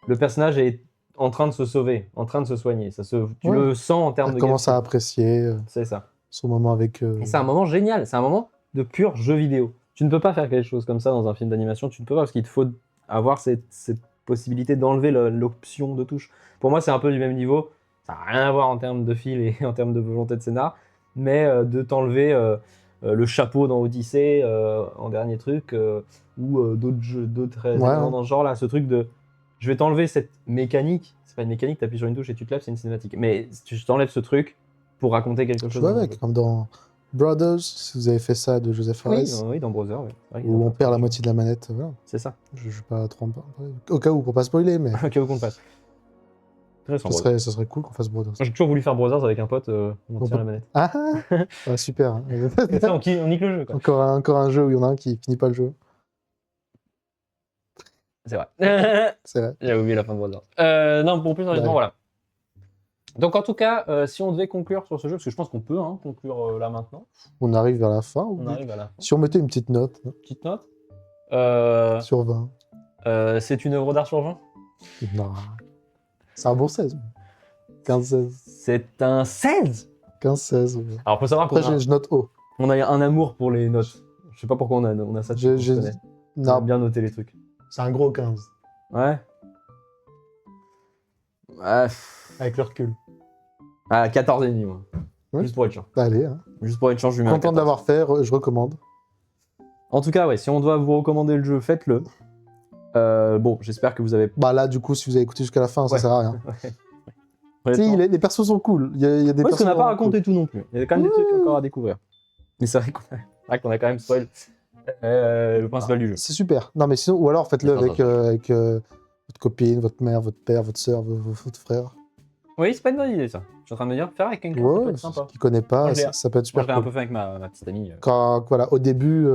Le personnage est en train de se sauver, en train de se soigner. Tu le sens en termes Elle de commence à gameplay. apprécier C'est ça. son moment avec... Et c'est un moment génial, c'est un moment de pur jeu vidéo. Tu ne peux pas faire quelque chose comme ça dans un film d'animation, tu ne peux pas parce qu'il te faut avoir cette possibilité d'enlever l'option de touche. Pour moi, c'est un peu du même niveau. Ça n'a rien à voir en termes de fil et en termes de volonté de scénar, mais de t'enlever le chapeau dans Odyssey en dernier truc, ou d'autres éléments dans ce genre-là. Ce truc de, je vais t'enlever cette mécanique. C'est pas une mécanique, t'appuies sur une touche et tu te lèves, c'est une cinématique. Mais tu t'enlèves ce truc pour raconter quelque Je chose. joue avec, comme dans Brothers, si vous avez fait ça de Joseph Fares, Oui, dans Browser, oui. C'est vrai qu'il où a on pas perd la trop- moitié de la manette. Voilà. C'est ça. Je joue pas trop au cas où, pour pas spoiler, mais Ok, vous qu'on le fasse. Intéressant, ce Browser. serait cool qu'on fasse Brothers. Moi, j'ai toujours voulu faire Brothers avec un pote, on On tire peut- la manette. Ah, ah, super. Hein. Comme ça, on nique le jeu, quoi. Encore un jeu où il y en a un qui finit pas le jeu. C'est vrai. C'est vrai. J'avais oublié la fin de Brothers. Non, bon, plus sérieusement, Ouais. voilà. Donc, en tout cas, si on devait conclure sur ce jeu, parce que je pense qu'on peut conclure là maintenant, On arrive vers la fin. on arrive à la fin. Si on mettait une petite note hein, Petite note. sur 20. C'est une œuvre d'art sur 20. Non. C'est un bon 16. 15-16. C'est un 16. 15-16. Ouais. Alors, faut savoir qu'on Après, a, je note haut. on a un amour pour les notes. Je sais pas pourquoi on a ça. J'ai- On j'ai- connaît. On Non, aime bien noter les trucs. c'est un gros 15. Ouais. Ouais. Avec le recul. Ah, 14,5, moi. Ouais. Juste pour être chiant. Allez, hein. Juste pour être chiant, je lui mets un Content 14. d'avoir fait, je recommande. En tout cas, ouais, si on doit vous recommander le jeu, faites-le. Bon, j'espère que vous avez. Bah là, du coup, si vous avez écouté jusqu'à la fin, ça Ouais. sert à rien. Honnêtement. Si, les persos sont cool. Il y a des Ouais, parce qu'on n'a pas vraiment raconté tout non plus. Il y a quand même des trucs encore à découvrir. Mais c'est vrai qu'on a quand même spoil le principal du jeu. cool. C'est super. Non, mais sinon, ou alors faites-le Attends, avec votre copine, votre mère, votre père, votre soeur, votre frère. Oui, c'est pas une bonne idée ça. Je suis en train de me dire, faire avec quelqu'un, ça peut Ouais, être sympa. qui connaît pas, Moi, je l'ai- ça peut être Moi, super je l'ai un cool. peu fait avec ma petite amie. Quand, voilà, au début,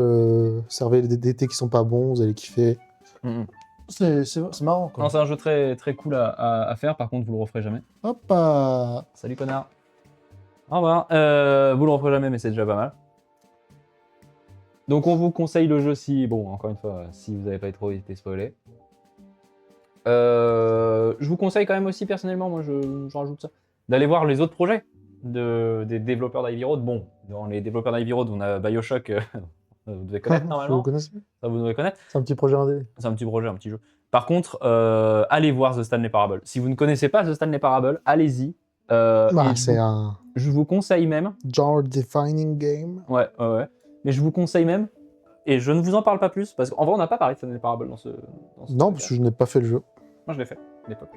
servez des thés qui sont pas bons, vous allez kiffer. C'est marrant, quoi. Non, c'est un jeu très, très cool à faire. Par contre, vous le referez jamais. Hop, Salut connard. Au revoir. Vous le referez jamais, mais c'est déjà pas mal. Donc on vous conseille le jeu si, bon, encore une fois, si vous n'avez pas trop été spoilé. Je vous conseille quand même aussi personnellement, moi je rajoute ça, d'aller voir les autres projets des développeurs d'Ivy Road. Bon, dans les développeurs d'Ivy Road, on a BioShock, vous devez connaître vous normalement. connaissez Ça vous devez connaître. C'est un petit projet indé. C'est un petit projet, un petit jeu. Par contre, allez voir The Stanley Parable. Si vous ne connaissez pas The Stanley Parable, allez-y. Et C'est un je vous conseille même. genre-defining game. Ouais. Mais je vous conseille même, et je ne vous en parle pas plus, parce qu'en vrai, on n'a pas parlé de Stanley Parable dans ce Non, parce que je n'ai pas fait le jeu. Moi, je l'ai fait, à l'époque.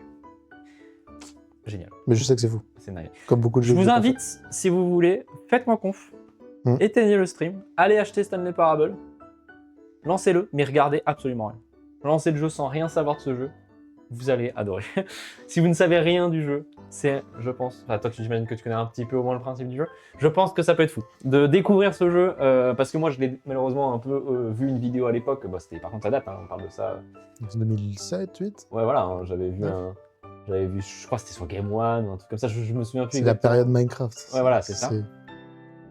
Génial, Mais je sais que c'est vous. c'est nice. Comme beaucoup de Je jeux. que vous j'ai pas invite, si vous voulez, faites-moi conf, Hmm. éteignez le stream, allez acheter Stanley Parable, lancez-le, mais regardez absolument rien. Lancez le jeu sans rien savoir de ce jeu, vous allez adorer. Si vous ne savez rien du jeu, c'est, je pense, enfin toi j'imagine que tu connais un petit peu au moins le principe du jeu, je pense que ça peut être fou de découvrir ce jeu, parce que moi je l'ai malheureusement un peu vu une vidéo à l'époque, bah, c'était par contre ça date, hein, on parle de ça. fait. 2007, 8. Ouais voilà, hein, j'avais vu, Ouais. je crois que c'était sur Game One ou un truc comme ça, je me souviens plus C'est la exactement. période Minecraft. Ouais, voilà, c'est ça.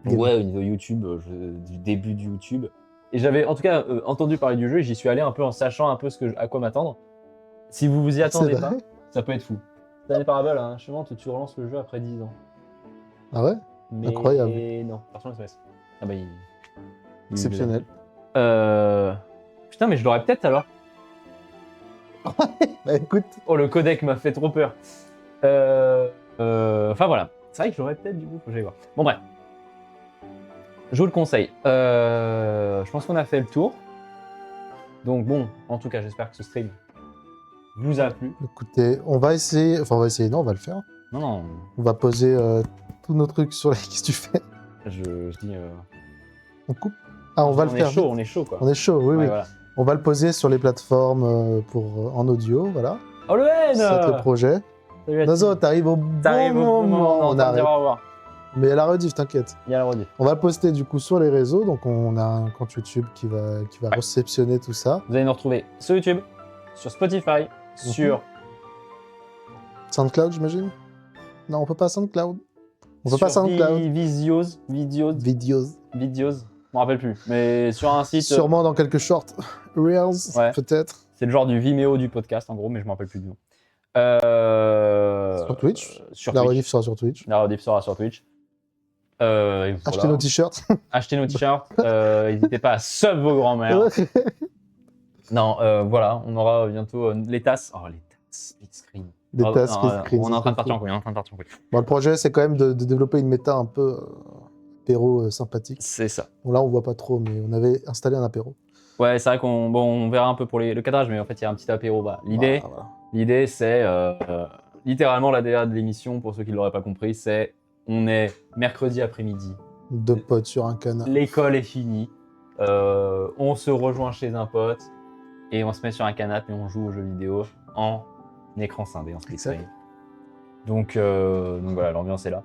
Ouais, au niveau YouTube, du début du YouTube. Et j'avais en tout cas entendu parler du jeu et j'y suis allé un peu en sachant un peu à quoi m'attendre. Si vous vous y attendez C'est pas, vrai. ça peut être fou. Stanley Parable, hein, je pense que tu relances le jeu après 10 ans. Ah ouais Mais Incroyable. non, version SMS. Ah bah Exceptionnel. Putain, mais je l'aurais peut-être alors. Bah écoute, Oh, le codec m'a fait trop peur. Enfin voilà. C'est vrai que je l'aurais peut-être du coup, faut que j'aille voir. Bon bref. Je vous le conseille. Je pense qu'on a fait le tour. Donc bon, en tout cas, j'espère que ce stream vous a plu. écoutez, on va essayer, non, on va le faire. Non, non, On va poser tous nos trucs sur les... Qu'est-ce que tu fais? je dis... On coupe? Ah, on va le faire. est chaud, on est chaud quoi. On est chaud, oui, Ouais, oui. voilà. On va le poser sur les plateformes en audio, voilà. Oh le C'est N le projet. Salut à Nazo, tous. t'arrives au T'arrives bon au bon moment, moment. on On va arrête. dire au revoir. Mais il y a la rediff, t'inquiète. Il y a la rediff. On va le poster du coup sur les réseaux, donc on a un compte YouTube qui va réceptionner tout ça. Vous allez nous retrouver sur YouTube, sur Spotify, sur... SoundCloud, j'imagine? Non, on peut pas SoundCloud. On peut pas sur SoundCloud. Videos. Videos. Je m'en rappelle plus. Mais sur un site... Sûrement dans quelques shorts. Reels, Ouais. peut-être. C'est le genre du Vimeo du podcast, en gros, mais je m'en rappelle plus du nom. Sur Twitch. Sur La Twitch. rediff sera sur Twitch. La rediff sera sur Twitch. Et voilà. Achetez nos t-shirts. Achetez nos t-shirts. N'hésitez pas à sub vos grands-mères. Non, voilà, on aura bientôt les tasses. Oh, les tasses, split screen. Des Oh, tasses non, split screen, on est en c'est train de trop partir en cool. couille, on est en train de partir en couille. Bon, le projet, c'est quand même de développer une méta un peu apéro sympathique. C'est ça. Bon, là, on voit pas trop, mais on avait installé un apéro. Ouais, c'est vrai on verra un peu pour le cadrage, mais en fait, il y a un petit apéro. Bah. L'idée, c'est littéralement la DA de l'émission, pour ceux qui ne l'auraient pas compris, c'est on est mercredi après-midi. Deux potes sur un canapé. L'école est finie. On se rejoint chez un pote et on se met sur un canapé et on joue aux jeux vidéo en écran scindé, en split screen. Donc voilà, l'ambiance est là.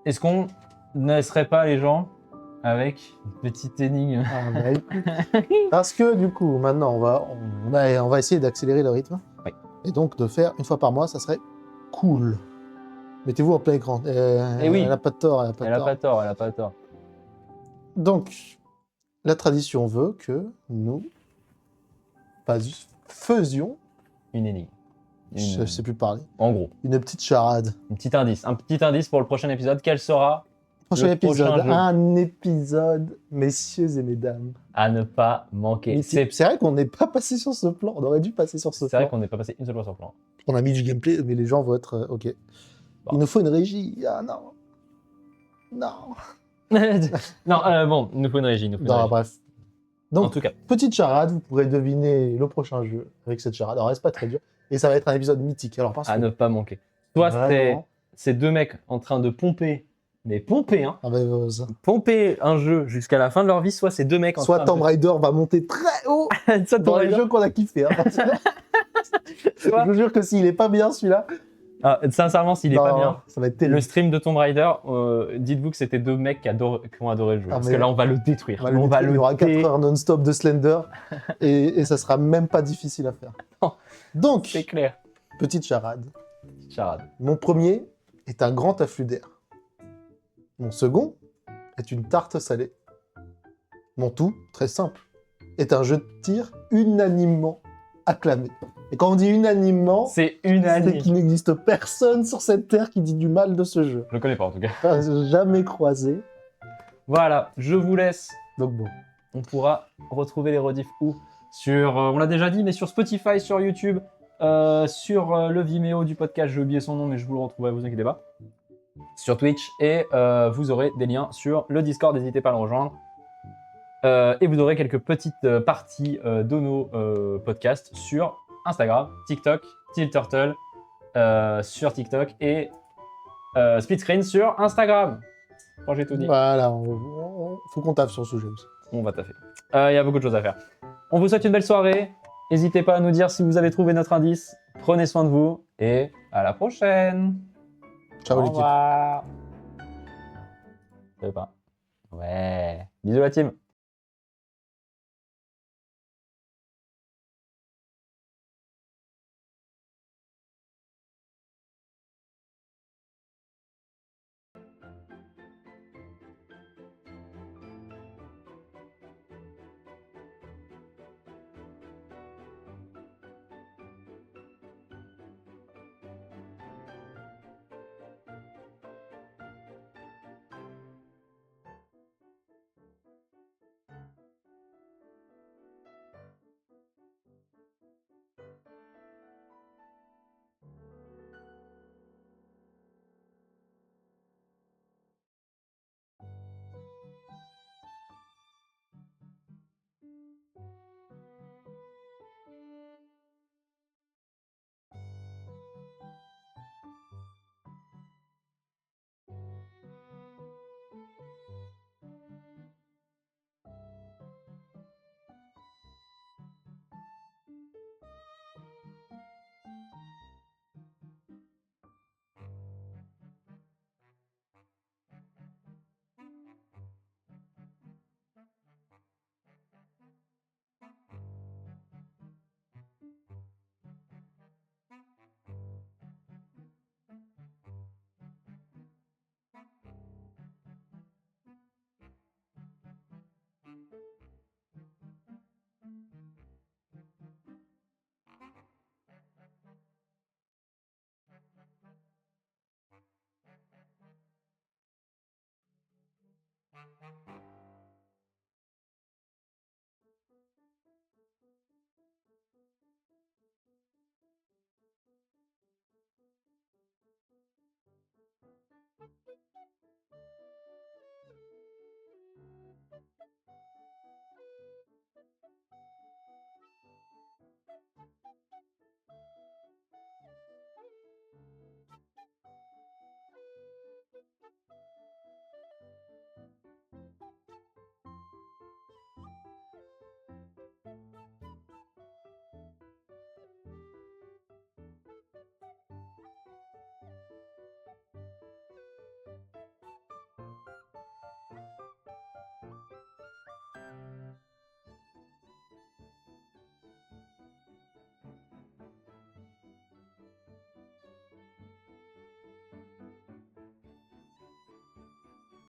Est-ce qu'on ne laisserait pas les gens avec une petite énigme? Ah, bah, écoute. Parce que du coup, maintenant, on va essayer d'accélérer le rythme. Oui. Et donc de faire une fois par mois, ça serait cool. Mettez-vous en plein écran. Eh oui. Elle n'a pas de tort. Elle a pas tort. Donc, la tradition veut que nous faisions, Une énigme. je ne sais plus parler, En gros, une petite charade. un petit indice pour le prochain épisode. Quel sera Prochain le épisode, prochain jeu un épisode, messieurs et mesdames. à ne pas manquer? Mais c'est vrai qu'on n'est pas passé sur ce plan, on aurait dû passer sur ce C'est vrai plan. qu'on n'est pas passé une seule fois sur le plan. On a mis du gameplay, mais les gens vont être ok. Bon. Il nous faut une régie. Ah non. Non. Bon, il nous faut une régie. Non, bref. En Donc, tout cas, petite charade, vous pourrez deviner le prochain jeu avec cette charade. Alors, reste pas très dur. Et ça va être un épisode mythique. Alors, parce à que ne pas manquer. Soit vraiment, c'est deux mecs en train de pomper, hein, ah bah, pomper un jeu jusqu'à la fin de leur vie, soit c'est deux mecs en soit train Tomb Raider va monter très haut de... soit Tomb dans les Raider. jeux qu'on a kiffé. Hein. Soit- Je vous jure que s'il est pas bien celui-là, Ah, sincèrement, s'il est non, pas bien, ça va être le terrible. stream de Tomb Raider, dites-vous que c'était deux mecs qui ont adoré le jeu. Ah, parce mais- que là, on va le détruire. On va il y aura 4 dé- heures non-stop de Slender et ça sera même pas difficile à faire. Non. Donc, C'est clair. petite charade. Charade. Mon premier est un grand afflux d'air. Mon second est une tarte salée. Mon tout, très simple, est un jeu de tir unanimement acclamé. Et quand on dit unanimement, C'est c'est unanime. qu'il n'existe personne sur cette terre qui dit du mal de ce jeu. Je le connais pas en tout cas. Enfin, jamais croisé. Voilà, je vous laisse. Donc bon. On pourra retrouver les rediffs où sur, on l'a déjà dit, mais sur Spotify, sur YouTube, sur le Vimeo du podcast, j'ai oublié son nom, mais je vous le retrouverai, vous inquiétez pas. Sur Twitch, et vous aurez des liens sur le Discord, n'hésitez pas à le rejoindre. Et vous aurez quelques petites parties de nos podcasts sur Instagram, TikTok, TilTurtle sur TikTok et Splitscreen sur Instagram. Quand j'ai tout dit. Voilà, faut qu'on taffe sur ce sujet aussi. On va taffer. Il y a beaucoup de choses à faire. On vous souhaite une belle soirée. N'hésitez pas à nous dire si vous avez trouvé notre indice. Prenez soin de vous et à la prochaine. Ciao Au l'équipe. revoir. Je savais pas. Ouais. Bisous la team.